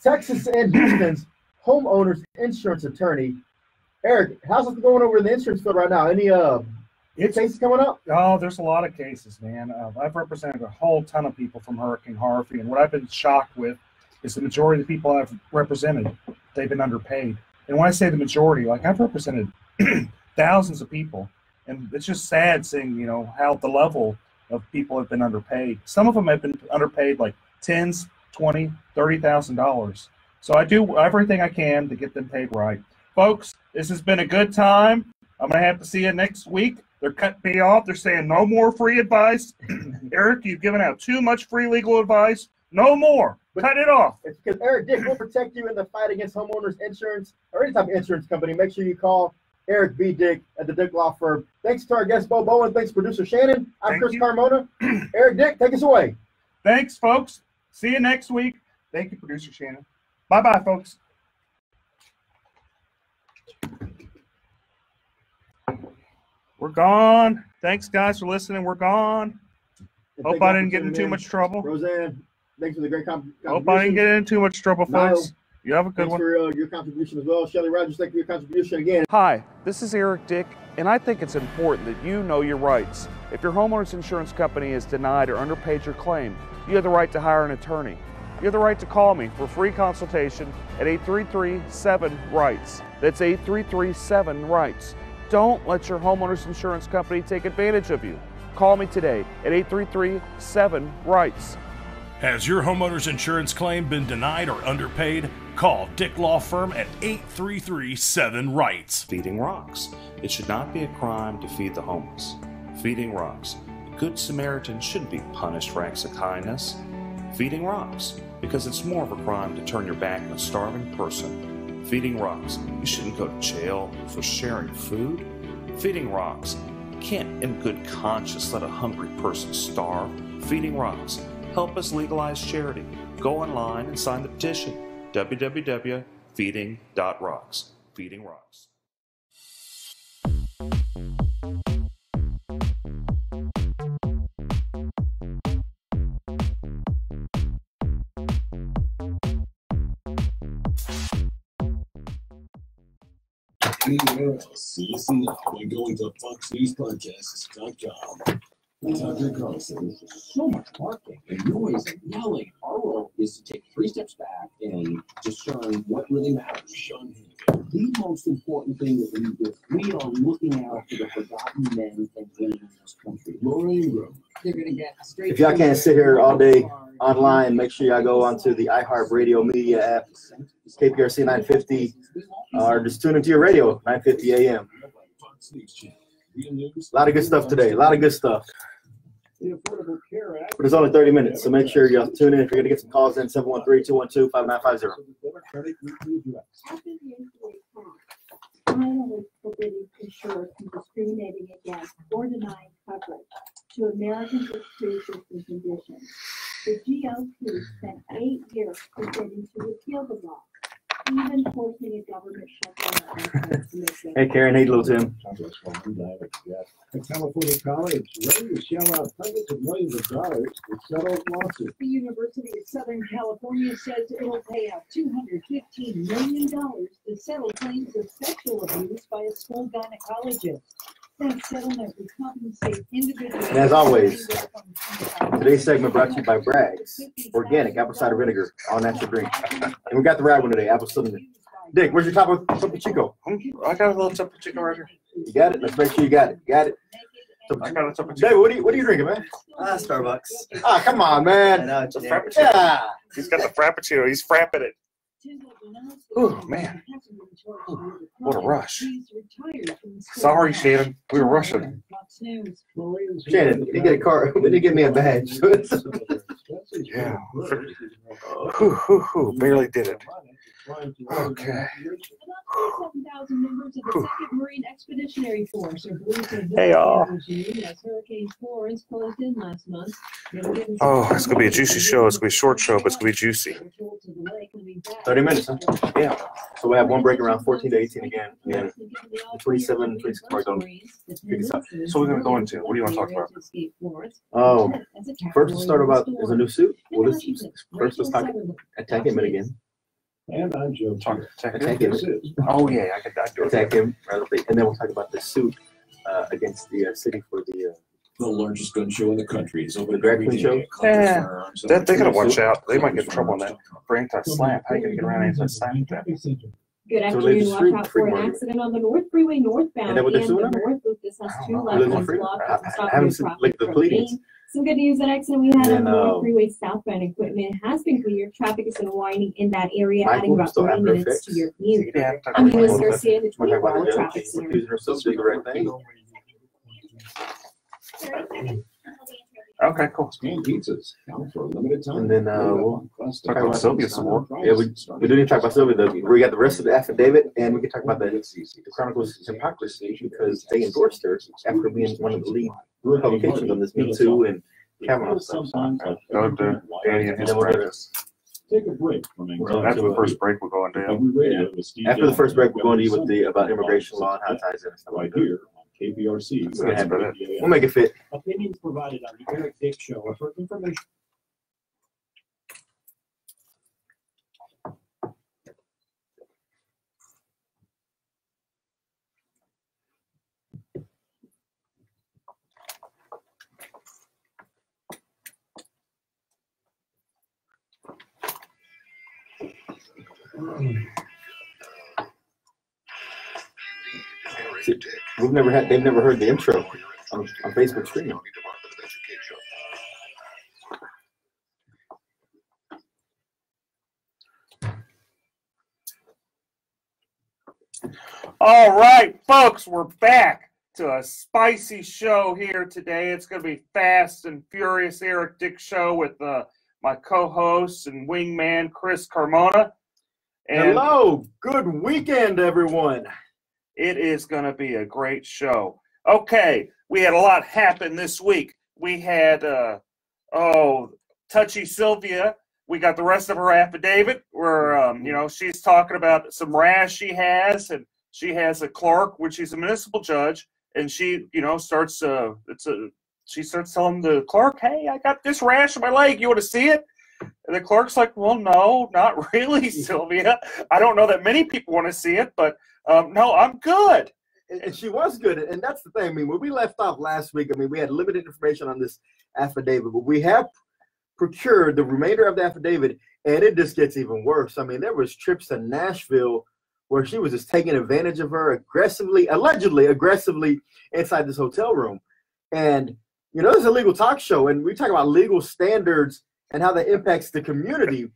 Texas and Houston's homeowners insurance attorney. Eric, how's it going over in the insurance field right now? Any cases coming up? Oh, there's a lot of cases, man. I've represented a whole ton of people from Hurricane Harvey, and what I've been shocked with is the majority of the people I've represented, they've been underpaid. And when I say the majority, like I've represented thousands of people, and it's just sad seeing, you know, how the level of people have been underpaid. Some of them have been underpaid like $10,000, $20,000, $30,000. So I do everything I can to get them paid right. Folks, this has been a good time. I'm going to have to see you next week. They're cutting me off. They're saying no more free advice. Eric, you've given out too much free legal advice. No more. Cut it off. It's because Eric Dick will protect you in the fight against homeowners insurance or any type of insurance company. Make sure you call Eric B. Dick at the Dick Law Firm. Thanks to our guest, Bo Bowen. Thanks, producer Shannon. I'm Chris Carmona. Eric Dick, take us away. Thanks, folks. See you next week. Thank you, producer Shannon. Bye-bye, folks. We're gone. Thanks, guys, for listening. We're gone. Hope I didn't get in too much trouble. Roseanne, thanks for the great contribution. Hope I didn't get in too much trouble, folks. You have a good one. Thanks for your contribution as well. Shelly Rogers, thank you for your contribution again. Hi, this is Eric Dick, and I think it's important that you know your rights. If your homeowner's insurance company has denied or underpaid your claim, you have the right to hire an attorney. You have the right to call me for a free consultation at 833-7-RIGHTS. That's 833-7-RIGHTS. Don't let your homeowner's insurance company take advantage of you. Call me today at 833-7-RIGHTS. Has your homeowner's insurance claim been denied or underpaid? Call Dick Law Firm at 833-7-RIGHTS. Feeding rocks. It should not be a crime to feed the homeless. Feeding rocks. A good Samaritan shouldn't be punished for acts of kindness. Feeding rocks. Because it's more of a crime to turn your back on a starving person. Feeding rocks. You shouldn't go to jail for sharing food. Feeding rocks. You can't in good conscience let a hungry person starve. Feeding rocks. Help us legalize charity. Go online and sign the petition. www.feeding.rocks. Feeding Rocks. Listen now by going to FoxNewsPodcasts.com. Tucker Carlson. So much barking and noise and yelling. Our role is to take 3 steps back and discern what really matters. Sean Hannity. The most important thing that we do, we are looking out for the forgotten men and women in this country. Laura Ingraham. They're going to get straight. If y'all can't sit here all day online, make sure y'all go onto the iHeartRadio media app, KPRC 950, or just tune into your radio, 950 AM. A lot of good stuff today. A lot of good stuff. But it's only 30 minutes, so make sure y'all tune in. If you're going to get some calls in, 713-212-5950. Finally forbidding insurers from discriminating against or denying coverage to Americans with pre-existing conditions. The GOP spent 8 years preparing to repeal the law, even forcing a government shutdown. Hey, Karen. Hey, little Tim. A California college ready to shell out hundreds of millions of dollars to settle lawsuits. The University of Southern California says it'll pay out $215 million to settle claims of sexual abuse by a school gynecologist. That settlement would compensate individuals. And as always, today's segment brought to you by Bragg's Organic Apple Cider Vinegar, all natural drink. And we got the right one today, apple cinnamon. Dick, where's your Topo Chico? I got a little Topo Chico right here. You got it? Let's make sure you got it. Got it? I got a Topo Chico. David, what are you drinking, man? Starbucks. Ah, come on, man. It's a Frappuccino. Yeah. He's got the Frappuccino. He's frapping it. Oh, man. Ooh, what a rush. Sorry, Shannon. We were rushing. Shannon, you get a car. We didn't give me a badge. Yeah. Whew, barely did it. Okay. Hey, y'all. Oh, it's going to be a juicy show. It's going to be a short show, but it's going to be juicy. 30 minutes, huh? Yeah. So we have one break around 14 to 18 again. And then 27, 26 marks on. Pick us up. So we're going to go into, what do you want to talk about? Oh, first let's start about, there's a new suit. Well, first let's talk Attack Him again. And I'm Joe. Attack Him. Oh, yeah, I could Attack Him. And then we'll talk about the suit against the city for the largest gun show in the country. Is over the drag queen show. Yeah, they got to watch out. They might get in trouble on that for anti-slap. How are you going to get around anti-slap with that? Good afternoon. Watch out for an accident on the North Freeway northbound and the North Loop. This has 2 left lanes blocked. Some good news, that accident we had on the North Freeway southbound equipment has been cleared. Traffic is unwinding in that area, adding about 30 minutes to your commute. I'm Eunice Garcia, the 24-hour traffic center. Okay, cool. And pizzas count for a limited time. And then we'll talk about Sylvia some more. Yeah, we do need to talk about Sylvia, though. We got the rest of the affidavit, and we can talk about the Chronicle's hypocrisy because they endorsed her after being one of the lead publications on this Me Too and Kavanaugh stuff. Go to Danny and his practice. Take a break from After the first break, we're going down. After the first break, we're going to you with the about immigration law and how it ties in. Right here. KPRC. We'll make it fit. Opinions provided on the Eric Dick Show are for information. See, they've never heard the intro on Facebook streaming. All right, folks, we're back to a spicy show here today. It's going to be fast and furious Eric Dick Show with my co-host and wingman, Chris Carmona. And hello, good weekend, everyone. It is going to be a great show. Okay, we had a lot happen this week. We had, Touchy Sylvia. We got the rest of her affidavit where, she's talking about some rash she has, and she has a clerk, which she's a municipal judge, and she, starts telling the clerk, hey, I got this rash on my leg. You want to see it? And the clerk's like, well, no, not really, Sylvia. I don't know that many people want to see it, but no, I'm good. And she was good. And that's the thing. I mean, when we left off last week, we had limited information on this affidavit, but we have procured the remainder of the affidavit, and it just gets even worse. I mean, there was trips to Nashville where she was just taking advantage of her allegedly aggressively inside this hotel room. And, this is a legal talk show, and we talk about legal standards and how that impacts the community.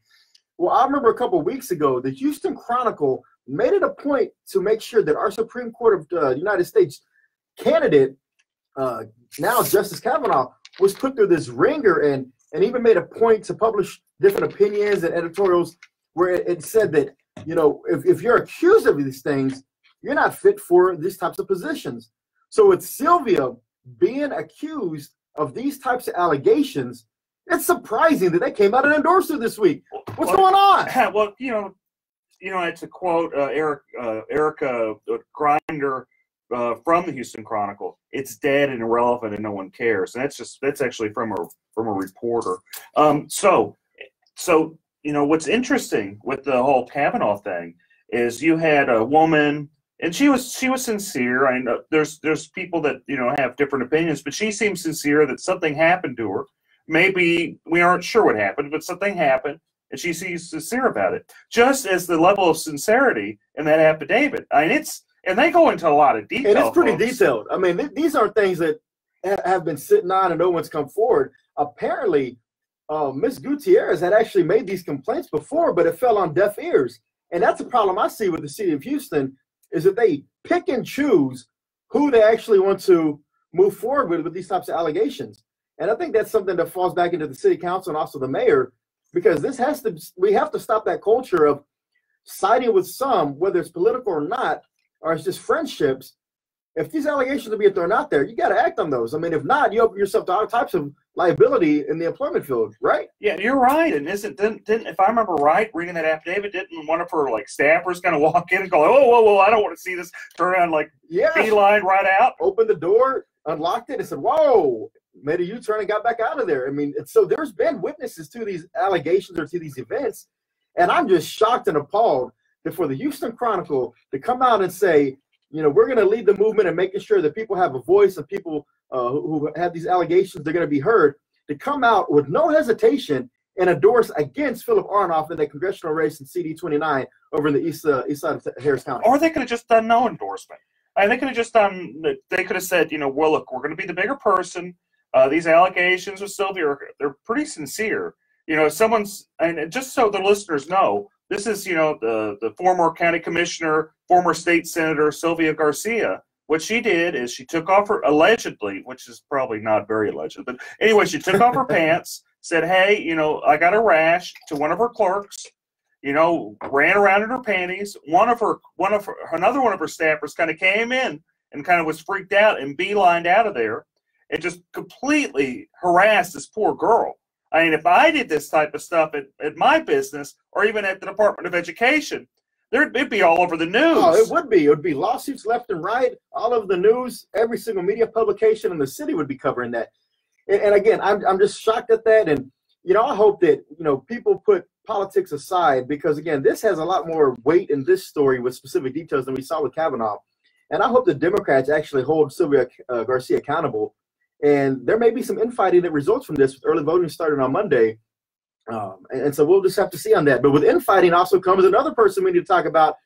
Well, I remember a couple of weeks ago, the Houston Chronicle made it a point to make sure that our Supreme Court of the United States candidate, now Justice Kavanaugh, was put through this ringer and even made a point to publish different opinions and editorials where it said that, if you're accused of these things, you're not fit for these types of positions. So with Sylvia being accused of these types of allegations, it's surprising that they came out and endorsed her this week. What's going on? Well, it's a quote, Erica Grinder from the Houston Chronicle. It's dead and irrelevant and no one cares. And that's actually from a reporter. So what's interesting with the whole Kavanaugh thing is you had a woman, and she was sincere. I know there's people that have different opinions, but she seems sincere that something happened to her. Maybe we aren't sure what happened, but something happened, and she's sincere about it. Just as the level of sincerity in that affidavit. I mean, and they go into a lot of detail. And it's pretty folks. detailed. I mean, these aren't things that have been sitting on and no one's come forward. Apparently, Ms. Gutierrez had actually made these complaints before, but it fell on deaf ears. And that's the problem I see with the city of Houston, is that they pick and choose who they actually want to move forward with these types of allegations. And I think that's something that falls back into the city council and also the mayor, because we have to stop that culture of siding with some, whether it's political or not, or it's just friendships. If these allegations are being thrown out there, you got to act on those. I mean, if not, you open yourself to all types of liability in the employment field, right? Yeah, you're right. And didn't if I remember right, reading that affidavit, didn't one of her staffers kind of walk in and go, whoa, I don't want to see this, turn around beeline right out? Opened the door, unlocked it, and said, whoa, made a U-turn and got back out of there. I mean, so there's been witnesses to these allegations or to these events, and I'm just shocked and appalled that for the Houston Chronicle to come out and say, we're going to lead the movement and making sure that people have a voice and people who have these allegations, they're going to be heard, to come out with no hesitation and endorse against Philip Aronoff in the congressional race in CD 29 over in the east side of Harris County. Or they could have just done no endorsement. And they could have just done, they could have said, well, look, we're going to be the bigger person. These allegations with Sylvia, they're pretty sincere. Someone's, and just so the listeners know, this is, the former county commissioner, former state senator, Sylvia Garcia. What she did is she took off her, allegedly, which is probably not very alleged, but anyway, she took off her pants, said, hey, I got a rash to one of her clerks, ran around in her panties. Another one of her staffers kind of came in and kind of was freaked out and beelined out of there and just completely harassed this poor girl. I mean, if I did this type of stuff at my business or even at the Department of Education, it'd be all over the news. Oh, it would be. It would be lawsuits left and right, all over the news. Every single media publication in the city would be covering that. And again, I'm just shocked at that. And, I hope that, people put politics aside, because, again, this has a lot more weight in this story with specific details than we saw with Kavanaugh. And I hope the Democrats actually hold Sylvia Garcia accountable. And there may be some infighting that results from this, with early voting starting on Monday. And so we'll just have to see on that. But with infighting also comes another person we need to talk about.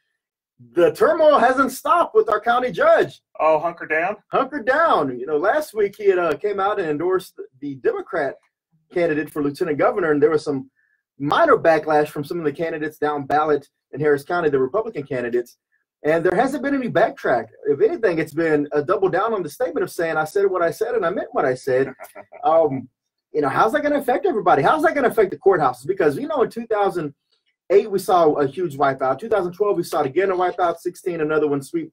The turmoil hasn't stopped with our county judge. Oh, hunker down? Hunker down. Last week he had came out and endorsed the Democrat candidate for lieutenant governor, and there was some minor backlash from some of the candidates down ballot in Harris County, the Republican candidates. And there hasn't been any backtrack. If anything, it's been a double down on the statement of saying, I said what I said and I meant what I said. How's that going to affect everybody? How's that going to affect the courthouses? Because, in 2008, we saw a huge wipeout. 2012, we saw it again, a wipeout. 16, another one, sweep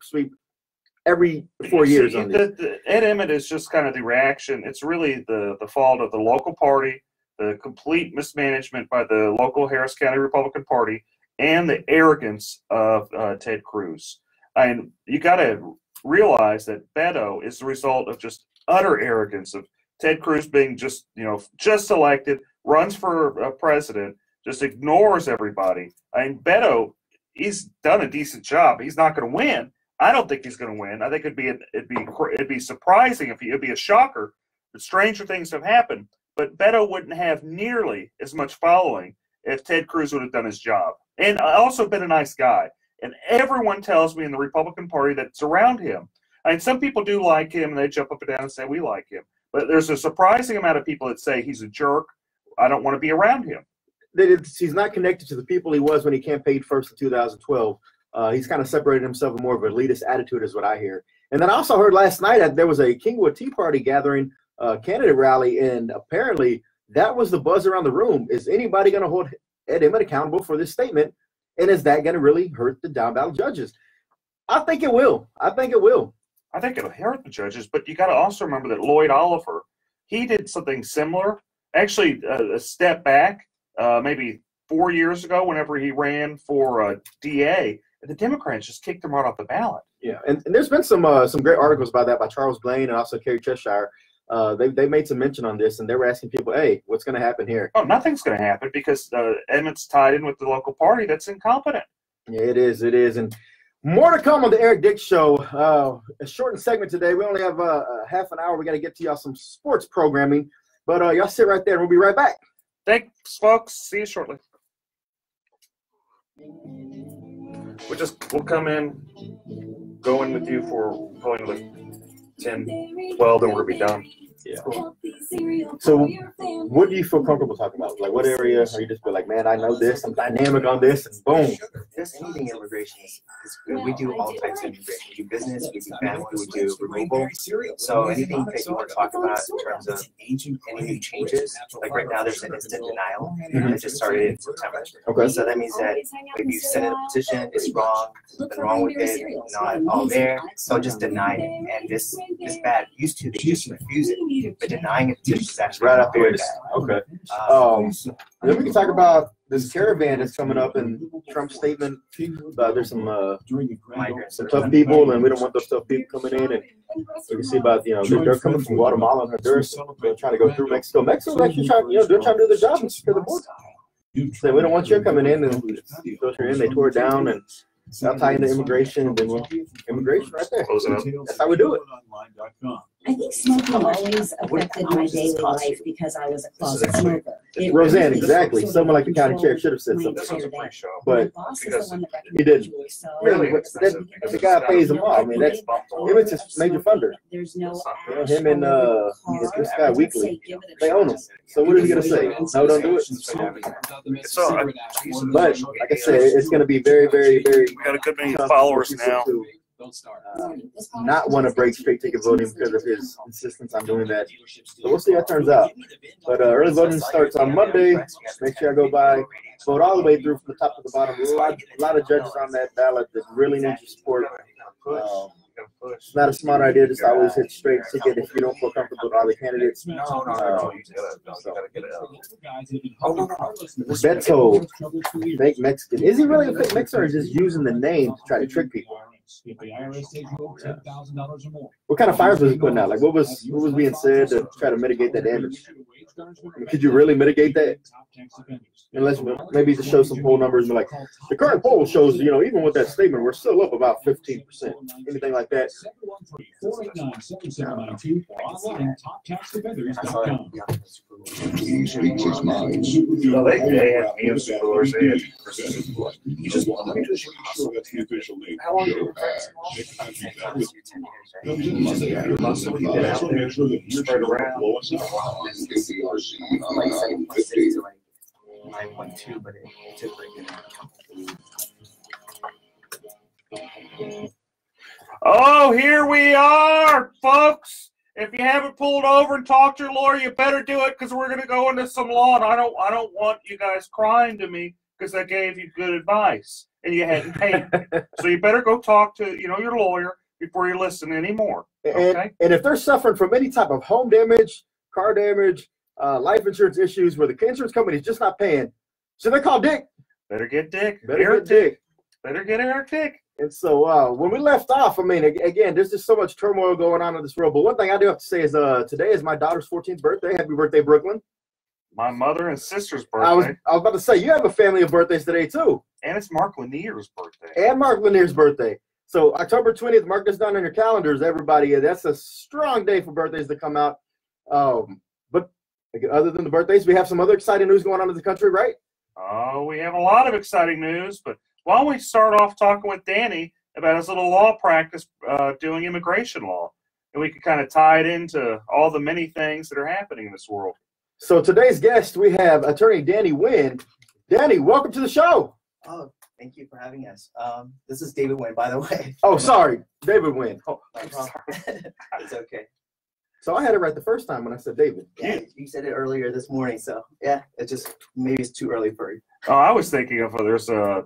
every 4 years. Ed Emmett is just kind of the reaction. It's really the fault of the local party, the complete mismanagement by the local Harris County Republican Party, and the arrogance of Ted Cruz. And you got to realize that Beto is the result of just utter arrogance of Ted Cruz being just elected, runs for president, just ignores everybody. I mean, Beto, he's done a decent job. He's not going to win. I don't think he's going to win. I think it'd be surprising it'd be a shocker. But stranger things have happened. But Beto wouldn't have nearly as much following if Ted Cruz would have done his job. And also been a nice guy. And everyone tells me in the Republican Party that's around him. I mean, some people do like him, and they jump up and down and say, we like him. But there's a surprising amount of people that say he's a jerk. I don't want to be around him. He's not connected to the people he was when he campaigned first in 2012. He's kind of separated himself with more of an elitist attitude is what I hear. And then I also heard last night that there was a Kingwood Tea Party gathering, candidate rally, and apparently that was the buzz around the room. Is anybody going to hold Ed Emmett accountable for this statement? And is that going to really hurt the down ballot judges? I think it will. I think it'll hurt the judges, but you got to also remember that Lloyd Oliver, he did something similar, actually a step back, maybe 4 years ago whenever he ran for DA, and the Democrats just kicked him right off the ballot. Yeah, and there's been some great articles about that by Charles Blaine and also Kerry Cheshire. They made some mention on this, and they were asking people, hey, what's going to happen here? Oh, nothing's going to happen because Emmett's tied in with the local party that's incompetent. Yeah, it is. And more to come on the Eric Dick Show. A shortened segment today. We only have half an hour. We got to get to y'all some sports programming. But y'all sit right there, and we'll be right back. Thanks, folks. See you shortly. We'll come in, go in with you for probably another 10, 12, then we'll be done. Yeah. So, what do you feel comfortable talking about? Like, what area are you just feel like, man, I know this, I'm dynamic on this, and boom. Just anything immigration is good. We do all types of immigration. We do business, we do family, we do removal. So anything that you want to talk about in terms of any new changes, like right now there's an instant denial that just started in September. Okay. So that means that if you send in a petition, it's wrong, something wrong with it, not all there, so just deny it. And this bad used to, they just refuse it. But denying it is actually Right up here. bad. Okay. Then we can talk about this caravan that's coming up and Trump's statement. There's some tough people, and we don't want those tough people coming in. And we can see about, they're coming from Guatemala and Honduras. They're trying to go through Mexico. Mexico's actually trying, they're trying to do their job and secure the border. So we don't want you coming in and filter in. They tore it down and I'll tie into immigration, and then immigration right there. That's how we do it. I think smoking always affected my daily life because I was a closet smoker. Roseanne, exactly. Someone like the county chair should have said something, but he didn't. Really, the guy pays them all. I mean, that's him. It's his major funder. There's no him and this guy Weekly. They own him. So what is he gonna say? No, don't do it. But like I said, it's gonna be very, very, very. We got a good many followers now. Not want to break straight ticket voting because of his insistence on doing that. So we'll see how it turns out. But early voting starts on Monday. Make sure I go by, vote all the way through from the top to the bottom. There's a lot of judges on that ballot that really need your support. It's not a smart idea just to always hit straight ticket if you don't feel comfortable with all the candidates. Beto, fake Mexican. Is he really a fake Mexican, or is he just using the name to try to trick people? What kind of fires was he putting out? Like, what was being said to try to mitigate that damage? I mean, could you really mitigate that? Unless maybe to show some poll numbers, like the current poll shows, even with that statement, we're still up about 15%. Anything like that? He speaks his mind. How long spread around? 9.2, but it took Oh, here we are, folks. If you haven't pulled over and talked to your lawyer, you better do it because we're going to go into some law. And I don't want you guys crying to me because I gave you good advice and you hadn't paid me. So you better go talk to your lawyer before you listen anymore. Okay? And if they're suffering from any type of home damage, car damage, life insurance issues where the insurance company is just not paying, so they call Dick. Better get Dick. Eric Dick. Better get Eric Dick. And so when we left off, I mean, again, there's just so much turmoil going on in this world. But one thing I do have to say is today is my daughter's 14th birthday. Happy birthday, Brooklyn. My mother and sister's birthday. I was about to say, you have a family of birthdays today, too. And it's Mark Lanier's birthday. And Mark Lanier's birthday. So October 20th, mark this down on your calendars, everybody. That's a strong day for birthdays to come out. But other than the birthdays, we have some other exciting news going on in the country, right? Oh, we have a lot of exciting news. But why don't we start off talking with Danny about his little law practice doing immigration law. And we can kind of tie it into all the many things that are happening in this world. So today's guest, we have attorney Danny Wynn. Danny, welcome to the show. Oh, thank you for having us. This is David Wynn, by the way. Oh, sorry. David Wynn. Oh, it's okay. So I had it right the first time when I said David. Yeah, you said it earlier this morning, so yeah, maybe it's too early for you. Oh, I was thinking of there's a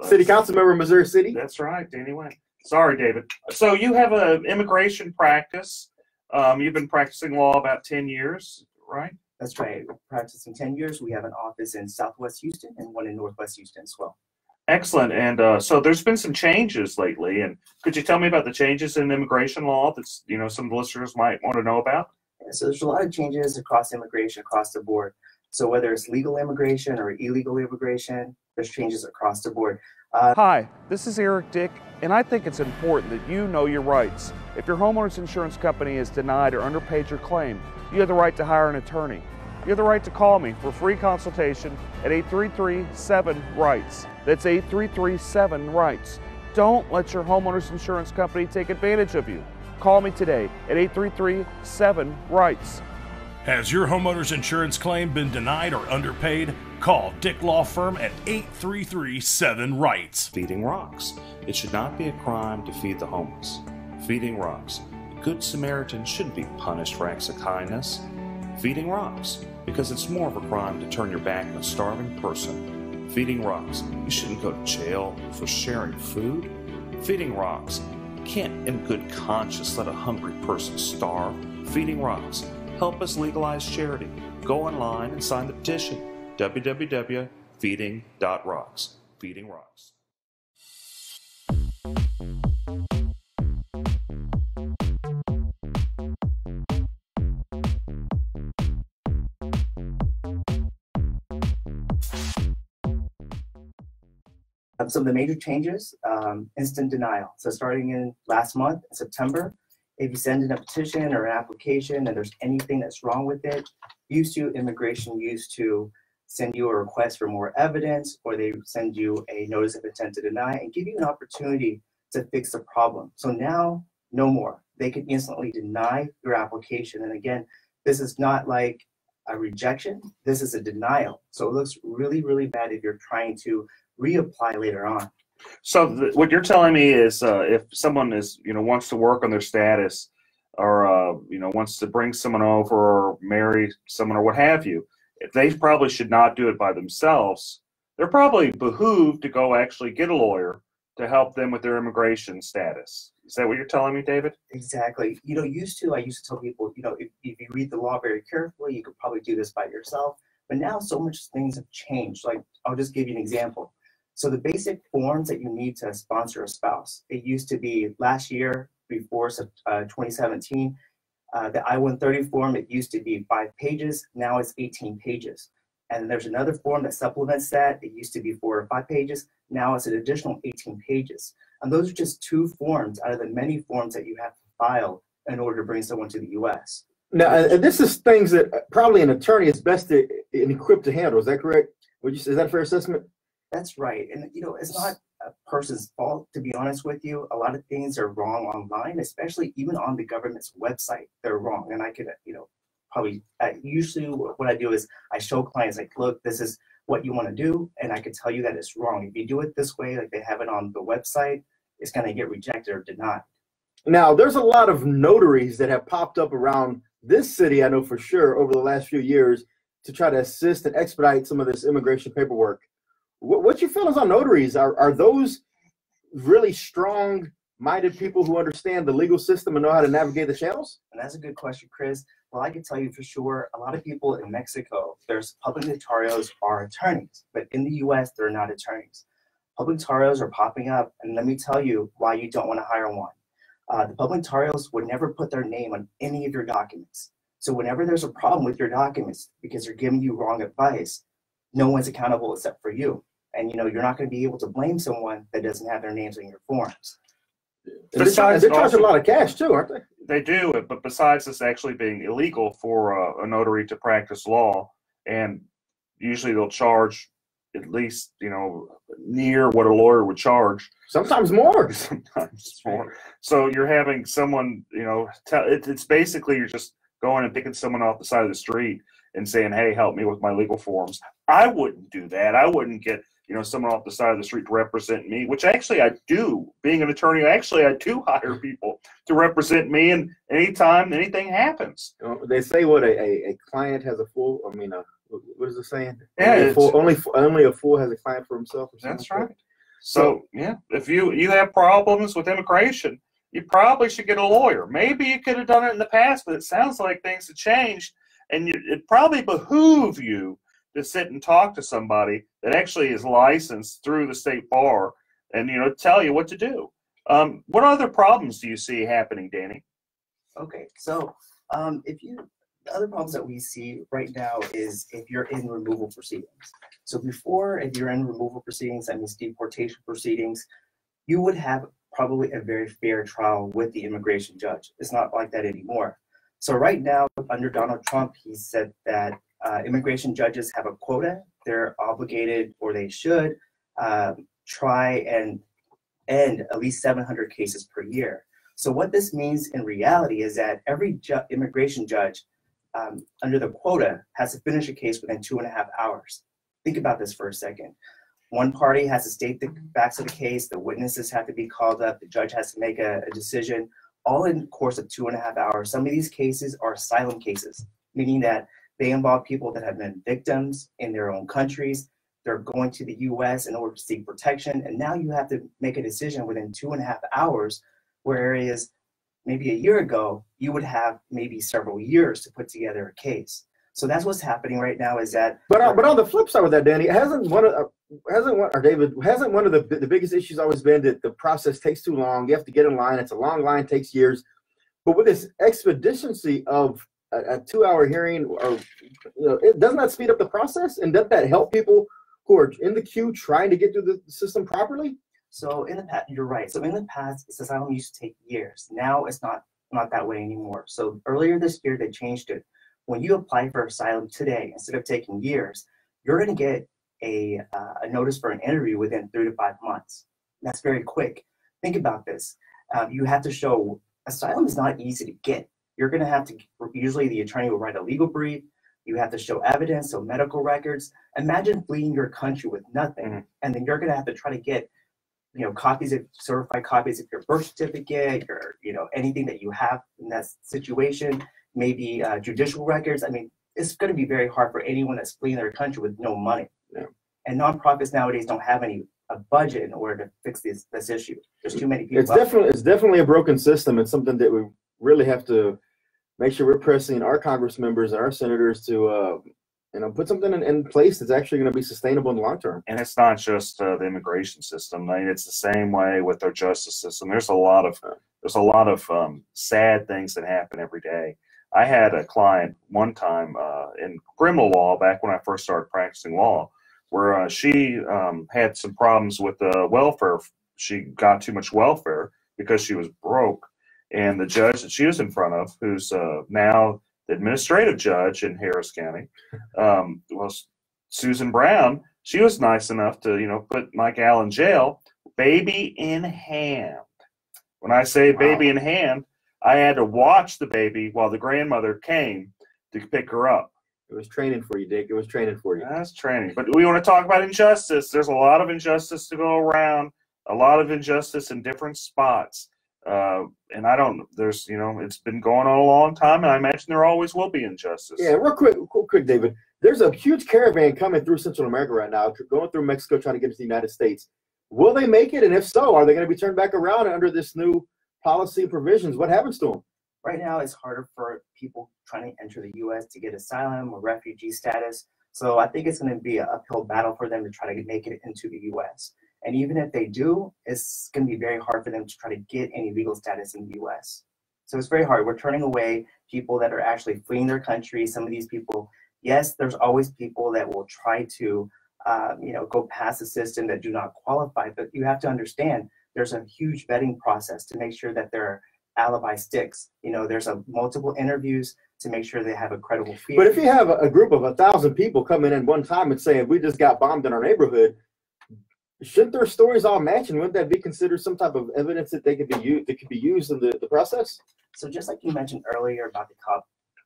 city council member in Missouri City. That's right, Danny Wynn. Sorry, David. So you have an immigration practice. You've been practicing law about 10 years, right? That's right. We're practicing 10 years. We have an office in Southwest Houston and one in Northwest Houston as well. Excellent. And so there's been some changes lately. And could you tell me about the changes in immigration law that some of the listeners might want to know about? Yeah, so there's a lot of changes across immigration, across the board. So whether it's legal immigration or illegal immigration, there's changes across the board. Hi, this is Eric Dick, and I think it's important that you know your rights. If your homeowner's insurance company has denied or underpaid your claim, you have the right to hire an attorney. You have the right to call me for free consultation at 833-7-RIGHTS. That's 833-7-RIGHTS. Don't let your homeowner's insurance company take advantage of you. Call me today at 833-7-RIGHTS. Has your homeowner's insurance claim been denied or underpaid? Call Dick Law Firm at 833-7-RIGHTS. Feeding rocks. It should not be a crime to feed the homeless. Feeding rocks. A good Samaritan shouldn't be punished for acts of kindness. Feeding rocks. Because it's more of a crime to turn your back on a starving person. Feeding rocks. You shouldn't go to jail for sharing food. Feeding rocks. You can't in good conscience let a hungry person starve. Feeding rocks. Help us legalize charity. Go online and sign the petition. www.feeding.rocks. Feeding Rocks. Some of the major changes, instant denial. So starting in last month, in September, if you send in a petition or an application and there's anything that's wrong with it, immigration used to send you a request for more evidence, or they send you a notice of intent to deny and give you an opportunity to fix the problem. So now, no more. They can instantly deny your application. And again, this is not like a rejection, this is a denial. So it looks really, really bad if you're trying to reapply later on. So what you're telling me is if someone is, wants to work on their status or, wants to bring someone over or marry someone or what have you, if they probably should not do it by themselves. They're probably behooved to go actually get a lawyer to help them with their immigration status. Is that what you're telling me, David? Exactly. I used to tell people, if you read the law very carefully, you could probably do this by yourself. But now so much things have changed. Like, I'll just give you an example. So the basic forms that you need to sponsor a spouse, it used to be last year, before 2017, the I-130 form, it used to be 5 pages. Now it's 18 pages. And there's another form that supplements that. It used to be 4 or 5 pages. Now it's an additional 18 pages. And those are just 2 forms out of the many forms that you have to file in order to bring someone to the U.S. Now, this is things that probably an attorney is best to equipped to handle. Is that correct? Is that a fair assessment? That's right. And, it's not a person's fault, to be honest with you. A lot of things are wrong online, especially even on the government's website. They're wrong. And I could, probably, usually what I do is I show clients, like, look, this is what you want to do. And I could tell you that it's wrong. If you do it this way, like they have it on the website, it's going to get rejected or denied. Now, there's a lot of notaries that have popped up around this city, I know for sure, over the last few years to try to assist and expedite some of this immigration paperwork. What's your feelings on notaries? Are those really strong-minded people who understand the legal system and know how to navigate the channels? And that's a good question, Chris. Well, I can tell you for sure, a lot of people in Mexico, there's public notarios are attorneys, but in the U.S., they're not attorneys. Public notarios are popping up, and let me tell you why you don't want to hire one. The public notarios would never put their name on any of your documents. So whenever there's a problem with your documents because they're giving you wrong advice, no one's accountable except for you. And you're not going to be able to blame someone that doesn't have their names on your forms. They charge a lot of cash too, aren't they? They do, but besides this actually being illegal for a notary to practice law, and usually they'll charge at least near what a lawyer would charge. Sometimes more. Sometimes more. So you're having someone, it's basically you're just going and picking someone off the side of the street and saying, hey, help me with my legal forms. I wouldn't do that. I wouldn't get someone off the side of the street to represent me, which actually I do. Being an attorney, actually I do hire people to represent me, and anytime anything happens. They say what a client has a fool. What is the saying? Yeah, only a fool has a client for himself. That's right. So yeah, if you have problems with immigration, you probably should get a lawyer. Maybe you could have done it in the past, but it sounds like things have changed, and it probably behoove you to sit and talk to somebody that actually is licensed through the state bar and tell you what to do. What other problems do you see happening, Danny? Okay, so the other problems that we see right now is if you're in removal proceedings. So before, if you're in removal proceedings, that means deportation proceedings, you would have probably a very fair trial with the immigration judge. It's not like that anymore. So right now, under Donald Trump, he said that Immigration judges have a quota. They're obligated, or they should, try and end at least 700 cases per year. So what this means in reality is that every immigration judge under the quota has to finish a case within 2.5 hours. Think about this for a second. One party has to state the facts of the case, the witnesses have to be called up, the judge has to make a decision, all in the course of 2.5 hours. Some of these cases are asylum cases, meaning that they involve people that have been victims in their own countries. They're going to the US in order to seek protection, and now you have to make a decision within 2.5 hours, whereas maybe a year ago, you would have maybe several years to put together a case. So that's what's happening right now is that. But on the flip side with that, Danny, hasn't one of the biggest issues always been that the process takes too long? You have to get in line. It's a long line, takes years. But with this expediency of a 2-hour hearing, or doesn't that speed up the process? And doesn't that help people who are in the queue trying to get through the system properly? So in the past, you're right. So in the past, asylum used to take years. Now it's not that way anymore. So earlier this year, they changed it. When you apply for asylum today, instead of taking years, you're going to get a notice for an interview within 3 to 5 months. That's very quick. Think about this. You have to show asylum is not easy to get. You're going to have to, usually the attorney will write a legal brief. You have to show evidence, so medical records. Imagine fleeing your country with nothing, and then you're going to have to try to get, copies of certified copies of your birth certificate, or anything that you have in that situation. Maybe judicial records. I mean, it's going to be very hard for anyone that's fleeing their country with no money. Yeah. And nonprofits nowadays don't have a budget in order to fix this issue. There's too many people. It's definitely a broken system. It's something that we really have to make sure we're pressing our Congress members and our senators to put something in place that's actually going to be sustainable in the long term. And it's not just the immigration system. I mean, it's the same way with our justice system. There's a lot of sad things that happen every day. I had a client one time in criminal law back when I first started practicing law, where she had some problems with welfare. She got too much welfare because she was broke. And the judge that she was in front of, who's now the administrative judge in Harris County, was Susan Brown. She was nice enough to, put Mike Al in jail, baby in hand. When I say baby in hand, I had to watch the baby while the grandmother came to pick her up. It was training for you, Dick. It was training for you. That's training. But we want to talk about injustice. There's a lot of injustice to go around, a lot of injustice in different spots. And it's been going on a long time, and I imagine there always will be injustice. Yeah, real quick, David. There's a huge caravan coming through Central America right now, going through Mexico, trying to get to the United States. Will they make it? And if so, are they going to be turned back around under this new policy provisions? What happens to them? Right now, it's harder for people trying to enter the U.S. to get asylum or refugee status. So I think it's going to be an uphill battle for them to try to make it into the U.S. And even if they do, it's going to be very hard for them to try to get any legal status in the U.S. So it's very hard. We're turning away people that are actually fleeing their country. Some of these people, yes, there's always people that will try to, go past the system that do not qualify. But you have to understand there's a huge vetting process to make sure that their alibi sticks. There's multiple interviews to make sure they have a credible fear. But if you have a group of 1,000 people coming in one time and saying, we just got bombed in our neighborhood, shouldn't their stories all match, and wouldn't that be considered some type of evidence that could be used in the process? So just like you mentioned earlier about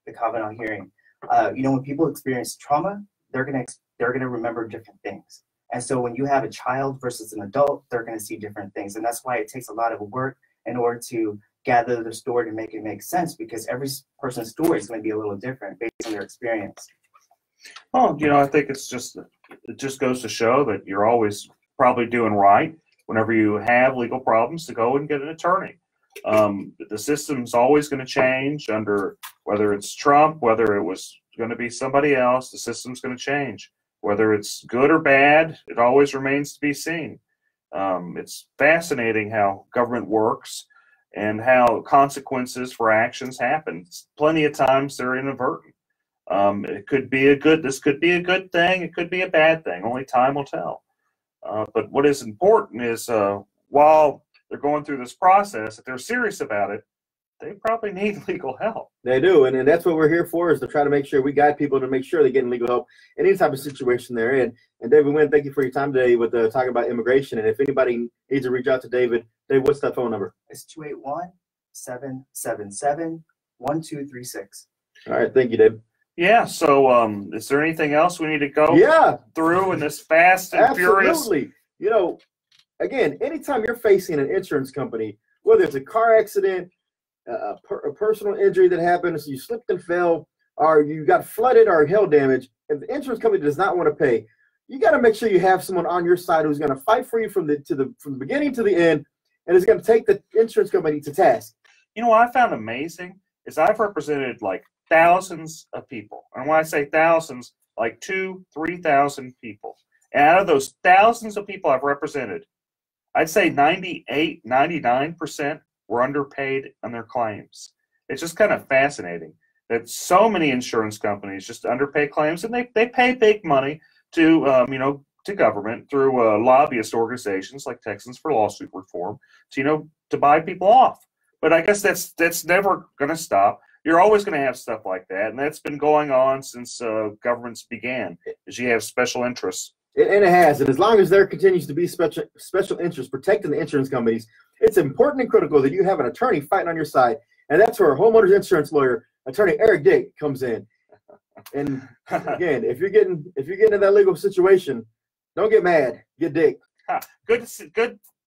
the Kavanaugh hearing, when people experience trauma, they're gonna remember different things. And so when you have a child versus an adult, they're gonna see different things, and that's why it takes a lot of work in order to gather the story to make it make sense, because every person's story is going to be a little different based on their experience. Well, I think it just goes to show that you're always probably doing right whenever you have legal problems to go and get an attorney. The system's always going to change under whether it's Trump, whether it was going to be somebody else. The system's going to change. Whether it's good or bad, it always remains to be seen. It's fascinating how government works and how consequences for actions happen. Plenty of times they're inadvertent. This could be a good thing. It could be a bad thing. Only time will tell. But what is important is while they're going through this process, if they're serious about it, they probably need legal help. They do, and that's what we're here for, is to try to make sure we guide people to make sure they're getting legal help in any type of situation they're in. And David Wynn, thank you for your time today with talking about immigration. And if anybody needs to reach out to David, what's that phone number? It's 281-777-1236. All right, thank you, David. Yeah, so is there anything else we need to go through in this fast and furious? Absolutely. You know, again, anytime you're facing an insurance company, whether it's a car accident, a personal injury that happens, you slipped and fell, or you got flooded or hail damage, and the insurance company does not want to pay, you got to make sure you have someone on your side who's going to fight for you from the beginning to the end, and is going to take the insurance company to task. You know what I found amazing is I've represented like thousands of people, and when I say thousands, like 2,000-3,000 people. And out of those thousands of people I've represented, I'd say 98-99% were underpaid on their claims. It's just kind of fascinating that so many insurance companies just underpay claims, and they pay big money to to government through lobbyist organizations like Texans for Lawsuit Reform to buy people off. But I guess that's never going to stop. You're always going to have stuff like that, and that's been going on since governments began. Is you have special interests. And it has, and as long as there continues to be special interests protecting the insurance companies, it's important and critical that you have an attorney fighting on your side, and that's where homeowners insurance lawyer, attorney Eric Dick, comes in. And again, if you're getting in that legal situation, don't get mad, get Dick. Good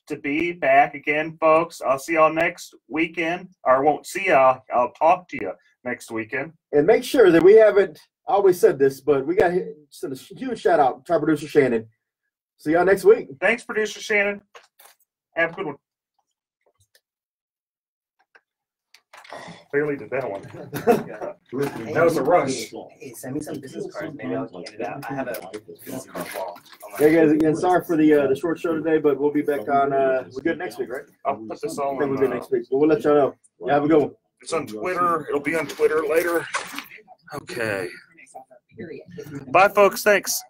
to be back again, folks. I'll see y'all next weekend, or I won't see y'all. I'll talk to you next weekend. And make sure that we haven't always said this, but we got to send a huge shout out to our producer Shannon. See y'all next week. Thanks, producer Shannon. Have a good one. Barely did that one. That was a rush. Hey, send me some business cards. Maybe I'll hand it out. I have a business card wall. Yeah, guys. Again, sorry for the short show today, but we'll be back on. We're good next week, right? I'll put this on. I think we're good next week. But we'll let y'all know. Yeah, have a good one. It's on Twitter. It'll be on Twitter later. Okay. Bye, folks. Thanks.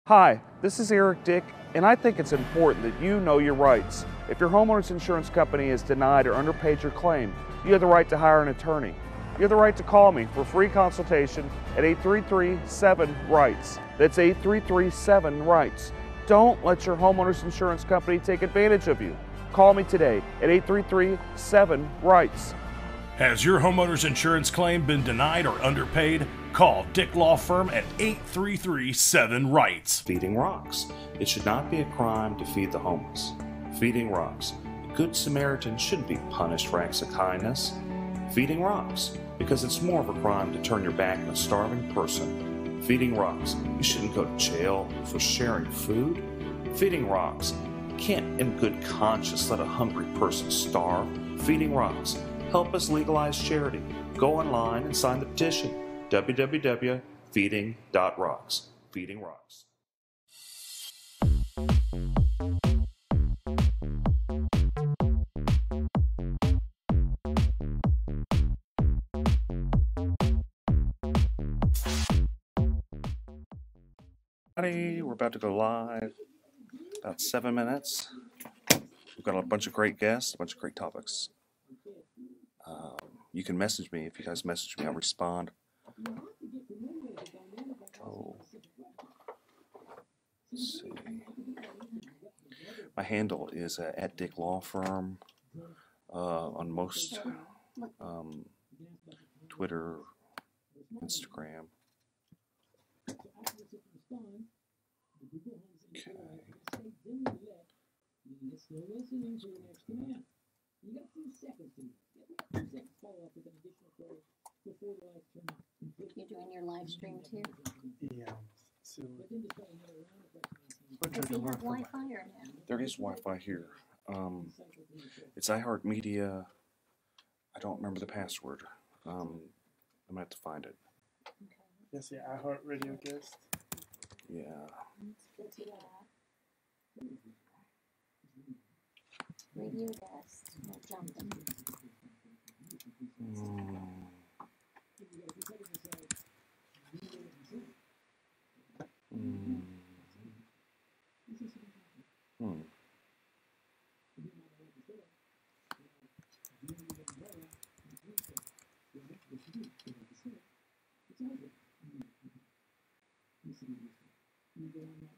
Hi, this is Eric Dick, and I think it's important that you know your rights. If your homeowner's insurance company has denied or underpaid your claim, you have the right to hire an attorney. You have the right to call me for a free consultation at 833-7-RIGHTS. That's 833-7-RIGHTS. Don't let your homeowner's insurance company take advantage of you. Call me today at 833-7-RIGHTS. Has your homeowner's insurance claim been denied or underpaid? Call Dick Law Firm at 833-7-RIGHTS. Feeding rocks. It should not be a crime to feed the homeless. Feeding rocks. A good Samaritan shouldn't be punished for acts of kindness. Feeding rocks. Because it's more of a crime to turn your back on a starving person. Feeding rocks. You shouldn't go to jail for sharing food. Feeding rocks. You can't in good conscience let a hungry person starve. Feeding rocks. Help us legalize charity. Go online and sign the petition. www.feeding.rocks. Feeding Rocks. We're about to go live. About 7 minutes. We've got a bunch of great guests, a bunch of great topics. You can message me. If you guys message me, I'll respond. Oh. Let's see. My handle is at Dick Law Firm on most Twitter, Instagram. Okay. You're doing your live stream too? Yeah. So, Does he have Wi-Fi or no? There is Wi-Fi here. It's iHeartMedia. I don't remember the password. I'm gonna have to find it. yes, yeah, iHeartRadio guest. Yeah. Radio guest. We're jumping.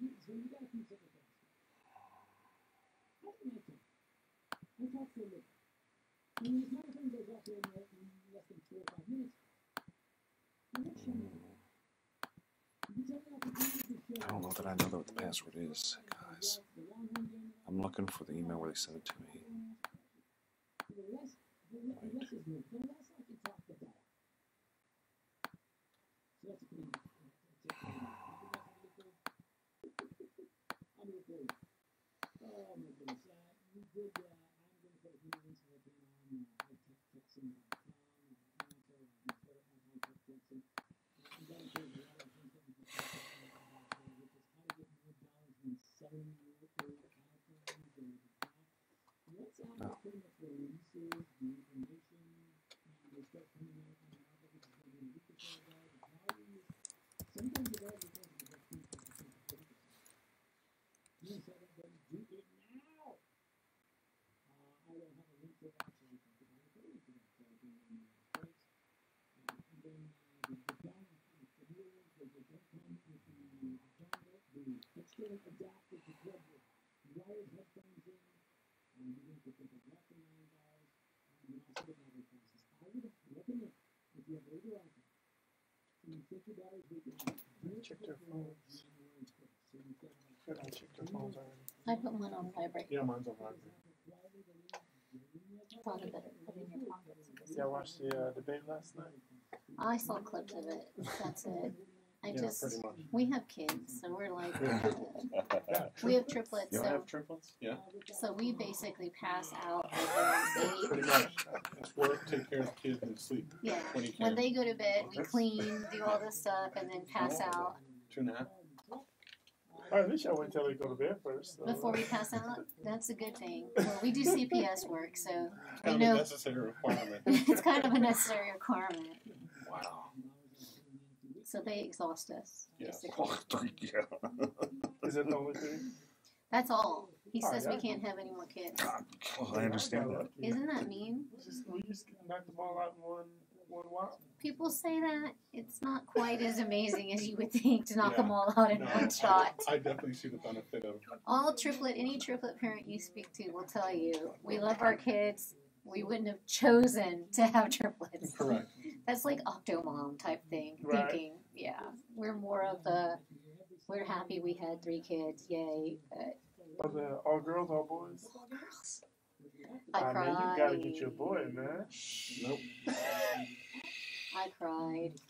I don't know that I know what the password is, guys. I'm looking for the email where they sent it to me. Check their phones. Should I check their phones already? I put mine on vibrate. Yeah, mine's on vibrate. Thought of better put in your pockets. Yeah, I watched the debate last night. I saw clips of it. That's it. Yeah, pretty much. We have kids, so we're like, we have triplets. You So, have triplets? Yeah. so we basically pass out like around 8. Pretty much. It's work, take care of kids, and sleep. Yeah. When you When can. they go to bed, we clean, do all this stuff, and then pass out. 2.5. Alright, at least I wait till they go to bed first. So. Before we pass out, that's a good thing. Well, we do CPS work, so we Kind of know a necessary requirement. it's kind of a necessary requirement. Wow. So they exhaust us. Yeah. Basically. Yeah. Is that the only thing? That's all. He Oh, says we yeah. can't have any more kids. Well, I understand that. Isn't that mean? We just knock them all out in one while. People say that. It's not quite as amazing as you would think to knock Yeah. them all out in No, one shot. I definitely see the benefit of. Any triplet parent you speak to will tell you, we love our kids. We wouldn't have chosen to have triplets. Correct. That's like Octomom type thing, Right. thinking. Yeah, we're more of the, we're happy we had 3 kids, yay. But Are they all girls, all boys? I mean, cried. you gotta get your boy, man. Nope. I cried.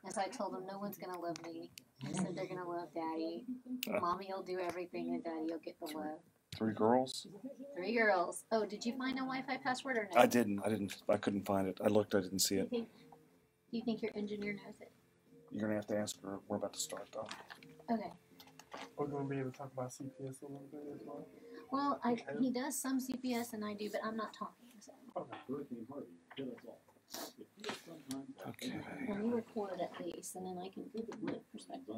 As I told them, no one's gonna love me. I said they're gonna love Daddy. Mommy will do everything, and Daddy will get the love. 3 girls? 3 girls. Oh, did you find a Wi-Fi password or no? I didn't. I couldn't find it. I looked. I didn't see it. Do you think your engineer knows it? You're gonna have to ask her. We're about to start though. Okay. We're gonna be able to talk about CPS a little bit as well. Well, he does some CPS and I do, but I'm not talking. So. Okay. Well, you record at least, and then I can give my perspective.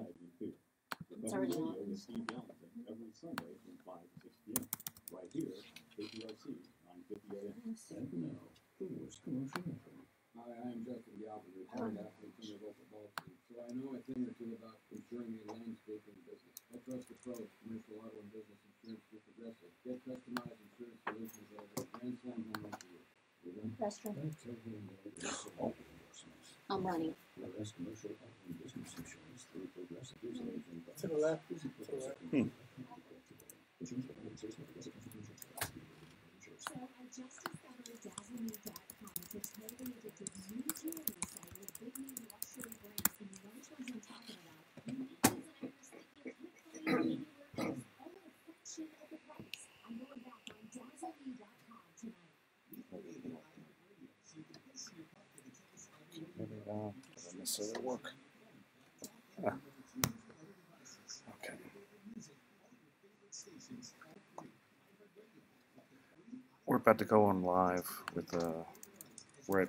It's already on. Every Sunday from 5 to 6 p.m. Right here, KPRC, 950 a.m. And now, the worst commercial ever. Hi, I'm Justin Galvin, retired athlete from the local ball team. So I know a thing or two about insuring a landscaping business. I trust the pros, commercial auto and business insurance through Progressive. Get customized insurance solutions over the Grand Slam home run for you. Restroom. I'm running. Whereas commercial auto and business insurance through Progressive is agent. To the left. To the left. So I just discovered DazzleMe.com. It's a totally addictive new jewelry site with big name luxury brands. And you know which ones I'm talking about. Only a fraction of the price. I'm going back on DazzleMe.com tonight. Maybe doesn't necessarily work. Okay. We're about to go on live with we're at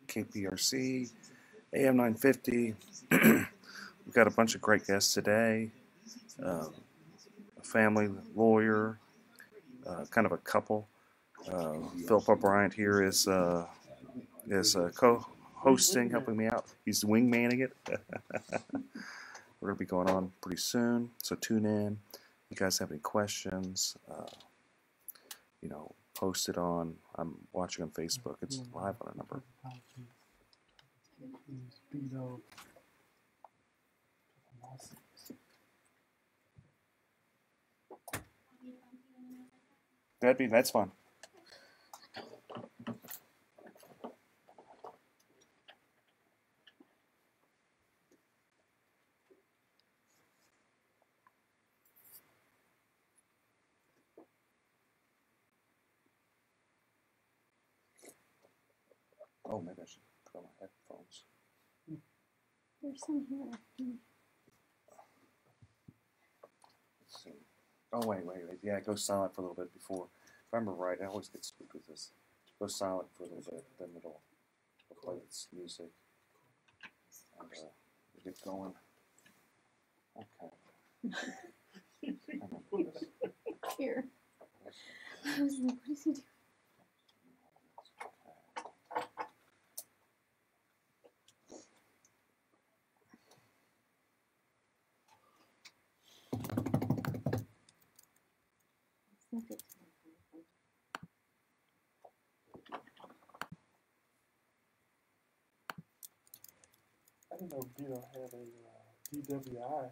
KPRC, AM 950. We've got a bunch of great guests today. A family lawyer, kind of a couple. Philip O'Brien here is co-hosting, helping me out. He's wingmanning it. We're going to be going on pretty soon, so tune in. If you guys have any questions, you know, post it on. I'm watching on Facebook. It's live on a number. That's fine. Oh, maybe I should put on my headphones. There's some here. Let's see. Oh, wait. Yeah, it goes silent for a little bit before. If I remember right, I always get spooked with this. It goes silent for a little bit, then it'll play its music. And we get going. Okay. Here. I was like, what is he doing? I didn't know Bill had a DWI.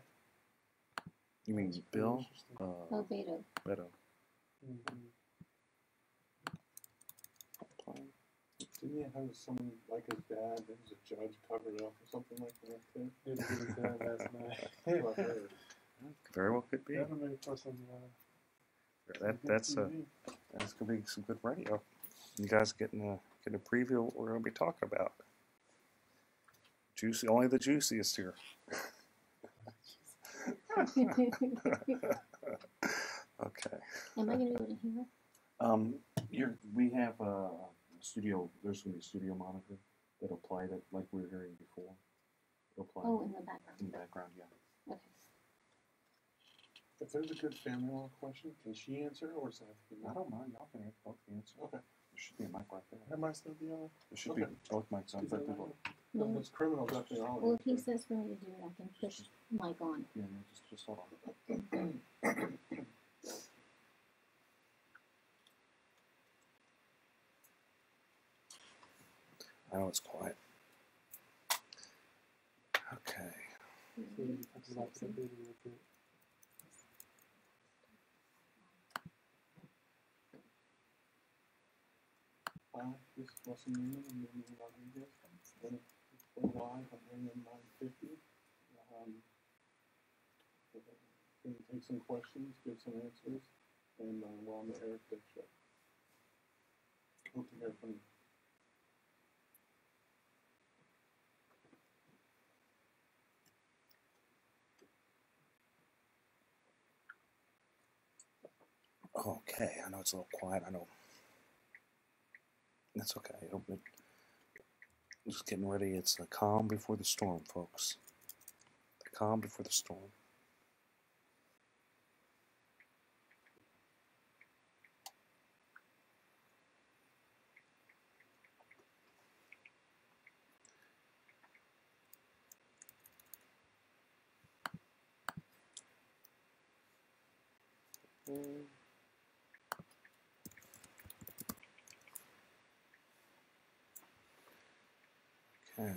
You mean Bill? Oh, Beto. Beto. Didn't he have someone like his dad that was a judge covered up or something like that too? Didn't get his dad last night. Very well could be. That'll make for some, That's gonna be some good radio. You guys getting a preview of what we're gonna be talking about. Juicy, only the juiciest here. Okay. Am I gonna be able to hear? We have a studio. There's gonna be a studio monitor that'll play that like we were hearing before. It'll play. Oh, in the background. In the background, yeah. Okay. If there's a good family law question, can she answer or does it have to be me? I don't mind. Y'all can both answer. Okay. There should be a mic right there. That might still be on. There should be both mics on. But No. Those criminals definitely are on. Well, if he says for me to do it, I can push mic on. Yeah, just hold on. I know it's quiet. Okay. So you talk about the video with it. This was a million and then Rodriguez. Then it's been live at AM 950. Can take some questions, give some answers, and we're on the Eric Dick Show. Hope to hear from you. Okay, I know it's a little quiet. I know. That's okay. Just getting ready. It's the calm before the storm, folks. The calm before the storm. Okay.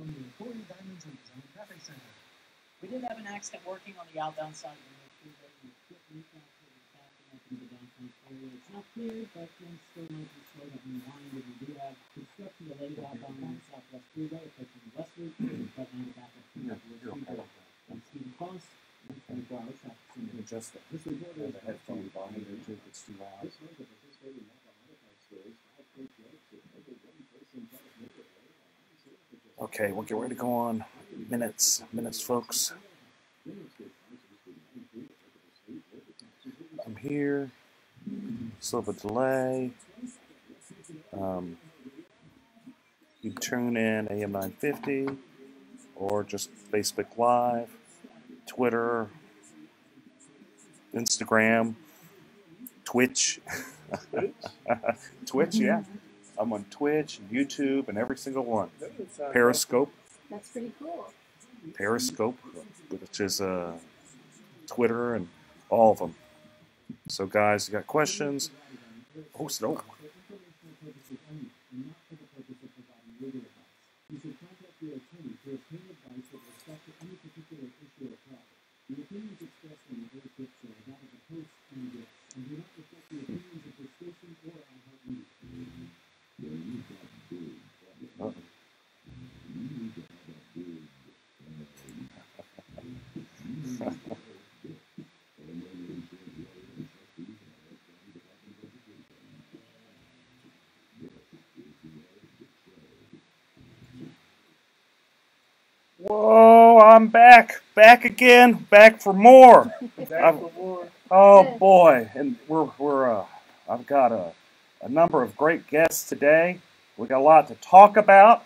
We did have an accident working on the outbound side of the freeway. We put recount to the captain up into the downtown area. It's not cleared, but things still might be slowed up in line. We do have construction delayed outbound on the Southwest Freeway, approaching West Loop, but now back up to the Freeway. And Stephen Cross, 24 hours traffic. Adjust that. This report is The headphone volume there too, it's too loud. this month of participating in Napa Enterprise stores, 5 jokes at over 1 person got a neighbor. Okay, we'll get ready to go on. Minutes, folks. I'm here. Still have a delay. You tune in AM 950 or just Facebook Live, Twitter, Instagram, Twitch. Twitch, yeah. I'm on Twitch, YouTube, and every single one. Periscope. That's pretty cool. Periscope, which is Twitter and all of them. So, guys, you got questions? Oh, no. You should contact your attorney to obtain advice with respect to any particular issue or problem. The opinions expressed in the whole picture are that of the host and guests, and do not reflect the opinions of the station or iHeartMedia. Whoa, I'm back again, back for more. Oh boy, and I've got a number of great guests today. We got a lot to talk about.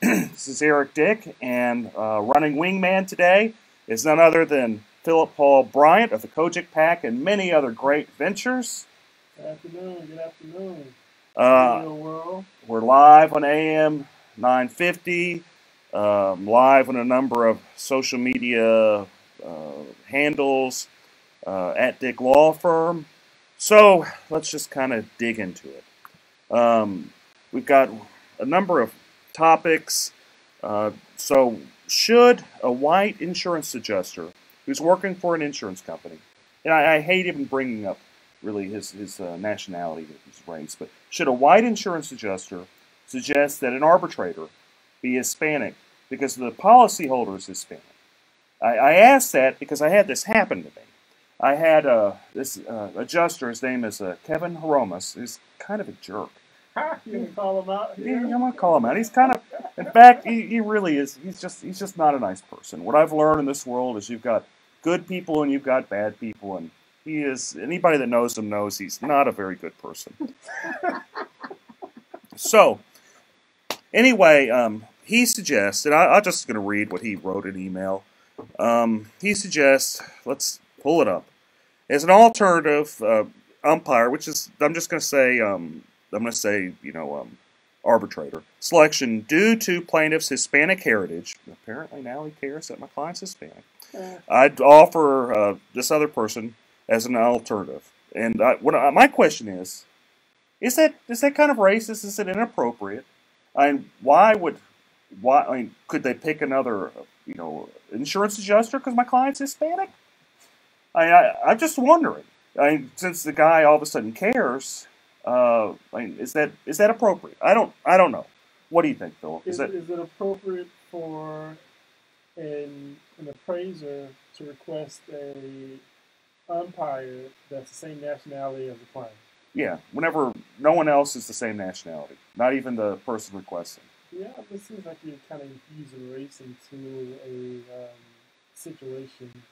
This is Eric Dick, and running wingman today is none other than Philip Paul Bryant of the Kojic Pack and many other great ventures. Good afternoon. Good afternoon. Real world. We're live on AM 950. Live on a number of social media handles at Dick Law Firm. So let's just kind of dig into it. We've got a number of topics. So should a white insurance adjuster who's working for an insurance company, and I hate even bringing up really his nationality, his race, but should a white insurance adjuster suggest that an arbitrator be Hispanic because the policyholder is Hispanic? I asked that because I had this happen to me. I had this adjuster, his name is Kevin Horomas, who's kind of a jerk. You gonna call him out here? Yeah, I'm gonna call him out. He's kind of, in fact, he really is. He's just not a nice person. What I've learned in this world is you've got good people and you've got bad people, and he is. Anybody that knows him knows he's not a very good person. So, anyway, he suggests, and I'm just going to read what he wrote in email. He suggests, let's pull it up, as an alternative umpire, which is, I'm just going to say, arbitrator selection due to plaintiff's Hispanic heritage. Apparently now he cares that my client's Hispanic. I'd offer this other person as an alternative. And my question is that kind of racist? Is it inappropriate? I mean, could they pick another, insurance adjuster because my client's Hispanic? I'm just wondering. Since the guy all of a sudden cares, is that appropriate? I don't know. What do you think, Philip? Is it appropriate for an appraiser to request a umpire that's the same nationality as the client? Yeah, whenever no one else is the same nationality, not even the person requesting. Yeah, it seems like you're kind of infusing race into a situation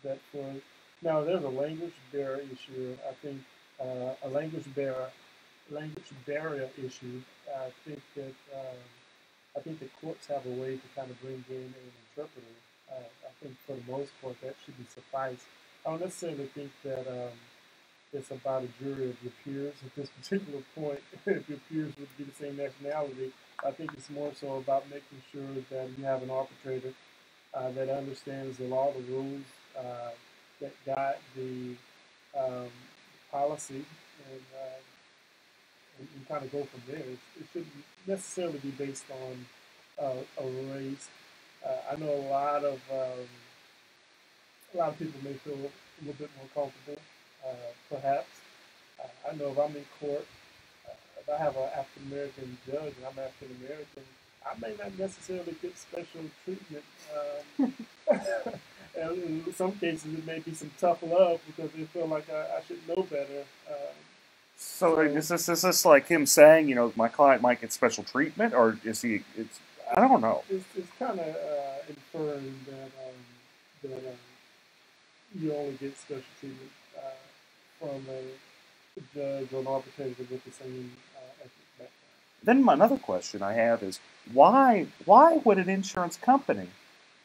that for now there's a language barrier issue. I think a language barrier issue. I think the courts have a way to kind of bring in an interpreter. I think for the most part that should be suffice. I don't necessarily think that it's about a jury of your peers at this particular point. If your peers would be the same nationality, I think it's more so about making sure that you have an arbitrator that understands the law, the rules, that guide the policy, and kind of go from there. It shouldn't necessarily be based on a race. I know a lot of people may feel a little bit more comfortable, perhaps. I know if I'm in court, if I have an African American judge and I'm African American, I may not necessarily get special treatment. And in some cases, it may be some tough love because they feel like I should know better. So is this like him saying, you know, my client might get special treatment, or is he? I don't know. It's kind of inferring that you only get special treatment from a judge or an arbitrator with the same ethnic background. Then another question I have is why would an insurance company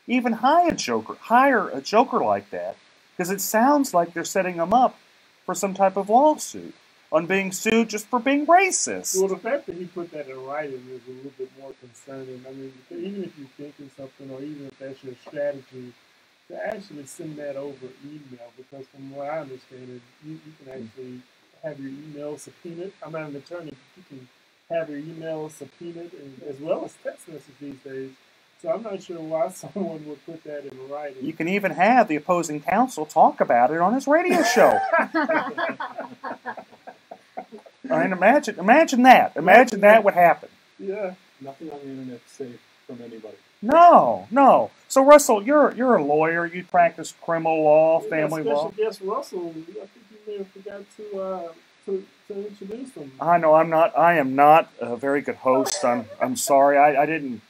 even hire a joker like that? Because it sounds like they're setting him up for some type of lawsuit on being sued just for being racist. Well, the fact that he put that in writing is a little bit more concerning. I mean, even if you're thinking something, or even if that's your strategy, to actually send that over email, because from what I understand, you can actually have your email subpoenaed. I'm not an attorney, but you can have your email subpoenaed, as well as text messages these days. So I'm not sure why someone would put that in writing. You can even have the opposing counsel talk about it on his radio show. I mean, imagine that. Imagine that would happen. Yeah. Nothing on the internet is safe from anybody. No. So Russell, you're a lawyer. You practice criminal law, family law. Special guest Russell. I think you may have forgot to introduce him. I know I am not a very good host. I'm sorry. I didn't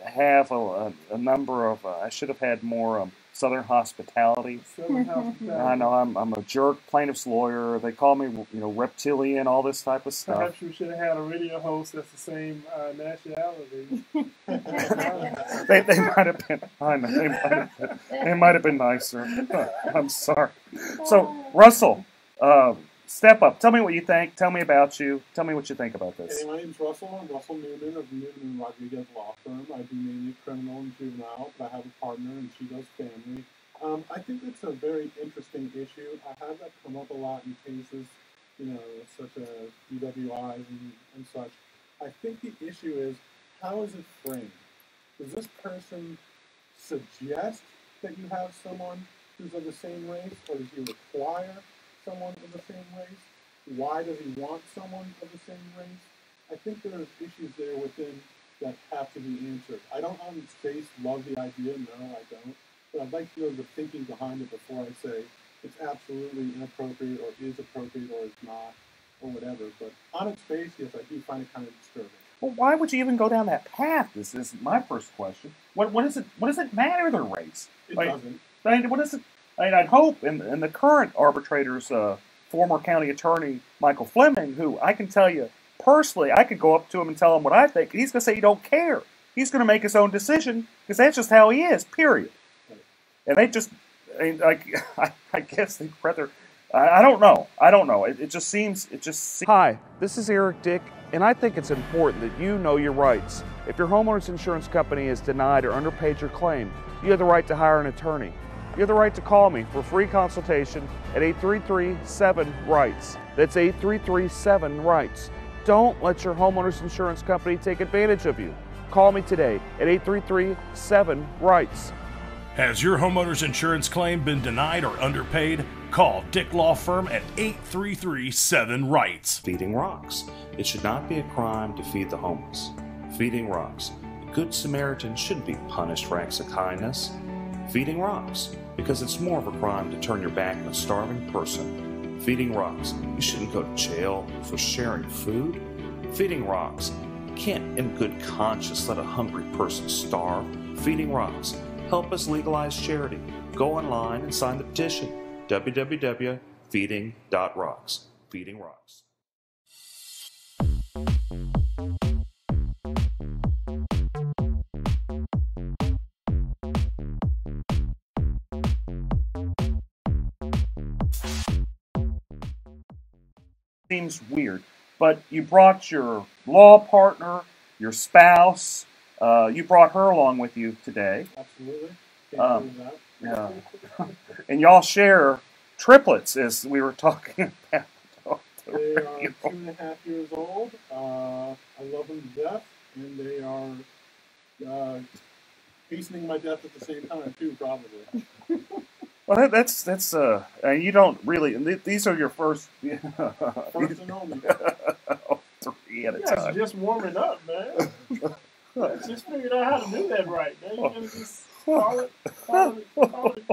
have a number of. I should have had more Southern hospitality. I know I'm a jerk plaintiff's lawyer. They call me, you know, reptilian, all this type of stuff. Perhaps you should have had a radio host that's the same nationality. they might have been. I know they might have been nicer. I'm sorry. So Russell, step up. Tell me what you think. Tell me about you. Tell me what you think about this. Hey, my name's Russell. I'm Russell Newman of Newman & Rodriguez Law Firm. I do mainly criminal and juvenile, but I have a partner and she does family. I think it's a very interesting issue. I have that come up a lot in cases, you know, such as DWIs and such. I think the issue is, how is it framed? Does this person suggest that you have someone who's of the same race, or does he require someone of the same race? Why does he want someone of the same race? I think there's issues there within that have to be answered. I don't on its face love the idea, no, I don't. But I'd like to know the thinking behind it before I say it's absolutely inappropriate or is appropriate or is not or whatever. But on its face, yes, I do find it kind of disturbing. Well, why would you even go down that path? This is my first question. What does it matter their race? It doesn't. I mean, what is it? I mean, I'd hope in the current arbitrator's former county attorney, Michael Fleming, who I can tell you personally, I could go up to him and tell him what I think, and he's going to say he don't care. He's going to make his own decision because that's just how he is, period. And they just, I guess they'd rather, I don't know. It just seems. Hi, this is Eric Dick, and I think it's important that you know your rights. If your homeowner's insurance company has denied or underpaid your claim, you have the right to hire an attorney. You have the right to call me for free consultation at 833-7-RIGHTS. That's 833-7-RIGHTS. Don't let your homeowner's insurance company take advantage of you. Call me today at 833-7-RIGHTS. Has your homeowner's insurance claim been denied or underpaid? Call Dick Law Firm at 833-7-RIGHTS. Feeding rocks. It should not be a crime to feed the homeless. Feeding rocks. A good Samaritan shouldn't be punished for acts of kindness. Feeding rocks. Because it's more of a crime to turn your back on a starving person. Feeding rocks. You shouldn't go to jail for sharing food. Feeding rocks. You can't in good conscience let a hungry person starve. Feeding rocks. Help us legalize charity. Go online and sign the petition. www.feeding.rocks. Feeding rocks. Seems weird, but you brought your law partner, your spouse, you brought her along with you today. Absolutely. Yeah. And y'all share triplets, as we were talking about. They are 2.5 years old. I love them to death, and they are hastening my death at the same time too, probably. Well, that's you don't really. These are your first. First and only. 3 at a You guys are time. just warming up, man. Just figured out how to do that right. Now you're gonna just call it.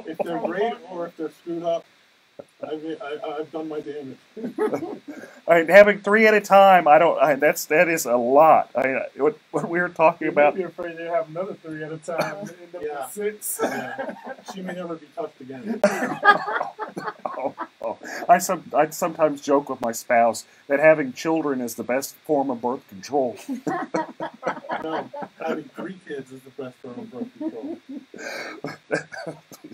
If they're great or if they're screwed up, I've done my damage. Having 3 at a time, that is a lot. What we were talking You about. may be afraid they'll have another 3 at a time and end up Yeah. with 6. Yeah. She may never be touched again. I sometimes joke with my spouse that having children is the best form of birth control. No, having 3 kids is the best form of birth control.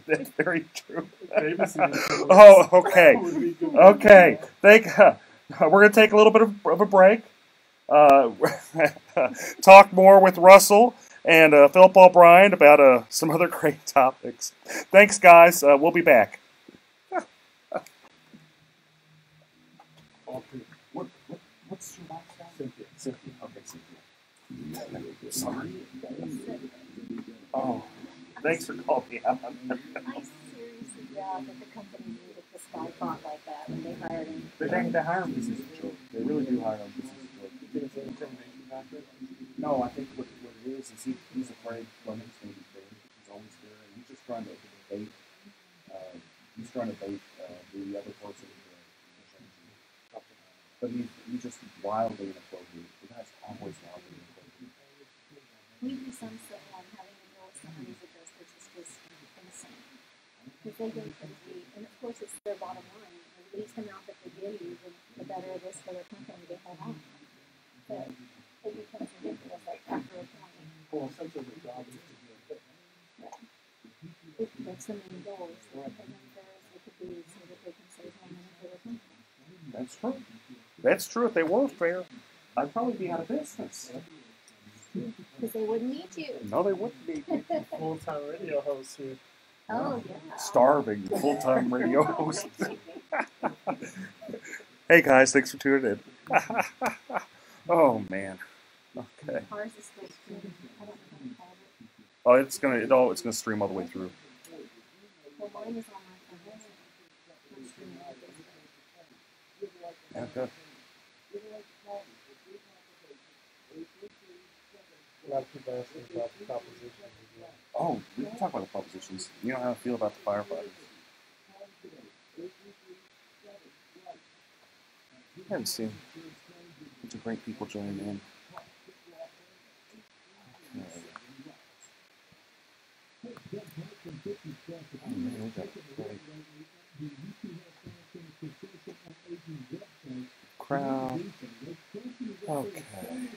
That's very true. Babysitting. Oh, okay. Would be good. Okay. We're going to take a little bit of a break. Talk more with Russell and Philip O'Brien about some other great topics. Thanks, guys. We'll be back. What's your last name? Cynthia. Okay, Cynthia. Sorry. Oh, thanks for calling me out. I seriously doubt that the company knew that this guy thought like that when they hired him. They hire him because he's a joke. They really do hire him because he's a joke. You think it's an intimidation factor? No, I think what it is he's afraid Fleming's going to be big. He's always there, and he's just trying to bait. He's trying to bait the other person into changing. But he's just wildly inappropriate. The guy's always wildly inappropriate. We do some stuff on having to deal with somebody's adjusters is just insane. Because they go crazy, and of course it's their bottom line. The least amount that they give you, the better it is for their company to hold on. But it becomes ridiculous like after a point. Well, essentially the job is to be a fit. That's the main goal. Is that and then it could be so that they can save more money for their company. That's true. That's true. If they were fair, I'd probably be out of business. Because they wouldn't need you. No, they wouldn't be. Full-time radio host here. Oh, yeah. Starving full-time radio host. Hey guys, thanks for tuning in. Oh man. Okay. Ours is still streaming. I don't know how to call it. Oh, it's gonna stream all the way through. Well, mine is on my phone. I'm streaming all this. Okay. A lot of people asking about the propositions as well. Oh, we can talk about the propositions. You know how I feel about the firefighters. I haven't seen a bunch of great people joining in. Oh, man, we got a great crowd. Okay.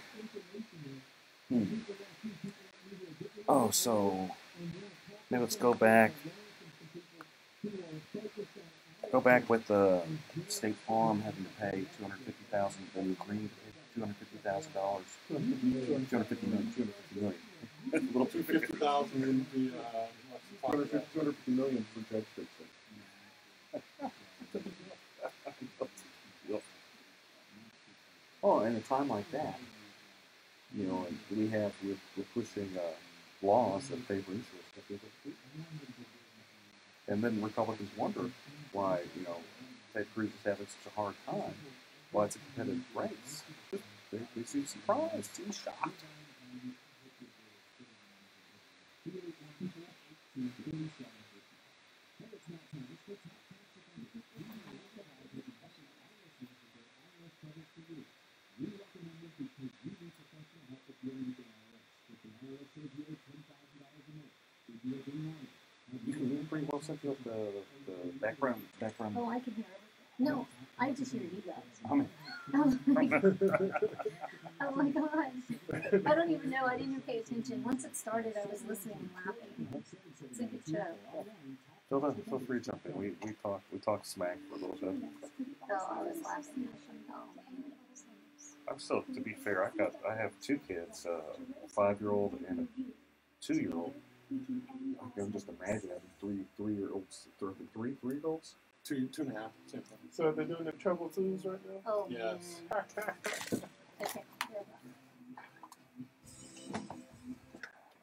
Oh, so now let's go back. Go back with the State Farm having to pay $250,000, then agreeing to pay $250,000. $250 million. A little too $250,000 in the $250 million for Judge Dixon. Oh, in a time like that, you know, we're pushing laws that favor interest. And then Republicans wonder why, you know, Ted Cruz is having such a hard time. Why it's a competitive race. They seem surprised, seem shocked. You can pretty well set up the background. Oh, I can hear it. No, I just hear you guys. I mean, Oh my gosh. I don't even know. I didn't even pay attention. Once it started, I was listening and laughing. It's a good show. feel free to jump in. We talk smack for a little bit. Oh, I was laughing. Oh, man. I'm still, to be fair, I have 2 kids, a 5-year-old and a 2-year-old. I can just imagine having 3-year-olds, 3-year-olds? 2.5. So they're doing the Trouble Twos right now? Oh, yes. Okay.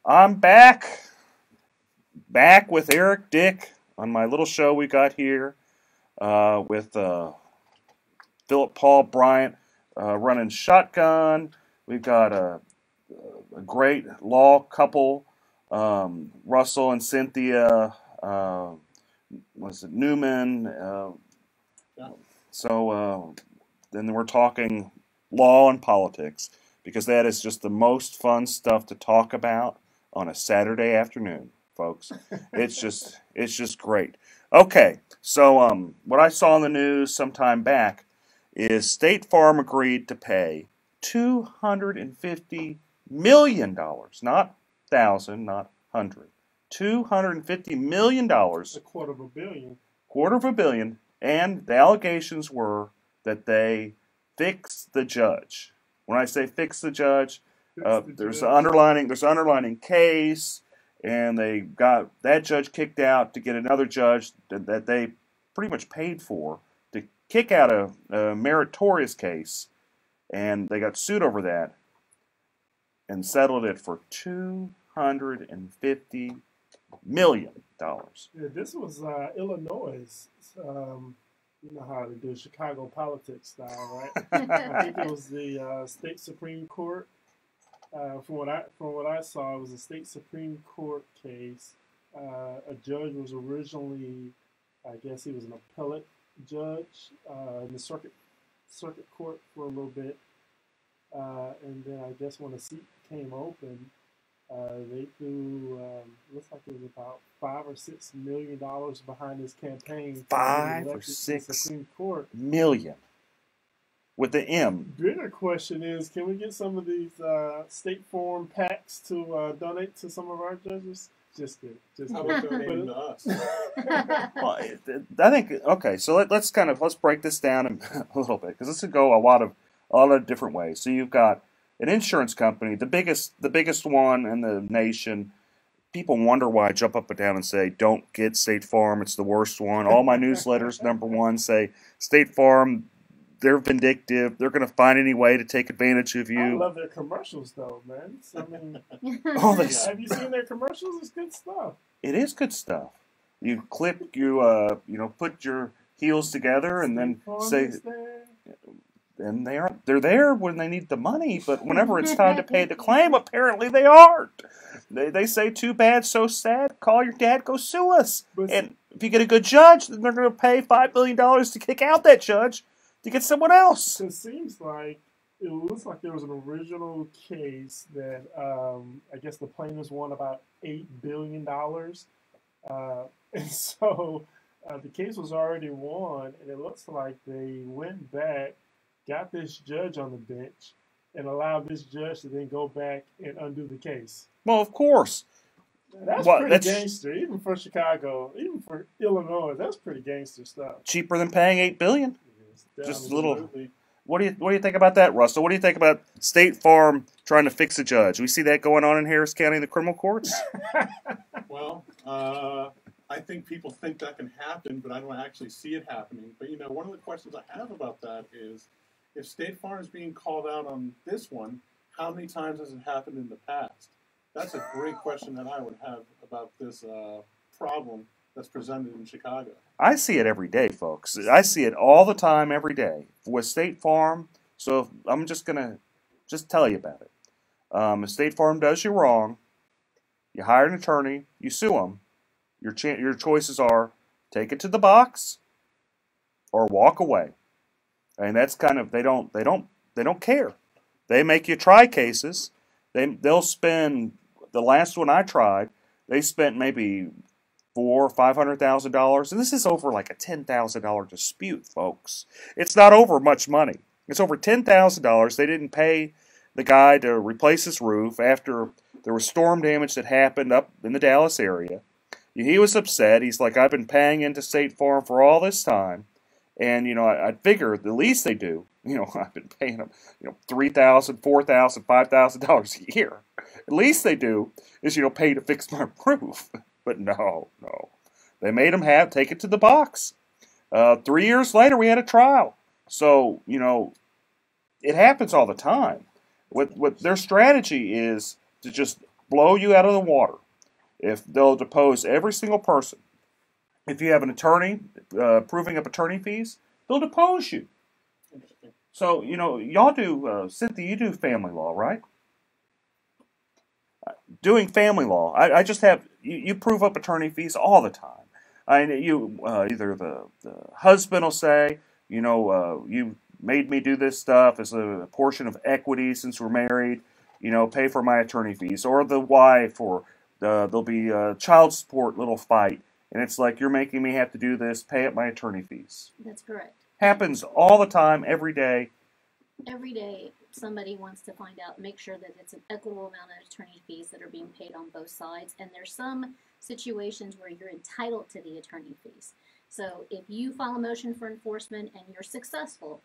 I'm back with Eric Dick on my little show we got here with Philip Paul Bryant running shotgun. We've got a great law couple, Russell and Cynthia. Was it Newman? So then we're talking law and politics, because that is just the most fun stuff to talk about on a Saturday afternoon, folks. It's just great. Okay, so what I saw in the news some time back is State Farm agreed to pay $250 million, not thousand, not hundred, $250 million. A quarter of a billion. Quarter of a billion, and the allegations were that they fixed the judge. When I say fix the judge, there's an underlining case, and they got that judge kicked out to get another judge that they pretty much paid for to kick out a meritorious case, and they got sued over that and settled it for $250 million. Yeah, this was Illinois. You know how they do Chicago politics style, right? I think it was the state Supreme Court. From what I saw, it was a state Supreme Court case. A judge was originally, I guess he was an appellate judge in the circuit court for a little bit, and then I guess when the seat came open, they threw looks like it was about $5 or $6 million behind this campaign. $5 or $6 million with the M. Bigger question is, can we get some of these State Farm PACs to donate to some of our judges? Just kidding. How about donating to us? Well, I think okay. So let's break this down a little bit, because this could go a lot of different ways. So you've got an insurance company, the biggest one in the nation. People wonder why I jump up and down and say, don't get State Farm, it's the worst one. All my newsletters, number one, say, State Farm, they're vindictive. They're going to find any way to take advantage of you. I love their commercials, though, man. I mean, have you seen their commercials? It's good stuff. It is good stuff. You put your heels together and then say... And they're there when they need the money, but whenever it's time to pay the claim, apparently they aren't. They say, too bad, so sad, call your dad, go sue us. And if you get a good judge, then they're going to pay $5 million to kick out that judge to get someone else. It seems like, it looks like there was an original case that I guess the plaintiffs won about $8 billion. And so the case was already won, and it looks like they went back, got this judge on the bench, and allowed this judge to then go back and undo the case. Well, of course. That's pretty gangster, even for Chicago, even for Illinois. That's pretty gangster stuff. Cheaper than paying $8 billion. Yes, just a little. What do you think about that, Russell? What do you think about State Farm trying to fix a judge? We see that going on in Harris County in the criminal courts. Well, I think people think that can happen, but I don't actually see it happening. But one of the questions I have about that is, if State Farm is being called out on this one, how many times has it happened in the past? That's a great question that I would have about this problem that's presented in Chicago. I see it every day, folks. I see it all the time, every day, with State Farm. So I'm just going to tell you about it. If State Farm does you wrong, you hire an attorney, you sue them, your choices are take it to the box or walk away. And that's kind of, they don't care. They make you try cases. They'll spend, the last one I tried, they spent maybe $400,000 or $500,000, and this is over like a $10,000 dispute, folks. It's not over much money. It's over $10,000. They didn't pay the guy to replace his roof after there was storm damage that happened up in the Dallas area. He was upset. He's like, I've been paying into State Farm for all this time. And, I figure the least they do, I've been paying them, $3,000, $4,000, $5,000 a year. At least they do is, pay to fix my roof. But no. They made them take it to the box. 3 years later, we had a trial. So, it happens all the time. What their strategy is to just blow you out of the water. If they'll depose every single person. If you have an attorney proving up attorney fees, they'll depose you. So, you know, y'all do, Cynthia, you do family law, right? Doing family law, I just have, you prove up attorney fees all the time. Either the husband will say, you know, you made me do this stuff as a portion of equity since we're married, you know, pay for my attorney fees. Or the wife, or there'll be a child support little fight. And it's like, you're making me have to do this, pay up my attorney fees. That's correct. Happens all the time, every day. Every day, somebody wants to find out, make sure that it's an equitable amount of attorney fees that are being paid on both sides. And there's some situations where you're entitled to the attorney fees. So if you file a motion for enforcement and you're successful,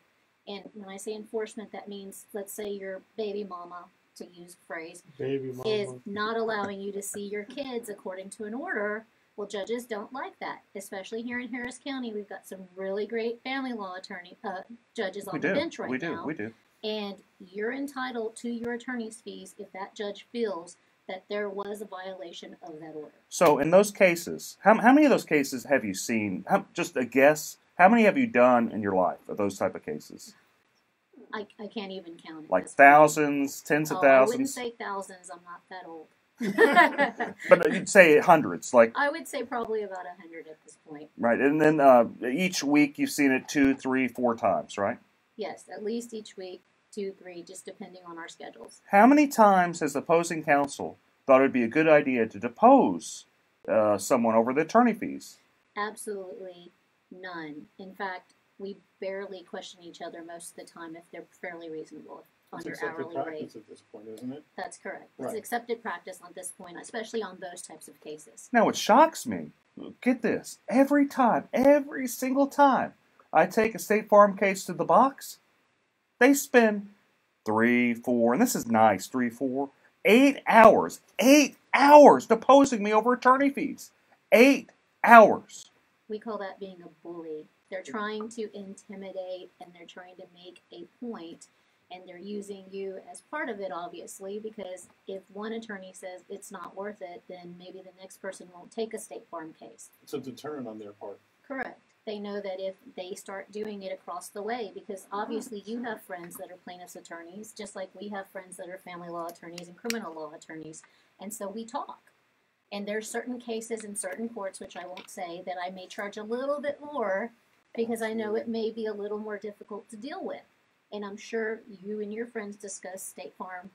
and when I say enforcement, that means, let's say your baby mama, to use the phrase, is not allowing you to see your kids according to an order. Well, judges don't like that, especially here in Harris County. We've got some really great family law judges on the bench right now. We do. And you're entitled to your attorney's fees if that judge feels that there was a violation of that order. So in those cases, how many of those cases have you seen? Just a guess. How many have you done in your life of those type of cases? I can't even count it. Like thousands, tens of thousands? I wouldn't say thousands. I'm not that old. But you'd say hundreds, like I would say probably about 100 at this point. Right, and then each week you've seen it 2, 3, 4 times, right? Yes, at least each week, 2, 3, just depending on our schedules. How many times has the opposing counsel thought it would be a good idea to depose someone over the attorney fees? Absolutely none. In fact, we barely question each other most of the time if they're fairly reasonable. It's accepted practice at this point, isn't it? That's correct. Right. It's accepted practice at this point, especially on those types of cases. Now, what shocks me, get this, every single time I take a State Farm case to the box, they spend 3, 4, and this is nice, 3, 4, 8 hours deposing me over attorney fees. 8 hours. We call that being a bully. They're trying to intimidate, and they're trying to make a point. And they're using you as part of it, obviously, because if one attorney says it's not worth it, then maybe the next person won't take a State Farm case. It's a deterrent on their part. Correct. They know that if they start doing it across the way, because obviously you have friends that are plaintiffs' attorneys, just like we have friends that are family law attorneys and criminal law attorneys, and so we talk. And there's certain cases in certain courts, which I won't say, that I may charge a little bit more because I know it may be a little more difficult to deal with. And I'm sure you and your friends discuss State Farm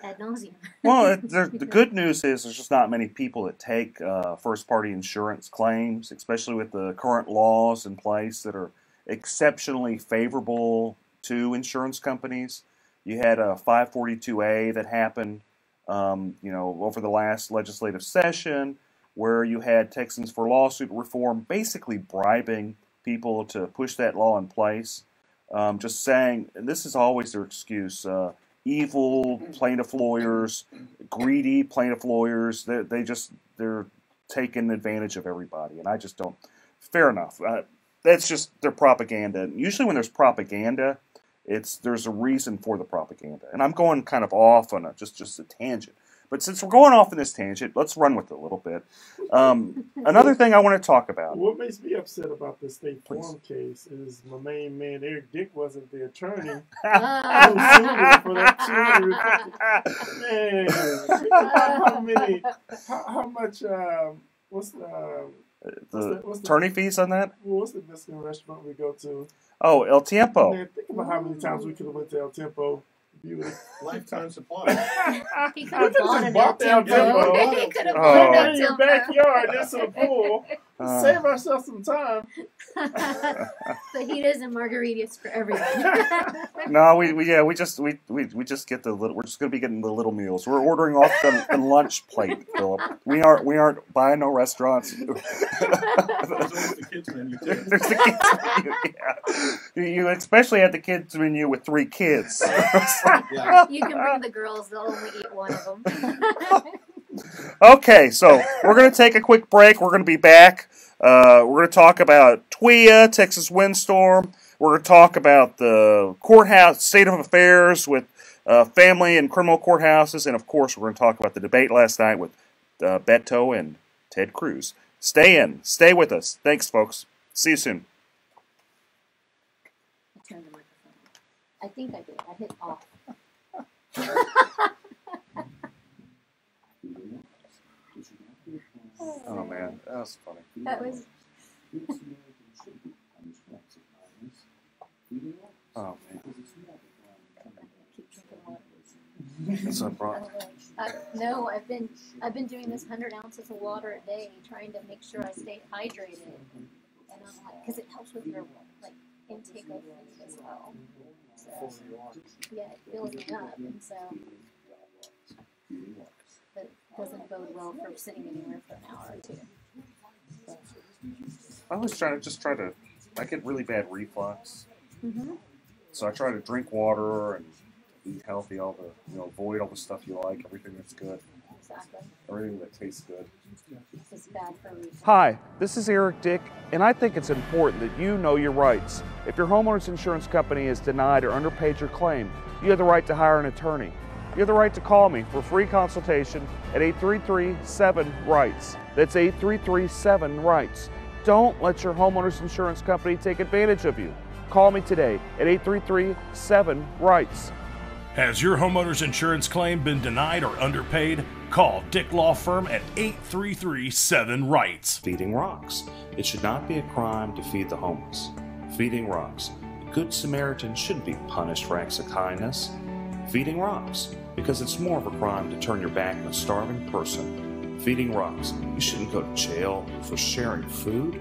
ad nauseum. Well, the good news is there's just not many people that take first-party insurance claims, especially with the current laws in place that are exceptionally favorable to insurance companies. You had a 542A that happened, over the last legislative session, where you had Texans for Lawsuit Reform basically bribing people to push that law in place. Just saying, and this is always their excuse, evil plaintiff lawyers, greedy plaintiff lawyers, they're taking advantage of everybody, and I just don't, fair enough. That's just their propaganda. And usually when there's propaganda, there's a reason for the propaganda. And I'm going kind of off on just a tangent. But since we're going off in this tangent, let's run with it a little bit. Another thing I want to talk about. What makes me upset about the State Farm case is my main man, Eric Dick, wasn't the attorney. I was sued for that how much, what's the attorney fees on that? What's the Mexican restaurant we go to? Oh, El Tiempo. Man, think about how many times we could have went to El Tiempo. Lifetime supply. He could have bought an El Tiempo. He could have bought an El in your backyard, there's a pool. Save ourselves some time. Fajitas and margaritas for everyone. No, we just get the little. We're just going to be getting the little meals. We're ordering off the lunch plate, Philip. We aren't buying no restaurants. There's the kids menu too. There's the kids menu. Yeah. You especially have the kids menu with 3 kids. Yeah. You can bring the girls; they'll only eat one of them. Okay, so we're going to take a quick break. We're going to be back. We're going to talk about TWIA, Texas windstorm. We're going to talk about the courthouse state of affairs with family and criminal courthouses, and of course we're going to talk about the debate last night with Beto and Ted Cruz. Stay with us. Thanks, folks. See you soon. I turned the microphone off. I think I did. I hit off. Oh man, that was funny. That was. Oh man. That's what I brought. No, I've been doing this 100 ounces of water a day, trying to make sure I stay hydrated, and I'm like, because it helps with your like intake of food as well. So, yeah, it fills me up, and so it doesn't bode well for sitting anywhere for an hour or two. So. I was try to. I get really bad reflux, so I try to drink water and eat healthy, all the avoid all the stuff you like, everything that's good. Exactly. Everything that tastes good. It's bad for me. Hi, this is Eric Dick, and I think it's important that you know your rights. If your homeowner's insurance company has denied or underpaid your claim, you have the right to hire an attorney. You have the right to call me for free consultation at 833-7-RIGHTS. That's 833-7-RIGHTS. Don't let your homeowner's insurance company take advantage of you. Call me today at 833-7-RIGHTS. Has your homeowner's insurance claim been denied or underpaid? Call Dick Law Firm at 833-7-RIGHTS. Feeding rocks. It should not be a crime to feed the homeless. Feeding rocks. A good Samaritan shouldn't be punished for acts of kindness. Feeding rocks. Because it's more of a crime to turn your back on a starving person. Feeding rocks. You shouldn't go to jail for sharing food.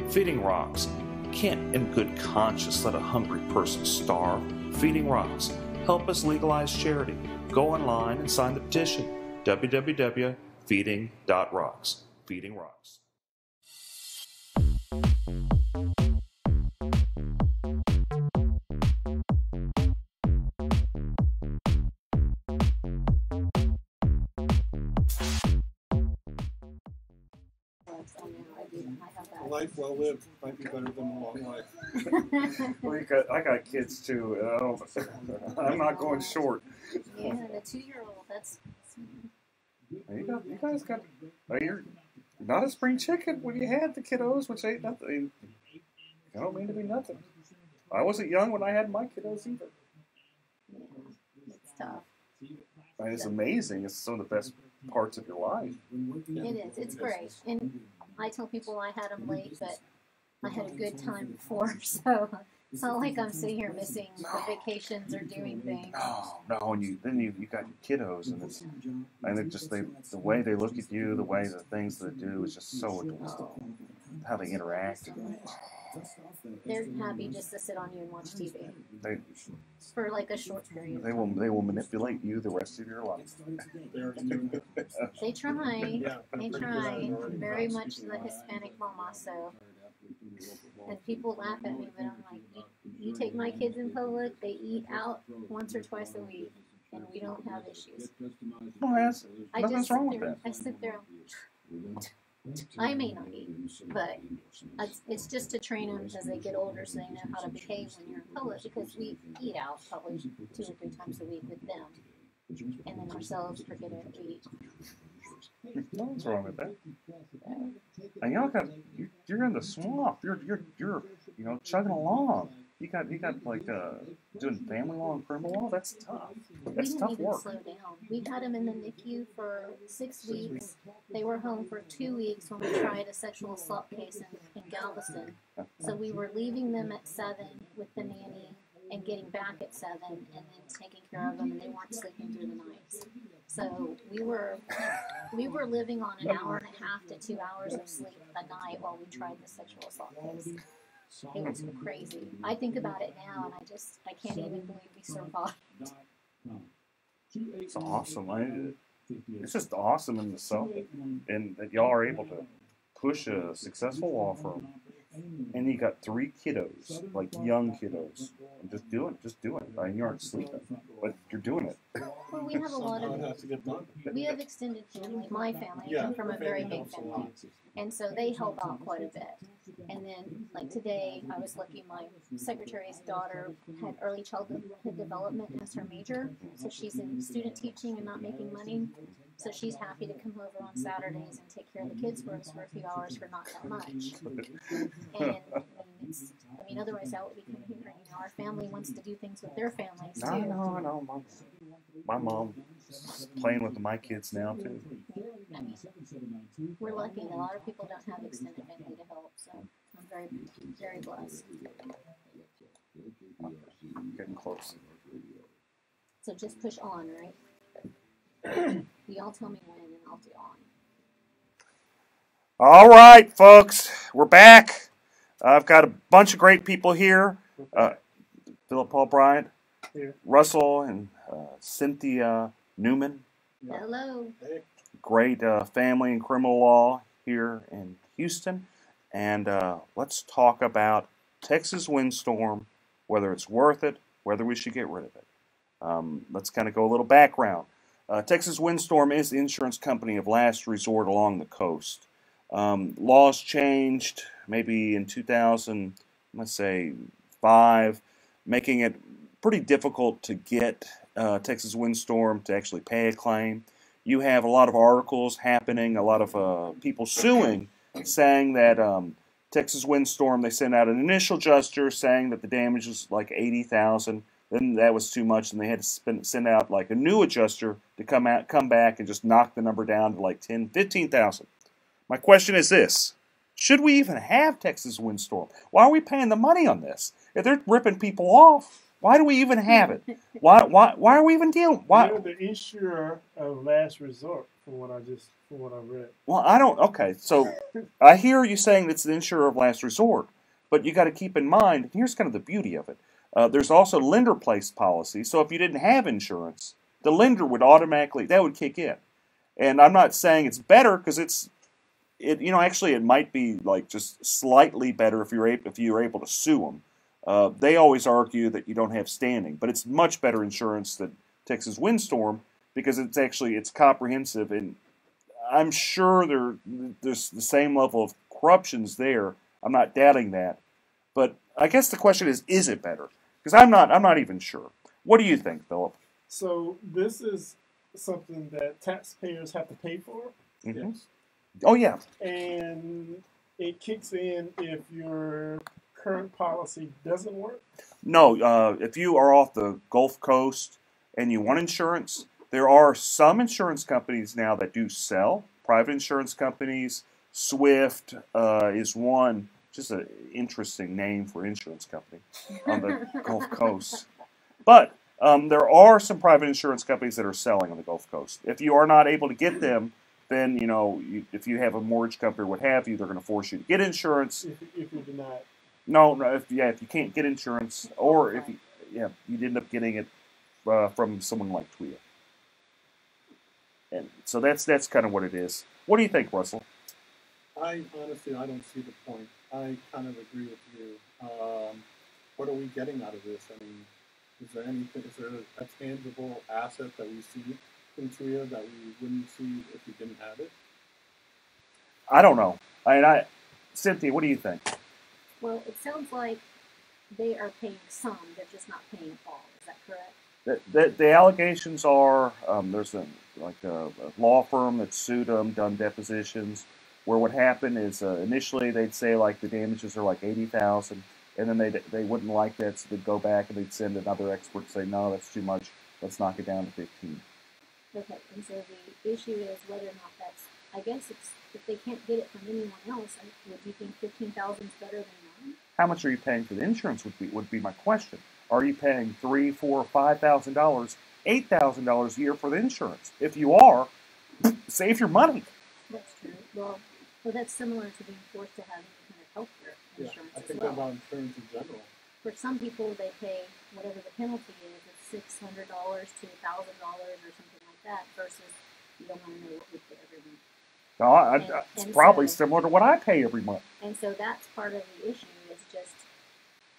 Feeding rocks. You can't in good conscience let a hungry person starve. Feeding rocks. Help us legalize charity. Go online and sign the petition. www.feeding.rocks. Feeding Rocks. Life well lived might be better than a long life. I got kids too. I'm not going short. Yeah, the 2-year-old. That's. You guys got. You're not a spring chicken when you had the kiddos, which ain't nothing. I don't mean to be nothing. I wasn't young when I had my kiddos either. Yeah, it's tough. And it's amazing. It's some of the best parts of your life. It is. It's great. And I tell people I had them late, but I had a good time before, so it's not like I'm sitting here missing the vacations or doing things. No, and you got your kiddos, and the way they look at you, the way the things they do is just so adorable. How they interact. They're happy just to sit on you and watch TV. For like a short period. They will manipulate you the rest of your life. They try. They try. Very much the Hispanic mama, so. And people laugh at me, but I'm like, you take my kids in public, they eat out once or twice a week, and we don't have issues. Well, nothing's wrong with that. I sit there. I may not eat, but it's just to train them as they get older so they know how to behave when you're in public, because we eat out probably 2 or 3 times a week with them. And then ourselves forget to eat. Nothing's wrong with that. And you're in the swamp. You're chugging along. You got like doing family law and criminal law. That's tough. That's tough work. Slow down. We had them in the NICU for 6 weeks. They were home for 2 weeks when we tried a sexual assault case in Galveston. So we were leaving them at 7 with the nanny and getting back at 7 and then taking care of them, and they weren't sleeping through the nights. So we were living on an hour and a half to 2 hours of sleep a night while we tried the sexual assault case. It was crazy. I think about it now, and I can't even believe we survived. It's awesome. It's just awesome in itself, and that y'all are able to push a successful law firm. And you got 3 kiddos, like young kiddos, and just doing it. I mean, you aren't sleeping, but you're doing it. Well, we have a lot of, we have extended family. My family, I come from a very big family, and so they help out quite a bit. And then, like today, I was lucky my secretary's daughter had early childhood development as her major. So she's in student teaching and not making money. So she's happy to come over on Saturdays and take care of the kids for us for a few hours for not that much. And I mean, otherwise that would be kind of here. You know, our family wants to do things with their families too. I know. My mom's playing with my kids now too. I mean, we're lucky. A lot of people don't have extended family to help, so I'm very, very blessed. Getting close. So just push on, right? Y'all tell me when, and I'll do on. All right, folks, we're back. I've got a bunch of great people here. Philip Paul Bryant, Here. Russell, and Cynthia Newman. Hello. Great family and criminal law here in Houston. And let's talk about Texas windstorm, whether it's worth it, whether we should get rid of it. Let's kind of go a little background. Texas Windstorm is the insurance company of last resort along the coast. Laws changed maybe in 2000, let's say 5, making it pretty difficult to get Texas Windstorm to actually pay a claim. You have a lot of articles happening, a lot of people suing, saying that Texas Windstorm, they sent out an initial adjuster saying that the damage was like $80,000. Then that was too much, and they had to send out like a new adjuster to come back and just knock the number down to like $10,000, $15,000. My question is this: should we even have Texas Windstorm? Why are we paying the money on this? If they're ripping people off, why do we even have it? Why are we even dealing? Why? They're the insurer of last resort, from what I read. Well, I don't. Okay, so I hear you saying it's the insurer of last resort, but you got to keep in mind. Here's kind of the beauty of it. There's also lender-placed policy. So if you didn't have insurance, the lender would automatically kick in. And I'm not saying it's better because actually it might be like just slightly better if you're able to sue them. They always argue that you don't have standing, but it's much better insurance than Texas Windstorm because it's comprehensive, and I'm sure there's the same level of corruptions there. I'm not doubting that, but I guess the question is it better? Because I'm not even sure. What do you think, Philip? So this is something that taxpayers have to pay for. Mm-hmm. Oh yeah. And it kicks in if your current policy doesn't work? No, if you are off the Gulf Coast and you want insurance, there are some insurance companies now that do sell, private insurance companies. Swift is one, just an interesting name for insurance company on the Gulf Coast. But there are some private insurance companies that are selling on the Gulf Coast. If you are not able to get them, then, if you have a mortgage company or what have you, they're going to force you to get insurance. If you're denied. No, if you can't get insurance, or if you'd end up getting it from someone like TWIA. And so that's kind of what it is. What do you think, Russell? I don't see the point. I kind of agree with you. What are we getting out of this? I mean, is there a tangible asset that we see in TWIA that we wouldn't see if we didn't have it? I don't know. Cynthia, what do you think? Well, it sounds like they are paying some, they're just not paying all. Is that correct? The allegations are there's a law firm that sued them, done depositions, where what happened is initially they'd say like the damages are like $80,000, and then they wouldn't like that, so they'd go back and they'd send another expert and say, no, that's too much, let's knock it down to 15. Okay, and so the issue is whether or not that's, I guess it's, if they can't get it from anyone else, would you think 15,000 is better than none? How much are you paying for the insurance would be my question. Are you paying $3,000, $4,000, $5,000, $8,000 a year for the insurance? If you are, save your money. That's true. Well, that's similar to being forced to have any kind of health care insurance I think about insurance in general. For some people, they pay whatever the penalty is. It's $600 to $1,000 or something like that, versus you don't want to know what we pay every month. No, it's probably similar to what I pay every month. And so that's part of the issue, is just,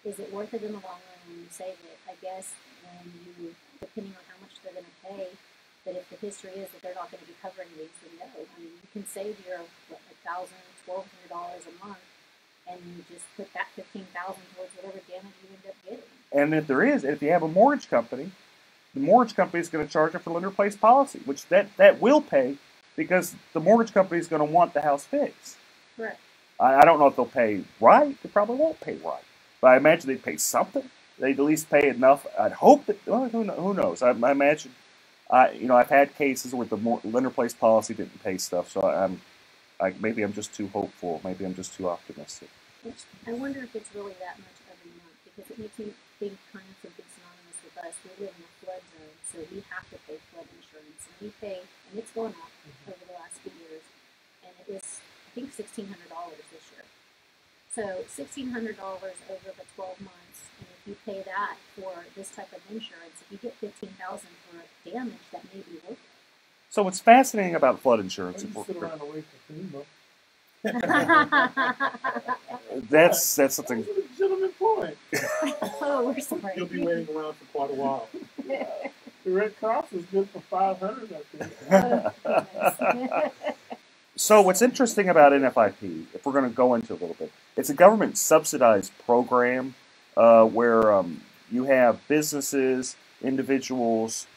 is it worth it in the long run when you save it? I guess when you, depending on how much they're going to pay, that if the history is that they're not going to be covering these, then no. I mean, you can save your $1,000, $1,200 a month, and you just put that $15,000 towards whatever damage you end up getting. And if there is, if you have a mortgage company, the mortgage company is going to charge you for lender-placed policy, which that will pay because the mortgage company is going to want the house fixed. Correct. I don't know if they'll pay right. They probably won't pay right. But I imagine they'd pay something. They'd at least pay enough. I'd hope that, well, who knows? I imagine, I've had cases where the lender-placed policy didn't pay stuff, so maybe I'm just too hopeful. Maybe I'm just too optimistic. I wonder if it's really that much every month, because it makes me think clients are big synonymous with us. We live in a flood zone, so we have to pay flood insurance, and we pay, and it's going up over the last few years, and it was, I think, $1,600 this year. So $1,600 over the 12 months, and if you pay that for this type of insurance, if you get $15,000 for damage, that may be worth it. So what's fascinating about flood insurance? Sit around and wait for FEMA. That's something. That's a legitimate point. Oh, we're sorry. You'll be waiting around for quite a while. The Red Cross is good for 500, I think. So what's interesting about NFIP, if we're going to go into a little bit, it's a government subsidized program where you have businesses, individuals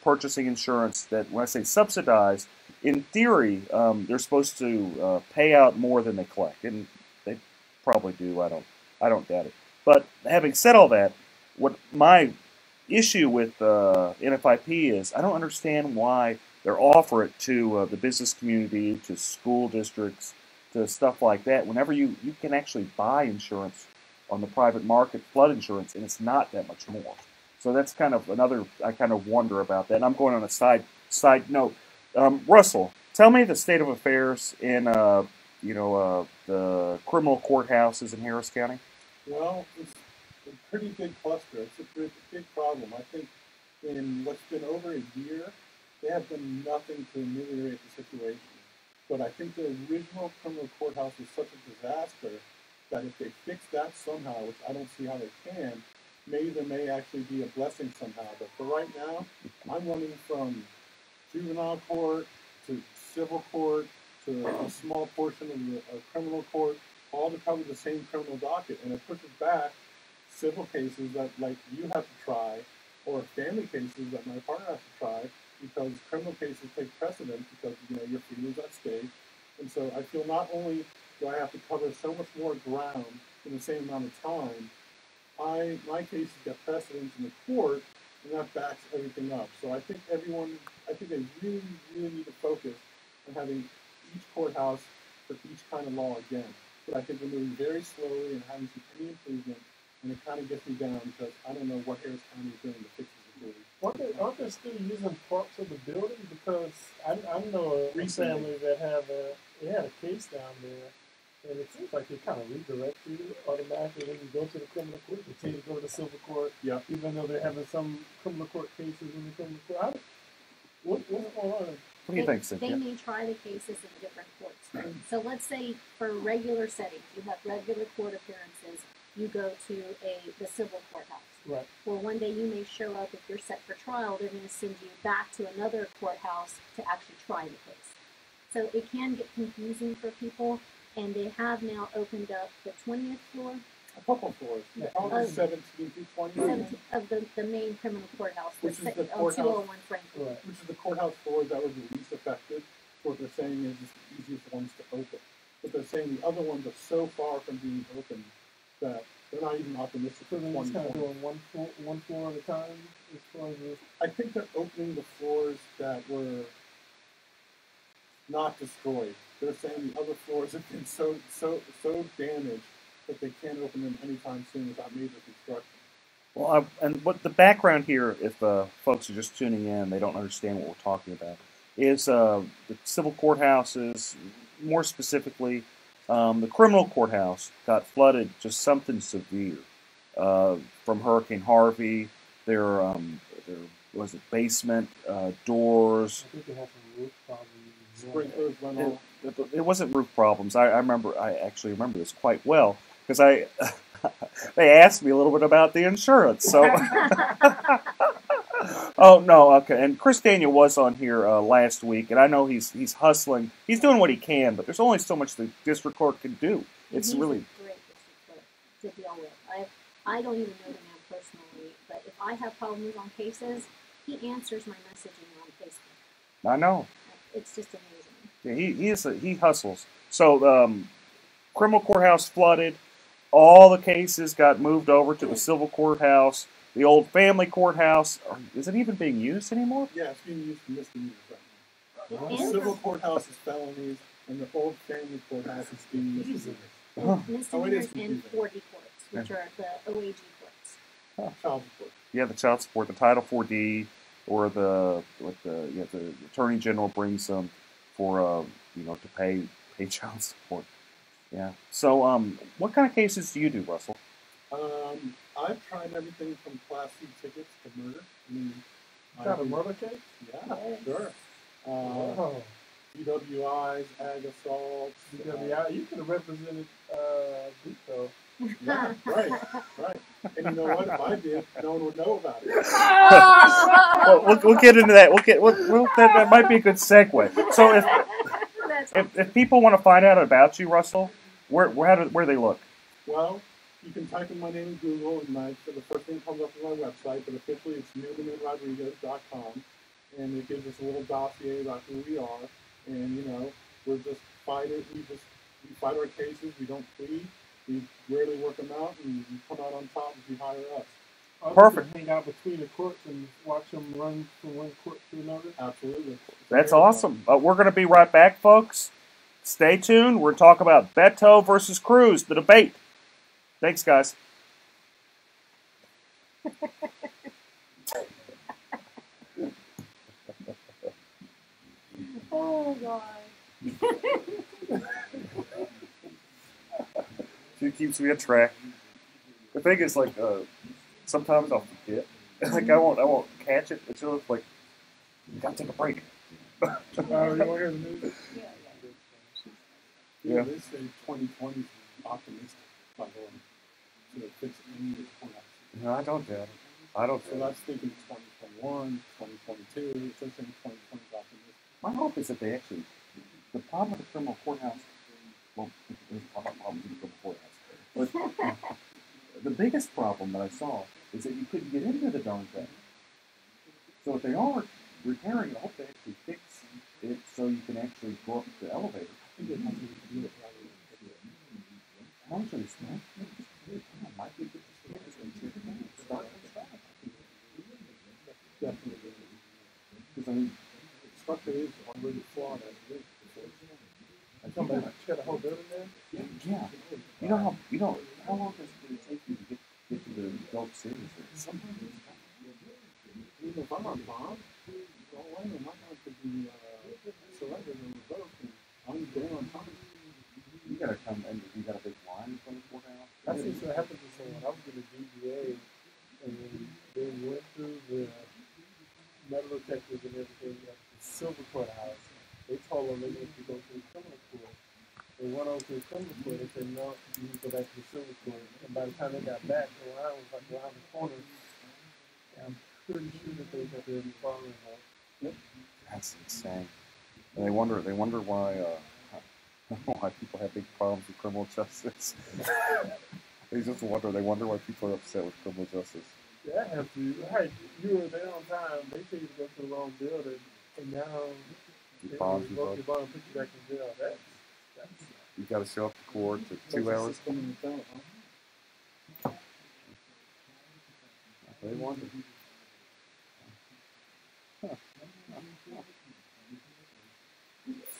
purchasing insurance that, when I say subsidized, in theory, they're supposed to pay out more than they collect, and they probably do. I don't doubt it. But having said all that, what my issue with NFIP is, I don't understand why they offer it to the business community, to school districts, to stuff like that. Whenever you can actually buy insurance on the private market, flood insurance, and it's not that much more. So that's kind of another. I kind of wonder about that. And I'm going on a side note. Russell, tell me the state of affairs in the criminal courthouses in Harris County. Well, it's a pretty big cluster. It's a big problem. I think in what's been over a year, they have done nothing to ameliorate the situation. But I think the original criminal courthouse was such a disaster that if they fix that somehow, which I don't see how they can, maybe there may actually be a blessing somehow. But for right now, I'm running from juvenile court to civil court to a small portion of the criminal court, all to cover the same criminal docket. And it pushes back civil cases that like you have to try, or family cases that my partner has to try, because criminal cases take precedence because your freedom is at stake. And so I feel not only do I have to cover so much more ground in the same amount of time, my cases get precedence in the court, and that backs everything up. So I think they really, really need to focus on having each courthouse for each kind of law again. But I think we're moving very slowly and haven't seen any improvement, and it kind of gets me down because I don't know what Harris County is doing to fix the security. Aren't they still using parts of the building? Because I know a family that they had a case down there, and it seems like they kind of redirect you automatically when you go to the criminal court. They tell you to go to the civil court, even though they're having some criminal court cases in the criminal court. What's going on? What do you think, Cynthia? They may try the cases in different courts. So let's say for regular settings, you have regular court appearances, you go to the civil courthouse. Right. Well, one day you may show up, if you're set for trial, they're going to send you back to another courthouse to actually try the case. So it can get confusing for people, and they have now opened up the 20th floor. A couple floors. Probably 17 through 20. Of the main criminal courthouse, which is the courthouse, 201 Franklin. Right. Which is the courthouse floors that were the least affected. What they're saying is it's the easiest ones to open. But they're saying the other ones are so far from being open that they're not even optimistic for So they're just kind of doing one floor at a time as far as I think they're opening the floors that were not destroyed. They're saying the other floors have been so damaged that they can't open them anytime soon without major construction. Well, and what the background here, if folks are just tuning in, they don't understand what we're talking about, is the civil courthouses, more specifically, the criminal courthouse got flooded, just something severe, from Hurricane Harvey. There was a basement, doors. I think they had some roof problems. Sprinklers went off. It wasn't roof problems. I actually remember this quite well because they asked me a little bit about the insurance. So, oh no, okay. And Chris Daniel was on here last week, and I know he's hustling. He's doing what he can, but there's only so much the district court can do. It's really a great to deal with. I don't even know the man personally, but if I have problems on cases, he answers my messaging on Facebook. I know. It's just amazing. Yeah, he hustles. So criminal courthouse flooded. All the cases got moved over to the civil courthouse. The old family courthouse, is it even being used anymore? Yeah, it's being used for misdemeanors right now. Yeah. The civil courthouse is felonies, and the old family courthouse is being used for Misdemeanors and 4D courts, which are the OAG courts. child support. Yeah, the child support, the Title 4D, or the Attorney General brings them for to pay child support. Yeah. So what kind of cases do you do, Russell? I've tried everything from Class C tickets to murder. I mean, Got a murder case? Yeah, sure. DWIs, ag assaults. DWI, you could have represented Vito. Yeah, right. And you know what? If I did, no one would know about it. Well, we'll get into that. That might be a good segue. So if people want to find out about you, Russell, where do they look? Well, you can type in my name in Google, and the first thing that comes up is my website, but officially it's newmanandrodriguez.com, and it gives us a little dossier about who we are, and we're just fighters. We fight our cases. We don't plead. We rarely work them out, and we come out on top if you hire us. Perfect. Hang out between the courts and watch them run from one court to another. Absolutely. That's awesome. We're going to be right back, folks. Stay tuned. We're talking about Beto versus Cruz, the debate. Thanks, guys. Oh, God. She keeps me on track. The thing is, sometimes I'll forget. I won't catch it until it's like, you gotta take a break. You want to hear the news? Yeah. They say 2020 is optimistic, by the way, to fix any of the courthouse. No, I don't doubt it. I don't. So that's thinking 2021, 2022. They're saying 2020 is optimistic. My hope is that they actually. The problem with the criminal courthouse. Well, there's a lot of problems with the criminal courthouse. But the biggest problem that I saw is that you couldn't get into the darn thing. So if they are repairing it, I hope they actually fix it so you can actually go up the elevator. How much are they spent? Might be good to start from scratch. Definitely. Because the structure is already flawed as it is. Somebody shut a whole building there? Yeah. How long does it take you to get to the Gulf City? Sometimes it's not. Even if I'm on Bob, don't worry, I'm not going to be selected in the boat. I'm going on time. You gotta come and you got a big line from the courthouse. That's just what happened to someone. I was in the DGA, and they went through the metal detectors and everything at the Silver Courthouse. They told them they needed to go to the criminal court. They went over to the criminal court. They said, no, you need to go back to the civil court. And by the time they got back, the line was like around the corner. And I'm pretty sure that they got there following her. Yep. That's insane. And they wonder why people have big problems with criminal justice. They wonder why people are upset with criminal justice. Yeah, I have to. Hey, you were there on time. They tell you to go to the wrong building, and now they revoke your bond and put you back in jail. That's you got to show up to court to 2 hours. They wonder. Huh.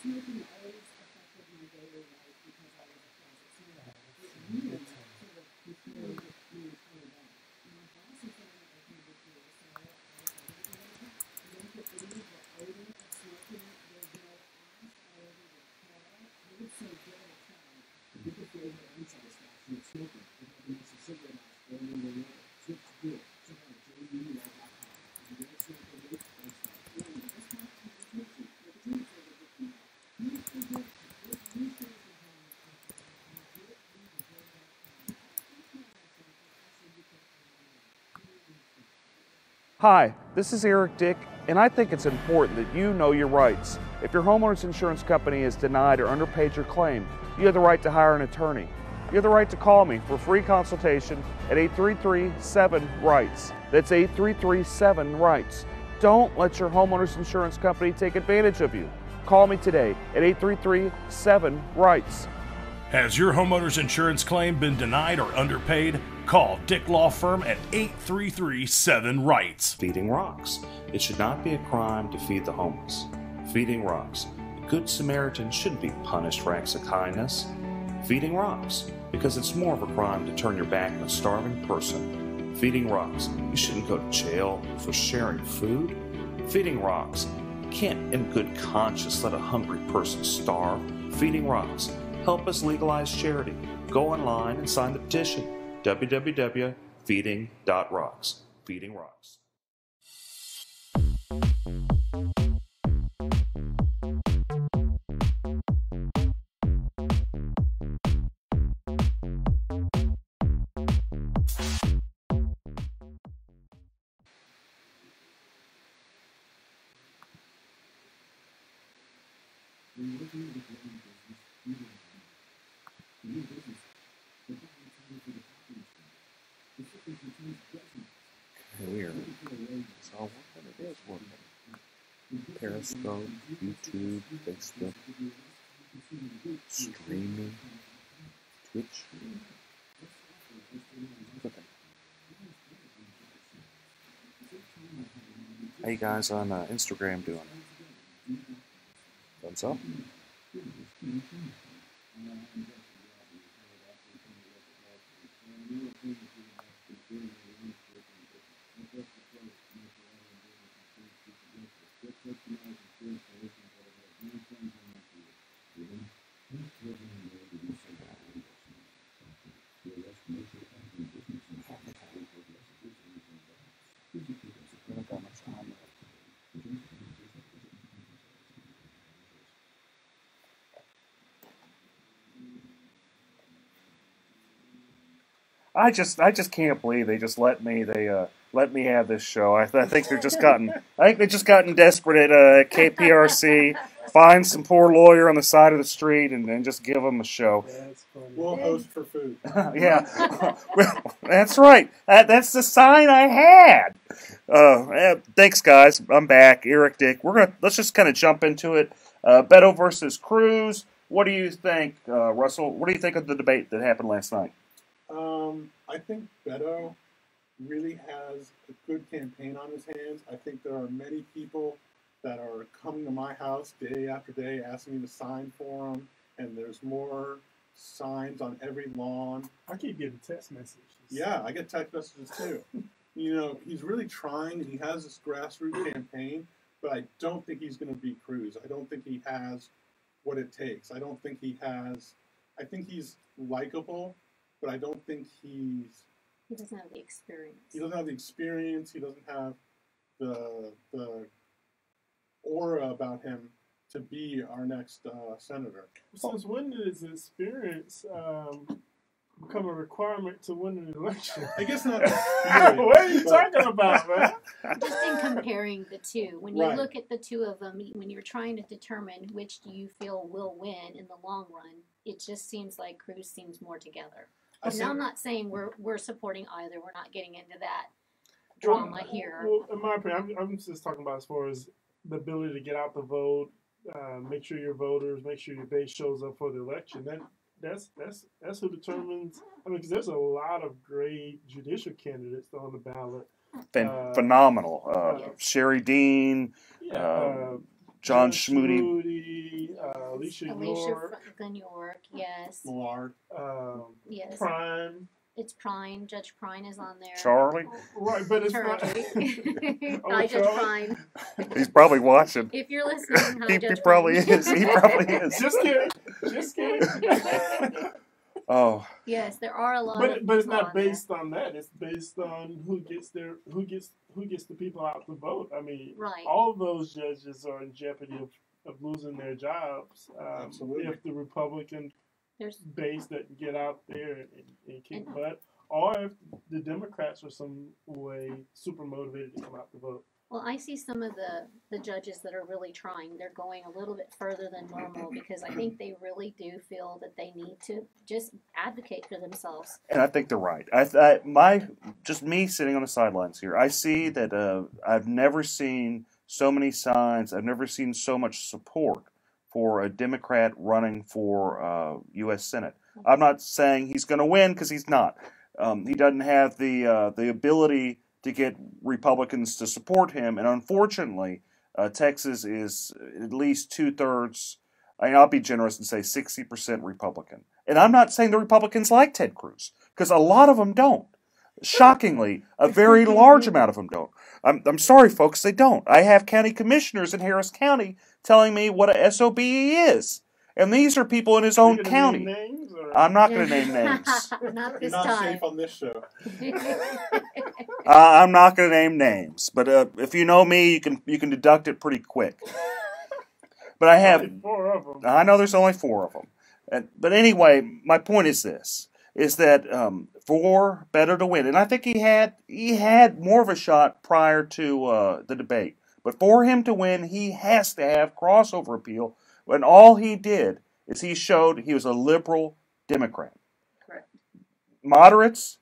Smoking always affected my daily life because I was a closet smoker. It really sort of controlled me kind of that. And my boss is saying that I can do too, so I don't believe the odor of smoking. There's no ash all over the car. I would say give it a try. You can feel the unsatisfaction of smoking. If you can use a cigarette ash going in the air, switch to it. Check out JUL.com. If you don't smoke a vape, don't stop. This month, this mission, opportunity for the victim. Hi, this is Eric Dick, and I think it's important that you know your rights. If your homeowner's insurance company has denied or underpaid your claim, you have the right to hire an attorney. you have the right to call me for a free consultation at 833-7-RIGHTS. That's 833-7-RIGHTS. Don't let your homeowner's insurance company take advantage of you. Call me today at 833-7-RIGHTS. Has your homeowner's insurance claim been denied or underpaid? Call Dick Law Firm at 833-7-RIGHTS. Feeding rocks. It should not be a crime to feed the homeless. Feeding rocks. A good Samaritan shouldn't be punished for acts of kindness. Feeding rocks. Because it's more of a crime to turn your back on a starving person. Feeding rocks. You shouldn't go to jail for sharing food. Feeding rocks. You can't in good conscience let a hungry person starve. Feeding rocks. Help us legalize charity. Go online and sign the petition. www.feeding.rocks. Feeding Rocks. Weird. So what it is working. Periscope, YouTube, Facebook, streaming, Twitch. How you guys on Instagram doing? Thumbs up? I just can't believe they just let me let me have this show. I think they're just gotten desperate at KPRC. Find some poor lawyer on the side of the street and then just give them a show. We'll host for food. Yeah, well, that's right. That's the sign I had. Thanks, guys. I'm back. Eric Dick. Let's just kind of jump into it. Beto versus Cruz. What do you think, Russell? What do you think of the debate that happened last night? I think Beto really has a good campaign on his hands. I think there are many people that are coming to my house day after day asking me to sign for them, and there's more signs on every lawn. I keep getting text messages. Yeah, I get text messages too. You know, he's really trying, and he has this grassroots campaign, but I don't think he's going to beat Cruz. I don't think he has what it takes. I think he's likable, but I don't think he doesn't have the experience. He doesn't have the experience. He doesn't have the aura about him to be our next senator. Since when did his experience become a requirement to win an election? I guess not. What are you talking about, man? Just in comparing the two, when you Right. look at the two of them, when you're trying to determine which do you feel will win in the long run, it just seems like Cruz seems more together. And I'm not saying we're supporting either. We're not getting into that drama here. Well, in my opinion, I'm just talking about as far as the ability to get out the vote, make sure your voters, make sure your base shows up for the election. That's who determines. I mean, because there's a lot of great judicial candidates on the ballot. Phenomenal. Yes. Sherry Dean, John Schmoody. Alicia York, yes. Millard. Yes. Prime. It's Prine. Judge Prine is on there. Charlie. Right, but it's not. Hi, Judge Prine. He's probably watching. If you're listening, hi, he Judge probably Prine. is. He probably is. Just kidding. Oh. Yes, there are a lot. But it's not based on that. It's based on who gets the people out to vote. I mean, right. All those judges are in jeopardy of losing their jobs. Absolutely. If the Republican base that get out there and kick butt, or if the Democrats are some way super motivated to come out to vote. Well, I see some of the judges that are really trying. They're going a little bit further than normal because I think they really do feel that they need to just advocate for themselves. And I think they're right. Just me sitting on the sidelines here, I see that I've never seen so many signs. I've never seen so much support for a Democrat running for U.S. Senate. I'm not saying he's going to win because he's not. He doesn't have the ability to get Republicans to support him, and unfortunately, Texas is at least 2/3. I'll be generous and say 60% Republican. And I'm not saying the Republicans like Ted Cruz, because a lot of them don't. Shockingly, a very large amount of them don't. I'm sorry, folks, they don't. I have county commissioners in Harris County telling me what a SOB he is. And these are people in his own county. I'm not going to name names. Not this You're not time. safe on this show. I'm not going to name names, but if you know me, you can deduct it pretty quick. But I have. Only 4 of them. I know there's only 4 of them. But anyway, my point is this: is that for Beto to win, and I think he had more of a shot prior to the debate. But for him to win, he has to have crossover appeal. And all he did is he showed he was a liberal Democrat. Correct. Moderates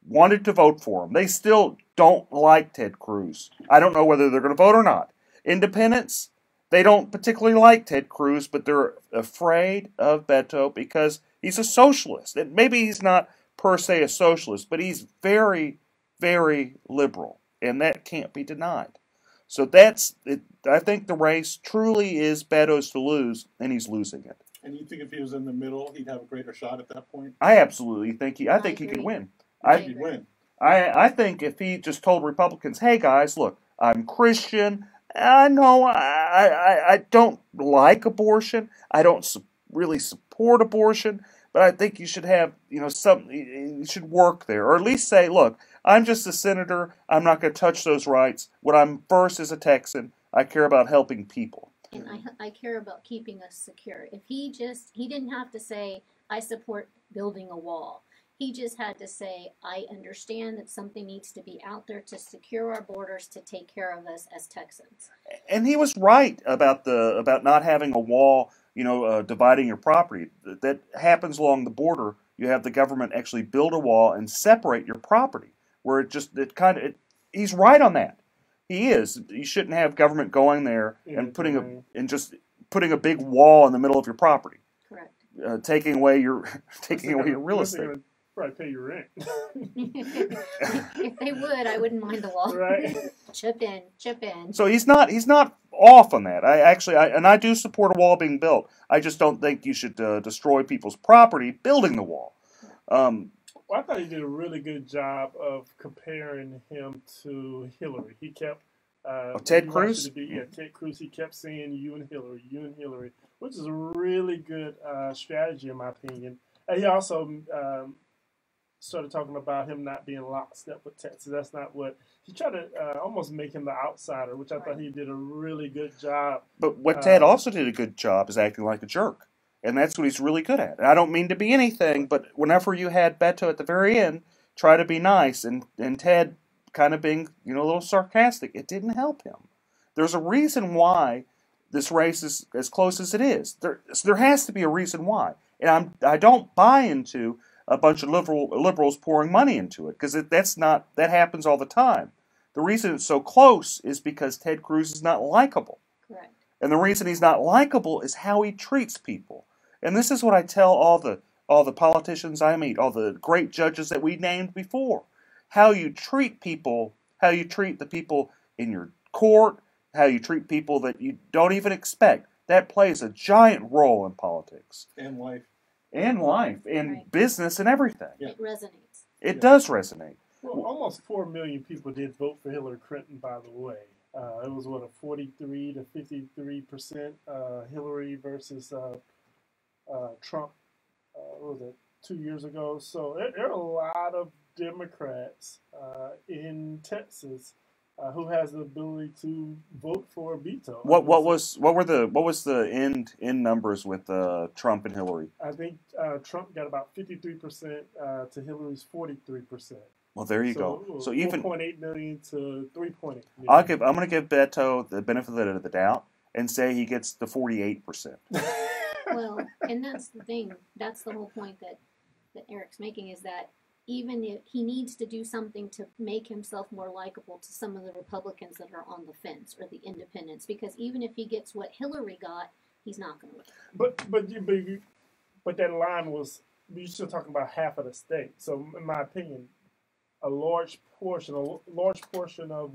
wanted to vote for him. They still don't like Ted Cruz. I don't know whether they're going to vote or not. Independents, they don't particularly like Ted Cruz, but they're afraid of Beto because he's a socialist. And maybe he's not per se a socialist, but he's very, very liberal. And that can't be denied. So that's it. I think the race truly is Beto's to lose, and he's losing it. And you think if he was in the middle, he'd have a greater shot at that point? I absolutely think he could win. He'd win. I think if he just told Republicans, hey guys, look, I'm Christian. I know I don't like abortion. I don't really support abortion, but I think you should have, you should work there, or at least say, look, I'm just a senator. I'm not going to touch those rights. What I'm first as a Texan, I care about helping people. And I care about keeping us secure. If he didn't have to say, I support building a wall. He just had to say, I understand that something needs to be out there to secure our borders, to take care of us as Texans. And he was right about not having a wall, dividing your property. That happens along the border. You have the government actually build a wall and separate your property. Where he's right on that. He is. You shouldn't have government going there and putting a big wall in the middle of your property. Correct. Taking away your real estate. Probably pay your rent. If they would, I wouldn't mind the wall. Right. Chip in. So he's not off on that. I do support a wall being built. I just don't think you should destroy people's property building the wall. Well, I thought he did a really good job of comparing him to Hillary. He kept Ted Cruz? Ted Cruz. He kept saying you and Hillary, which is a really good strategy in my opinion. And he also started talking about him not being lockstep with Texas. That's not what he tried to almost make him the outsider, which I thought he did a really good job. But what Ted also did a good job is acting like a jerk. And that's what he's really good at. And I don't mean to be anything, but whenever you had Beto at the very end try to be nice and Ted kind of being, a little sarcastic, it didn't help him. There's a reason why this race is as close as it is. There has to be a reason why. And I don't buy into a bunch of liberals pouring money into it, because that happens all the time. The reason it's so close is because Ted Cruz is not likable. Correct. And the reason he's not likable is how he treats people. And this is what I tell all the politicians I meet, all the great judges that we named before. How you treat people, how you treat the people in your court, how you treat people that you don't even expect. That plays a giant role in politics. And life. And life, and Right. business, and everything. It resonates. It does resonate. Well, almost 4 million people did vote for Hillary Clinton, by the way. It was, a 43 to 53% Hillary versus Trump, what was it, 2 years ago? So there are a lot of Democrats in Texas who has the ability to vote for Beto. What was the end numbers with Trump and Hillary? I think Trump got about 53% to Hillary's 43%. Well, there you go. So even 4.8 million to 3.8 million. I'm going to give Beto the benefit of the doubt and say he gets the 48%. Well, and that's the thing. That's the whole point that Eric's making, is that even if he needs to do something to make himself more likable to some of the Republicans that are on the fence or the independents, because even if he gets what Hillary got, he's not going to win. But that line was, you're still talking about half of the state. So in my opinion, a large portion of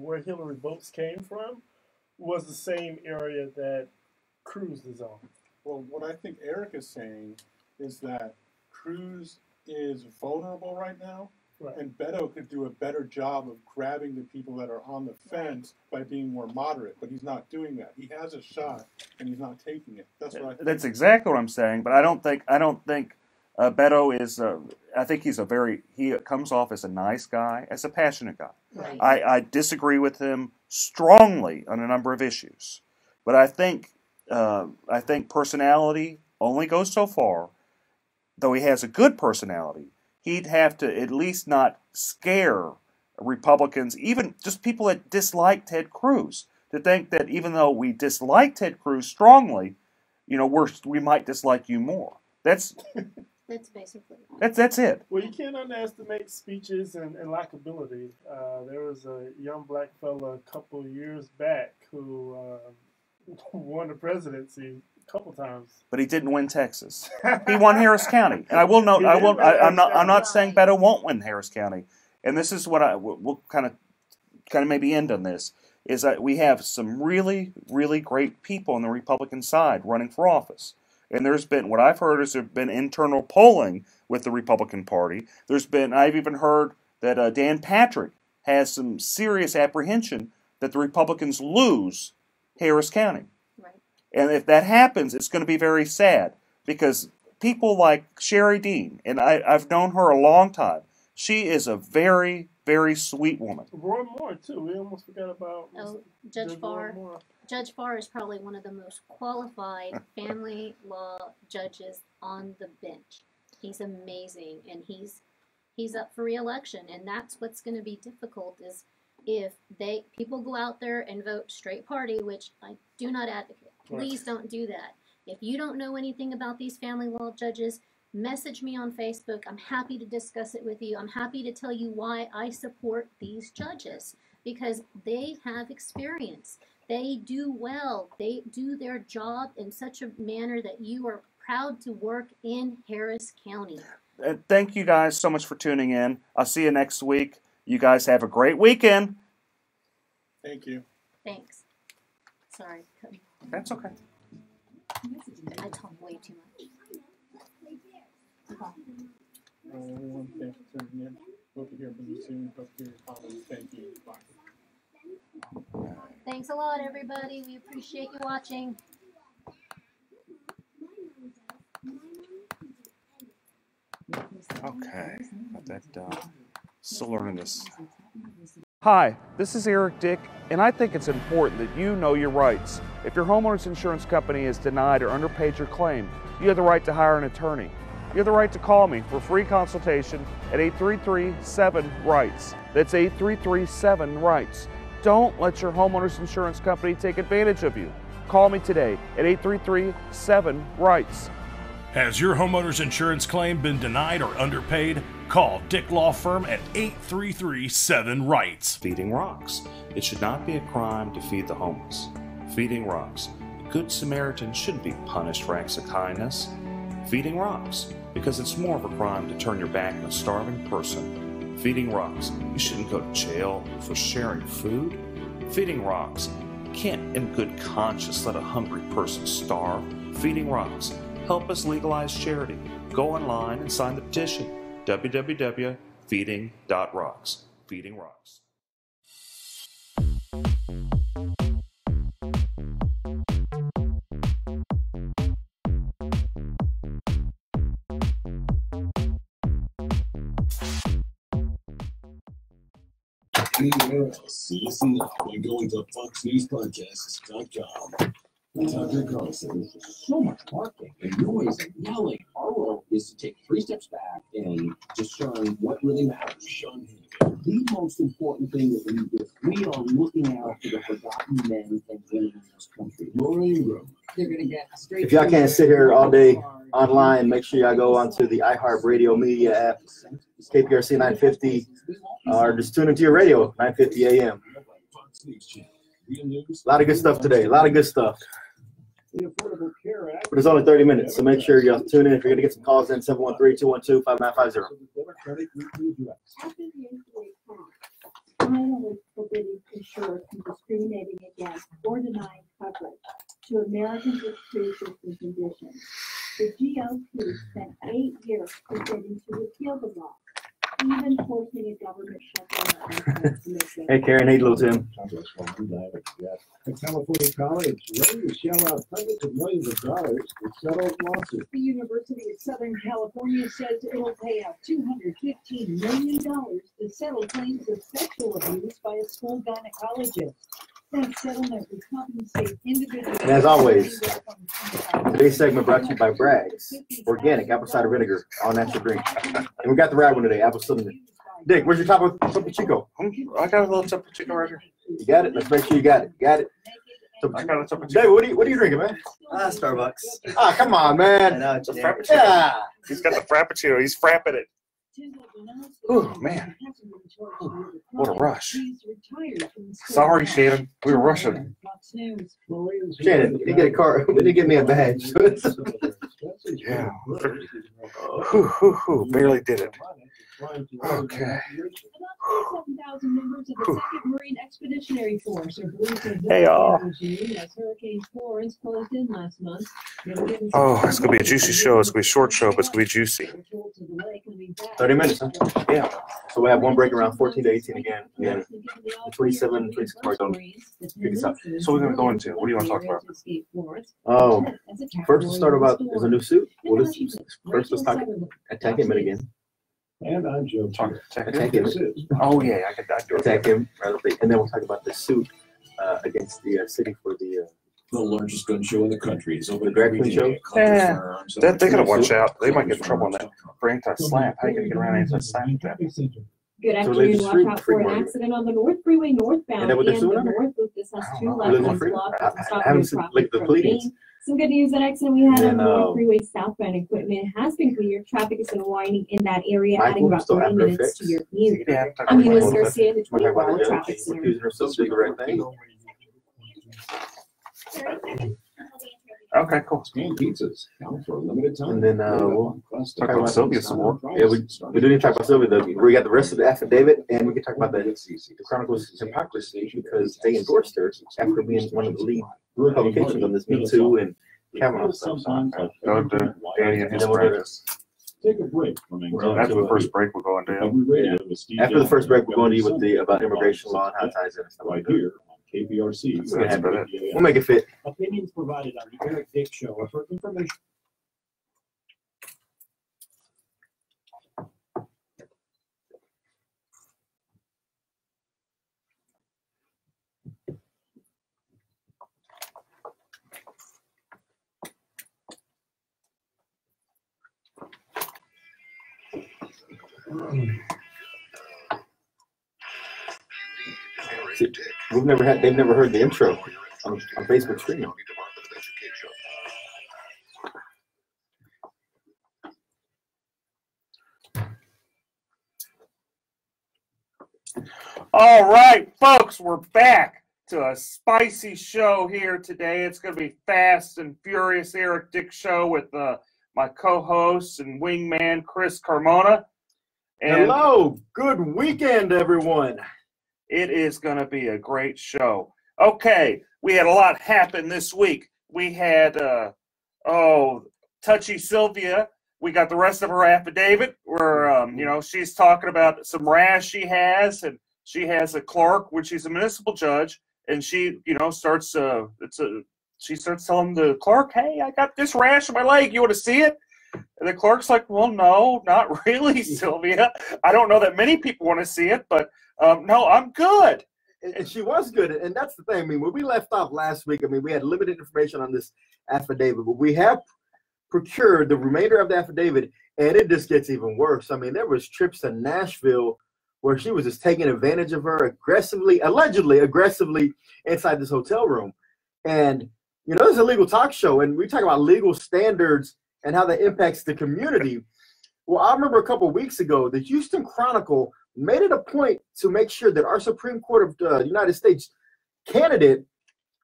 where Hillary votes came from was the same area that Cruz is on. Well, what I think Eric is saying is that Cruz is vulnerable right now, and Beto could do a better job of grabbing the people that are on the fence by being more moderate, but he's not doing that. He has a shot, and he's not taking it. That's what I think. That's exactly what I'm saying, but I don't think Beto is. I think he comes off as a nice guy, as a passionate guy. Right. I disagree with him strongly on a number of issues, but I think personality only goes so far. Though he has a good personality, he'd have to at least not scare Republicans, even just people that dislike Ted Cruz, to think that even though we dislike Ted Cruz strongly, we might dislike you more. That's basically that's it. Well, you can't underestimate speeches and likability. There was a young black fella a couple of years back who won the presidency a couple times, but he didn't win Texas. He won Harris County, and I will note. I'm not saying Beto won't win Harris County, and this is what we'll kind of maybe end on this. Is that we have some really, really great people on the Republican side running for office. And what I've heard is there's been internal polling with the Republican Party. I've even heard that Dan Patrick has some serious apprehension that the Republicans lose Harris County. Right. And if that happens, it's going to be very sad, because people like Sherry Dean, and I've known her a long time, she is a very, very sweet woman. Roy Moore, too. We almost forgot about Judge Farr. Judge Farr is probably one of the most qualified family law judges on the bench. He's amazing, and he's up for re-election, and that's what's going to be difficult, is if people go out there and vote straight party, which I do not advocate. Please don't do that. If you don't know anything about these family law judges, message me on Facebook. I'm happy to discuss it with you. I'm happy to tell you why I support these judges, because they have experience. They do well. They do their job in such a manner that you are proud to work in Harris County. Thank you guys so much for tuning in. I'll see you next week. You guys have a great weekend. Thank you. Thanks. Sorry. That's okay. I talk way too much. Everyone, thanks for tuning in. Hope to hear from you soon. Hope to hear your comments. Thank you. Bye. Thanks a lot, everybody. We appreciate you watching. Okay. Got that. Still learning this. Hi, this is Eric Dick, and I think it's important that you know your rights. If your homeowner's insurance company has denied or underpaid your claim, you have the right to hire an attorney. You have the right to call me for a free consultation at 833-7-RIGHTS. That's 833-7-RIGHTS. Don't let your homeowner's insurance company take advantage of you. Call me today at 833-7-RIGHTS. Has your homeowner's insurance claim been denied or underpaid? Call Dick Law Firm at 833-7-RIGHTS. Feeding rocks. It should not be a crime to feed the homeless. Feeding rocks. A good Samaritan shouldn't be punished for acts of kindness. Feeding rocks. Because it's more of a crime to turn your back on a starving person. Feeding rocks. You shouldn't go to jail for sharing food. Feeding rocks. You can't in good conscience let a hungry person starve. Feeding rocks. Help us legalize charity. Go online and sign the petition. www.feeding.rocks. Feeding Rocks. Listen now by going to FoxNewsPodcasts.com. Tucker Carlson, so much barking and noise and yelling. Our role is to take 3 steps back and discern what really matters. Sean Hannity. The most important thing is we are looking out for the forgotten men and women in this country. They're going to get straight. If y'all can't sit here all day online, make sure y'all go onto the iHeartRadio media app, KPRC 950, or just tune into your radio, 950 AM. A lot of good stuff today. A lot of good stuff. But it's only 30 minutes, so make sure y'all tune in. If you're going to get some calls in, 713-212-5950. Finally forbidding insurers from discriminating against or denying coverage to Americans with pre-existing conditions. The GOP spent 8 years preparing to repeal the law, even forcing a government shutdown. Hey, Karen. Hey, little Tim. A California college ready to shell out hundreds of millions of dollars to settle lawsuits. The University of Southern California says it'll pay out $215 million to settle claims of sexual abuse by a school gynecologist. That settlement would compensate individuals. And as always, today's segment brought to you by Bragg's Organic Apple Cider Vinegar, all natural drink. And we got the right one today, apple cinnamon. Dick, where's your Topo Chico? I got a little Topo Chico right here. You got it? Let's make sure you got it. You got it? I got a Topo Chico. David, what are you drinking, man? Starbucks. Ah, come on, man. I know, It's a generic. Frappuccino. Yeah. He's got the Frappuccino. He's frapping it. Oh, man. What a rush. Sorry, Shannon. We were rushing. Shannon, you get a car. We didn't get me a badge. Yeah. Barely did it. Okay. About 37,000 members of the 2nd Marine Expeditionary Force are believed to have Hey, y'all. as Hurricane Florence closed in last month. Oh, it's going to be a juicy show. It's going to be a short show, but it's going to be juicy. 30 minutes, huh? Yeah. So we have one break around 14 to 18 again. And 27, 26 mark on. Pick us up. So we're going to go into, what do you want to talk about? Oh, first let's start about, there's a new suit. Well, first let's talk Attack Him again. And I'm Joe. Attack Him. Oh, yeah, I could do Attack Him. And then we'll talk about the suit against the city for the largest gun show in the country. Is the drag queen show. Yeah. They got to watch out. They might get in trouble on that for anti-slap. How are you going to get around anti-slap with that? Good So afternoon. they Watch out for an freeway. accident on the North Freeway northbound And then what they're and suing the under? North Loop. This has I two don't know. left Lives on lanes freeway. blocked. I Stop haven't new seen traffic like the from pleadings. Maine. Some good news. That accident we had on And, the North Freeway southbound equipment has been cleared. Traffic is unwinding in that area, adding Michael about still 30 after minutes effects. to your commute. Yeah, I'm Eunice Michael. Garcia, the We're talking about 24-hour the traffic judge center. accusing herself of doing the right thing. Okay, cool. And pizzas now for a limited time. And then we'll Talk about Sylvia some more. Yeah, we do need to talk about Sylvia. We got the rest of the affidavit, and we can talk about the Chronicles hypocrisy because they endorsed her after being one of the lead publications on this Me Too and Kavanaugh stuff. So, Go to Danny and his then we'll do practice. Take a break from After the first break, we're going down. After the first break, we're going to you with the about immigration law and how it ties in and stuff Right like that. here on KPRC. So that's about it. We'll make it fit. Opinions provided on the Eric Dick Show are for information. See, they've never heard the intro on Facebook streaming. All right, folks, we're back to a spicy show here today. It's going to be Fast and Furious Eric Dick Show with my co-host and wingman, Chris Carmona. And Hello, good weekend, everyone. it is going to be a great show. Okay, we had a lot happen this week. We had, Touchy Sylvia. We got the rest of her affidavit where, she's talking about some rash she has, and she has a clerk, which she's a municipal judge, and she, starts telling the clerk, hey, I got this rash on my leg. You want to see it? And the clerk's like, well, no, not really, Sylvia. I don't know that many people want to see it, but no, I'm good. And she was good. And that's the thing. I mean, when we left off last week, we had limited information on this affidavit, but we have procured the remainder of the affidavit, and it just gets even worse. I mean, there was trips to Nashville where she was just taking advantage of her allegedly aggressively inside this hotel room. And, you know, this is a legal talk show, and we talk about legal standards and how that impacts the community. Well, I remember a couple of weeks ago, the Houston Chronicle made it a point to make sure that our Supreme Court of the United States candidate,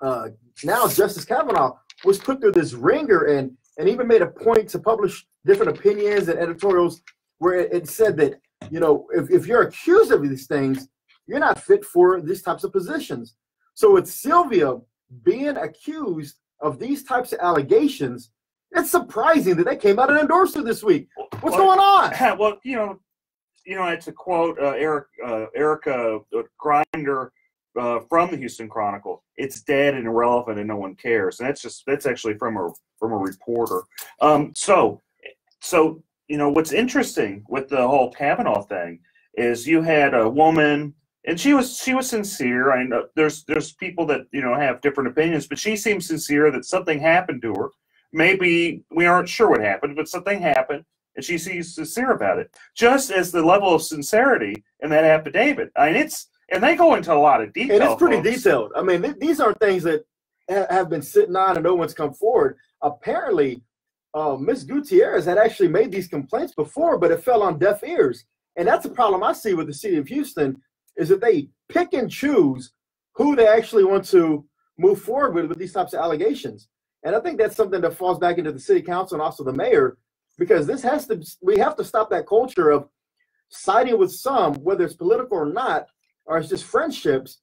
now Justice Kavanaugh, was put through this ringer and even made a point to publish different opinions and editorials where it said that, you know, if you're accused of these things, you're not fit for these types of positions. So with Sylvia being accused of these types of allegations, it's surprising that they came out and endorsed her this week. What's going on? Well, you know, to quote Erica Grinder from the Houston Chronicle, it's dead and irrelevant and no one cares. And that's actually from a reporter. So you know, what's interesting with the whole Kavanaugh thing is you had a woman, and she was sincere. I know there's people that, you know, have different opinions, but she seems sincere that something happened to her. Maybe we aren't sure what happened, but something happened, and she seems sincere about it. Just as the level of sincerity in that affidavit. I mean, and they go into a lot of detail. And it's pretty folks. detailed. I mean, these aren't things that have been sitting on and no one's come forward. Apparently, Ms. Gutierrez had actually made these complaints before, but it fell on deaf ears. And that's the problem I see with the city of Houston, is that they pick and choose who they actually want to move forward with these types of allegations. And I think that's something that falls back into the city council and also the mayor, because we have to stop that culture of siding with some, whether it's political or not, or it's just friendships.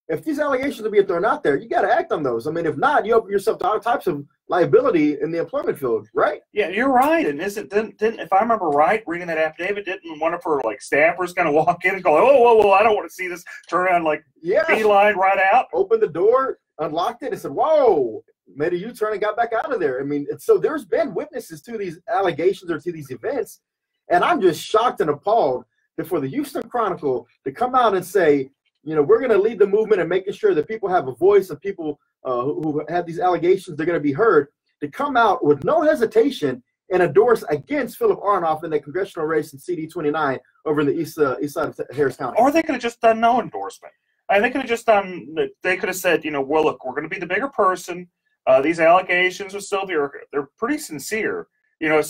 If these allegations are being thrown out there, you got to act on those. I mean, if not, you open yourself to all types of liability in the employment field, right? Yeah, you're right. And didn't if I remember right, reading that affidavit, didn't one of her like staffers kind of walk in and go, "Oh, whoa, I don't want to see this," turn around like beeline right out, opened the door, unlocked it, and said, "Whoa," made a U-turn and got back out of there. I mean, so there's been witnesses to these allegations or to these events, and I'm just shocked and appalled that for the Houston Chronicle to come out and say, you know, we're going to lead the movement and making sure that people have a voice and people who have these allegations, they're going to be heard, to come out with no hesitation and endorse against Philip Arnoff in the congressional race in CD29 over in the east side of Harris County. Or they could have just done no endorsement. And they could have just done, they could have said, you know, well, look, we're going to be the bigger person. These allegations with Sylvia, they're pretty sincere. You know,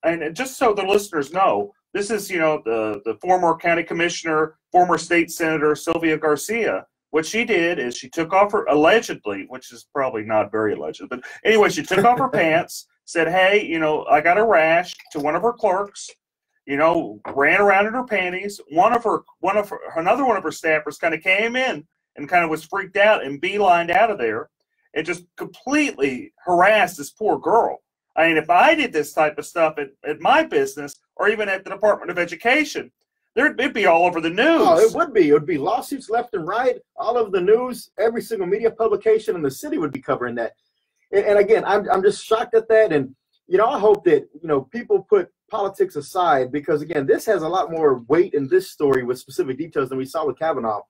and just so the listeners know, this is, you know, the former county commissioner, former state senator, Sylvia Garcia. What she did is she took off her, allegedly, which is probably not very alleged, but anyway, she took off her pants, said, hey, you know, I got a rash to one of her clerks, you know, ran around in her panties. Another one of her staffers kind of came in and kind of was freaked out and beelined out of there and just completely harassed this poor girl. I mean, if I did this type of stuff at my business or even at the Department of Education, it'd be all over the news. Oh, it would be. It would be lawsuits left and right, all over the news. Every single media publication in the city would be covering that. And again, I'm just shocked at that. And, you know, I hope that, you know, people put politics aside because, again, this has a lot more weight in this story with specific details than we saw with Kavanaugh.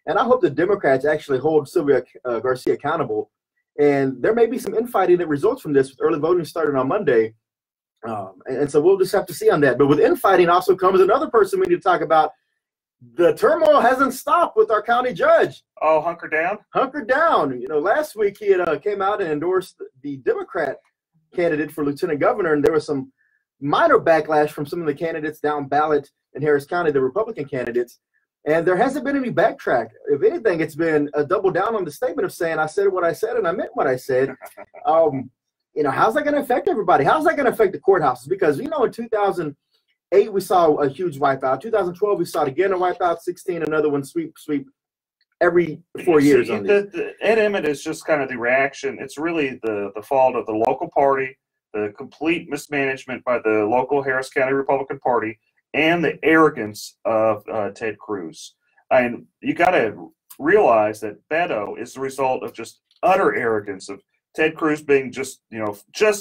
And I hope the Democrats actually hold Sylvia Garcia accountable. And there may be some infighting that results from this with early voting starting on Monday. And so we'll just have to see on that. But with infighting also comes another person we need to talk about. The turmoil hasn't stopped with our county judge. Oh, hunker down? Hunker down. You know, last week he had came out and endorsed the Democrat candidate for lieutenant governor, and there was some minor backlash from some of the candidates down ballot in Harris County, the Republican candidates. And there hasn't been any backtrack. If anything, it's been a double down on the statement of saying, I said what I said and I meant what I said. You know, how's that going to affect everybody? How's that going to affect the courthouses? Because, you know, in 2008, we saw a huge wipeout. 2012, we saw it again, a wipeout. 16, another one, sweep every 4 years. See, Ed Emmett is just kind of the reaction. It's really the fault of the local party, the complete mismanagement by the local Harris County Republican Party, and the arrogance of Ted Cruz. And you got to realize that Beto is the result of just utter arrogance of Ted Cruz being just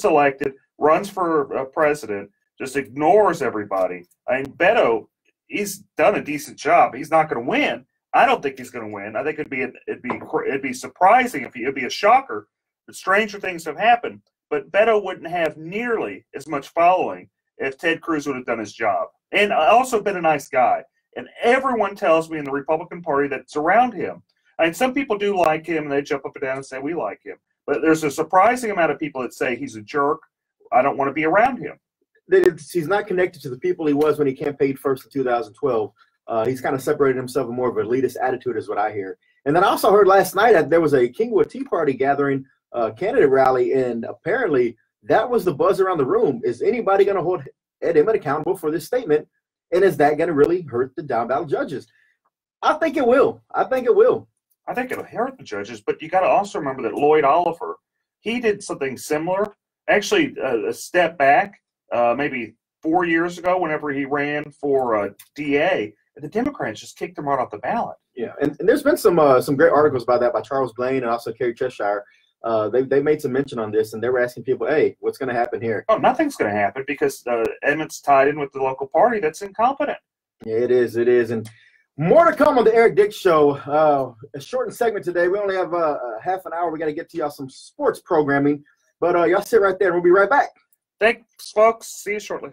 elected, runs for president, just ignores everybody. I mean, Beto, he's done a decent job. He's not going to win. I don't think he's going to win. I think it'd be surprising it'd be a shocker. But stranger things have happened. But Beto wouldn't have nearly as much following if Ted Cruz would have done his job. And also been a nice guy. And everyone tells me in the Republican Party that it's around him. And some people do like him, and they jump up and down and say, we like him. But there's a surprising amount of people that say he's a jerk. I don't want to be around him. He's not connected to the people he was when he campaigned first in 2012. He's kind of separated himself with more of an elitist attitude is what I hear. And then I also heard last night that there was a Kingwood Tea Party gathering, candidate rally, and apparently that was the buzz around the room. Is anybody going to hold Ed Emmett accountable for this statement? And is that going to really hurt the down ballot judges? I think it will. I think it will. I think it'll hurt the judges, but you got to also remember that Lloyd Oliver, he did something similar, actually a step back, maybe 4 years ago whenever he ran for DA. The Democrats just kicked him right off the ballot. Yeah, and there's been some great articles about that by Charles Blaine and also Kerry Cheshire. They made some mention on this, and they were asking people, hey, what's going to happen here? Oh, nothing's going to happen because Emmett's tied in with the local party that's incompetent. Yeah, it is. It is. And more to come on the Eric Dick Show. A shortened segment today. We only have half an hour. We got to get to y'all some sports programming. But y'all sit right there, and we'll be right back. Thanks, folks. See you shortly.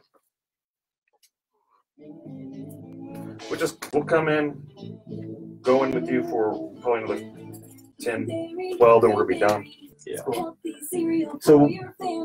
We'll come in, go in with you for probably another 10, 12, then we're going to be done. Yeah. So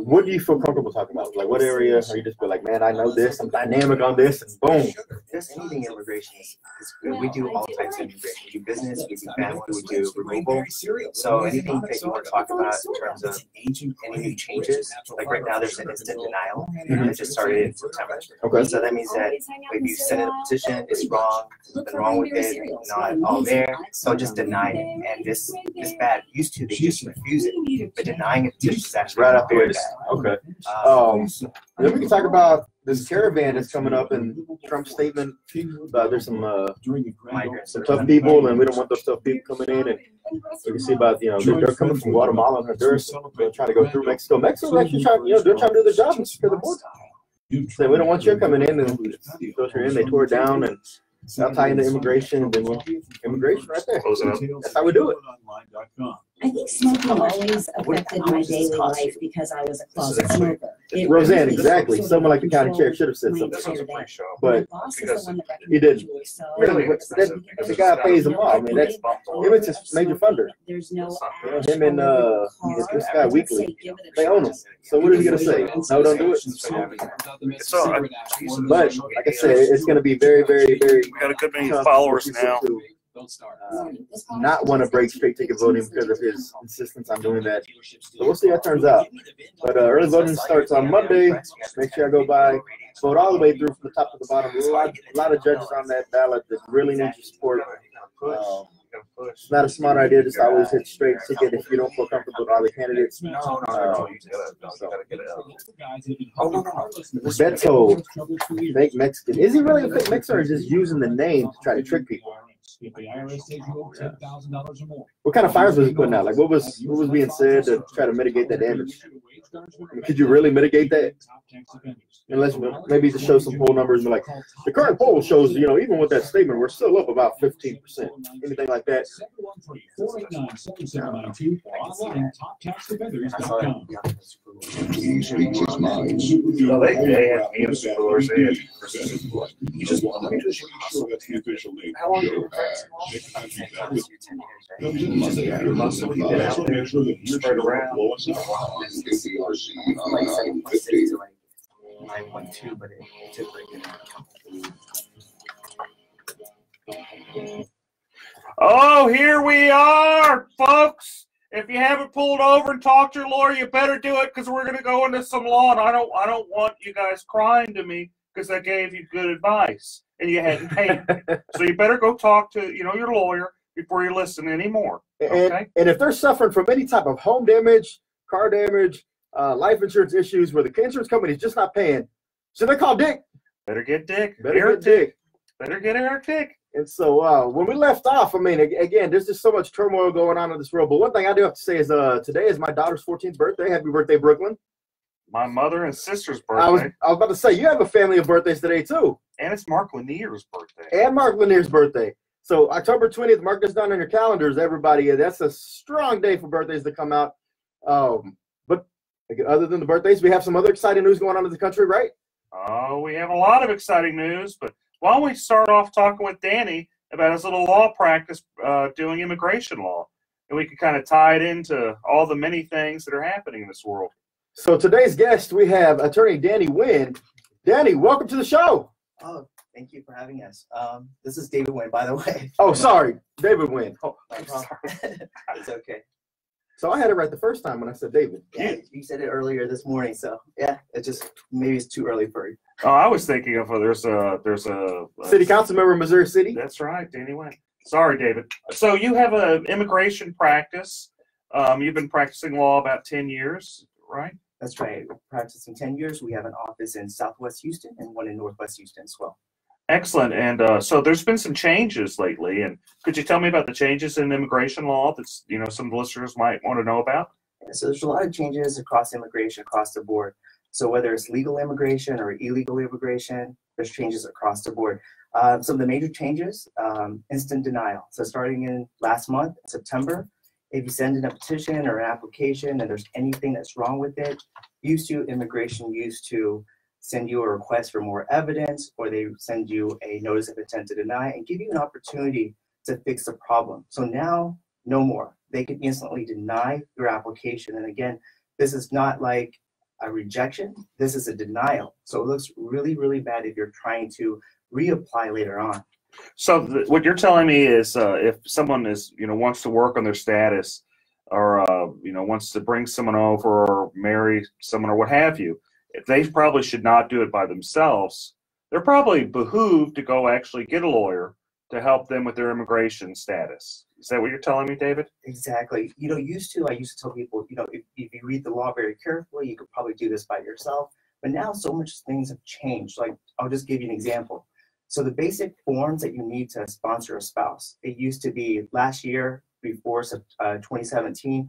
what do you feel comfortable talking about? Like what area are you just feel like, man, I know this, I'm dynamic on this, and boom. Just anything immigration is good. We do all types of immigration. We do business, we do family, we do removal. So anything that you want to talk about in terms of any new changes, like right now there's an instant denial that just started in September. Okay. So that means that if you send in a petition, it's wrong, something wrong with it, not all there, so just deny it. And this bad used to, they just refuse it. But denying it is actually right up here. Okay. Then we can talk about this caravan that's coming up and Trump's statement. There's some tough people, and we don't want those tough people coming in. And we can see about they're coming from Guatemala and Honduras. They're trying to go through Mexico. Mexico's actually trying, they're trying to do their job and secure the border. So we don't want you coming in and filter in. They tore it down and. I'll tie into immigration, and then immigration right there. That's how we do it. I think smoking always affected my daily life because I was a closet smoker. Roseanne, exactly. Someone like the county chair should have said something, but he didn't. Really, the guy pays them off. I mean, Emmett's his major funder. There's no him and this guy Weekly, they own him. So what are you gonna say? No, don't do it. But like I said, it's gonna be very, very, very. We got a good many followers now. Not want to break straight ticket voting because of his insistence on doing that. So we'll see how it turns out. But early voting starts on Monday. Make sure I go by, vote all the way through from the top to the bottom. There's a lot of judges on that ballot that really need your support. It's not a smart idea just to always hit straight ticket if you don't feel comfortable with all the candidates. Beto, fake Mexican. Is he really a fake Mexican, or is he just using the name to try to trick people? What kind of fires was he putting out? Like what was being said to try to mitigate that damage? I mean, could you really mitigate that? Unless maybe just show some poll numbers and be like, the current poll shows, even with that statement, we're still up about 15%. Anything like that. He speaks his mind. How long did but it took Oh, here we are, folks. If you haven't pulled over and talked to your lawyer, you better do it because we're going to go into some law, and I don't want you guys crying to me because I gave you good advice and you hadn't paid me. So you better go talk to your lawyer before you listen anymore. Okay? And if they're suffering from any type of home damage, car damage, life insurance issues where the insurance company is just not paying, so they call Dick. Better get Dick. Better get Dick. Better get Eric Dick. And so when we left off, I mean, again, there's just so much turmoil going on in this world. But one thing I do have to say is today is my daughter's 14th birthday. Happy birthday, Brooklyn. My mother and sister's birthday. I was about to say, you have a family of birthdays today, too. And it's Mark Lanier's birthday. And Mark Lanier's birthday. So October 20th, mark this down on your calendars, everybody. That's a strong day for birthdays to come out. But other than the birthdays, we have some other exciting news going on in the country, right? Oh, we have a lot of exciting news, but why don't we start off talking with Danny about his little law practice doing immigration law, and we can kind of tie it into all the many things that are happening in this world. So today's guest, we have attorney Danny Wynn. Danny, welcome to the show. Oh, thank you for having us. This is David Wynn, by the way. Oh, sorry, David Wynn. Oh, I'm sorry. It's okay. So I had it right the first time when I said David. Yeah, you said it earlier this morning, so yeah, it just maybe it's too early for you. Oh, I was thinking of there's a city council member in Missouri City. That's right, Danny Wynn. Sorry, David. So you have an immigration practice. You've been practicing law about 10 years, right? That's right. We're practicing 10 years. We have an office in Southwest Houston and one in Northwest Houston as well. Excellent. And so there's been some changes lately. And could you tell me about the changes in immigration law that's, some of the listeners might want to know about? Yeah, so there's a lot of changes across immigration, across the board. So whether it's legal immigration or illegal immigration, there's changes across the board. Some of the major changes, instant denial. So starting in last month, September, if you send in a petition or an application and there's anything that's wrong with it, immigration used to send you a request for more evidence, or they send you a notice of intent to deny and give you an opportunity to fix the problem. So now, no more. They can instantly deny your application. And again, this is not like a rejection, this is a denial. So it looks really, really bad if you're trying to reapply later on. So what you're telling me is if someone is, wants to work on their status or, wants to bring someone over or marry someone or what have you, if they probably should not do it by themselves, they're probably behooved to go actually get a lawyer to help them with their immigration status. Is that what you're telling me, David? Exactly. I used to tell people, if you read the law very carefully, you could probably do this by yourself. But now so much things have changed. Like, I'll just give you an example. So the basic forms that you need to sponsor a spouse, it used to be last year, before 2017,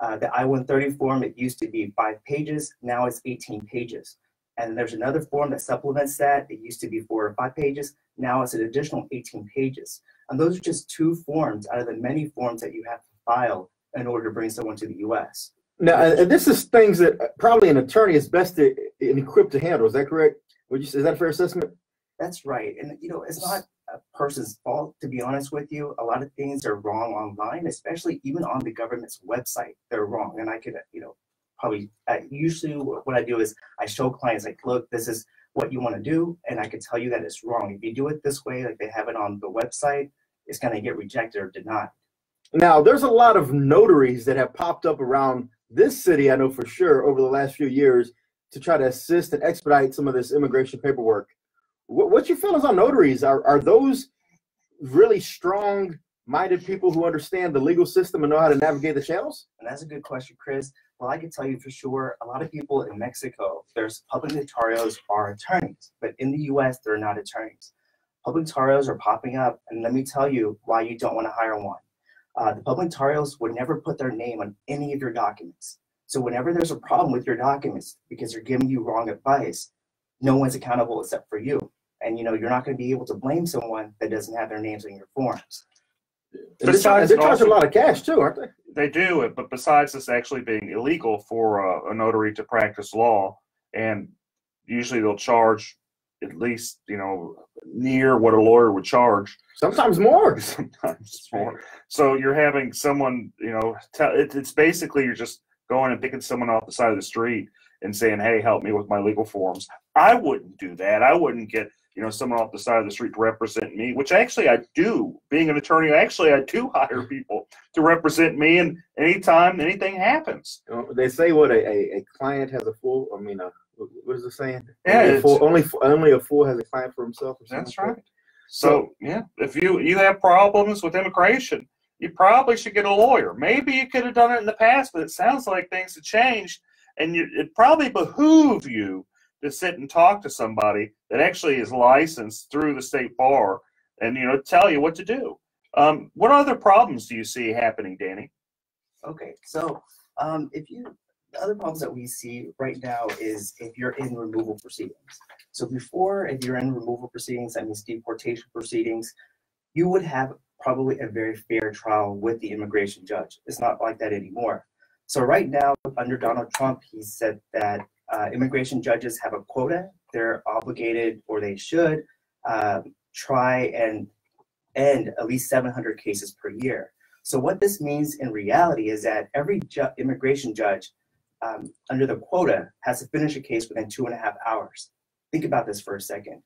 the I-130 form, it used to be 5 pages. Now it's 18 pages. And there's another form that supplements that. It used to be 4 or 5 pages. Now it's an additional 18 pages. And those are just 2 forms out of the many forms that you have to file in order to bring someone to the U.S. Now, and this is things that probably an attorney is best equipped to handle. Is that correct? Is that a fair assessment? That's right. And, it's not a person's fault, to be honest with you. A lot of things are wrong online, especially even on the government's website. They're wrong. And I could, probably, usually what I do is I show clients, like, look, this is what you want to do. And I can tell you that it's wrong. If you do it this way, like they have it on the website, it's going to get rejected or denied. Now, there's a lot of notaries that have popped up around this city, I know for sure, over the last few years to try to assist and expedite some of this immigration paperwork. What's your feelings on notaries? Are those really strong-minded people who understand the legal system and know how to navigate the channels? And that's a good question, Chris. Well, I can tell you for sure, a lot of people in Mexico, there's public notarios are attorneys, but in the U.S., they're not attorneys. Public notarios are popping up, and let me tell you why you don't want to hire one. The public notarios would never put their name on any of your documents. So whenever there's a problem with your documents because they're giving you wrong advice, no one's accountable except for you. And you're not going to be able to blame someone that doesn't have their names on your forms. They charge a lot of cash too, aren't they? They do, but besides this actually being illegal for a notary to practice law, and usually they'll charge at least, near what a lawyer would charge. Sometimes more. Sometimes more. So you're having someone, it's basically you're just going and picking someone off the side of the street and saying, hey, help me with my legal forms. I wouldn't do that. I wouldn't get, someone off the side of the street to represent me, which actually I do. Being an attorney, actually I do hire people to represent me, and anytime anything happens. They say what a client has a fool. What is the saying? Yeah, only a fool has a client for himself. That's right. So yeah, if you have problems with immigration, you probably should get a lawyer. Maybe you could have done it in the past, but it sounds like things have changed, and it probably behoove you to sit and talk to somebody that actually is licensed through the state bar and tell you what to do. What other problems do you see happening, Danny? Okay, so the other problems that we see right now is if you're in removal proceedings. So before, if you're in removal proceedings, that means deportation proceedings, you would have probably a very fair trial with the immigration judge. It's not like that anymore. So right now, under Donald Trump, he said that immigration judges have a quota. They're obligated, or they should, try and end at least 700 cases per year. So what this means in reality is that every immigration judge under the quota has to finish a case within 2.5 hours. Think about this for a second.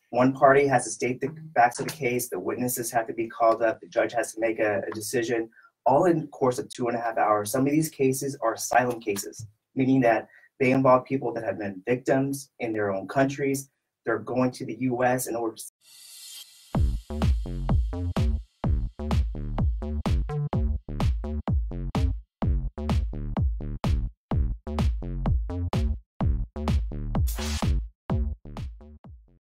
One party has to state the facts of the case, the witnesses have to be called up, the judge has to make a decision, all in the course of 2.5 hours. Some of these cases are asylum cases, meaning that they involve people that have been victims in their own countries. They're going to the US in order to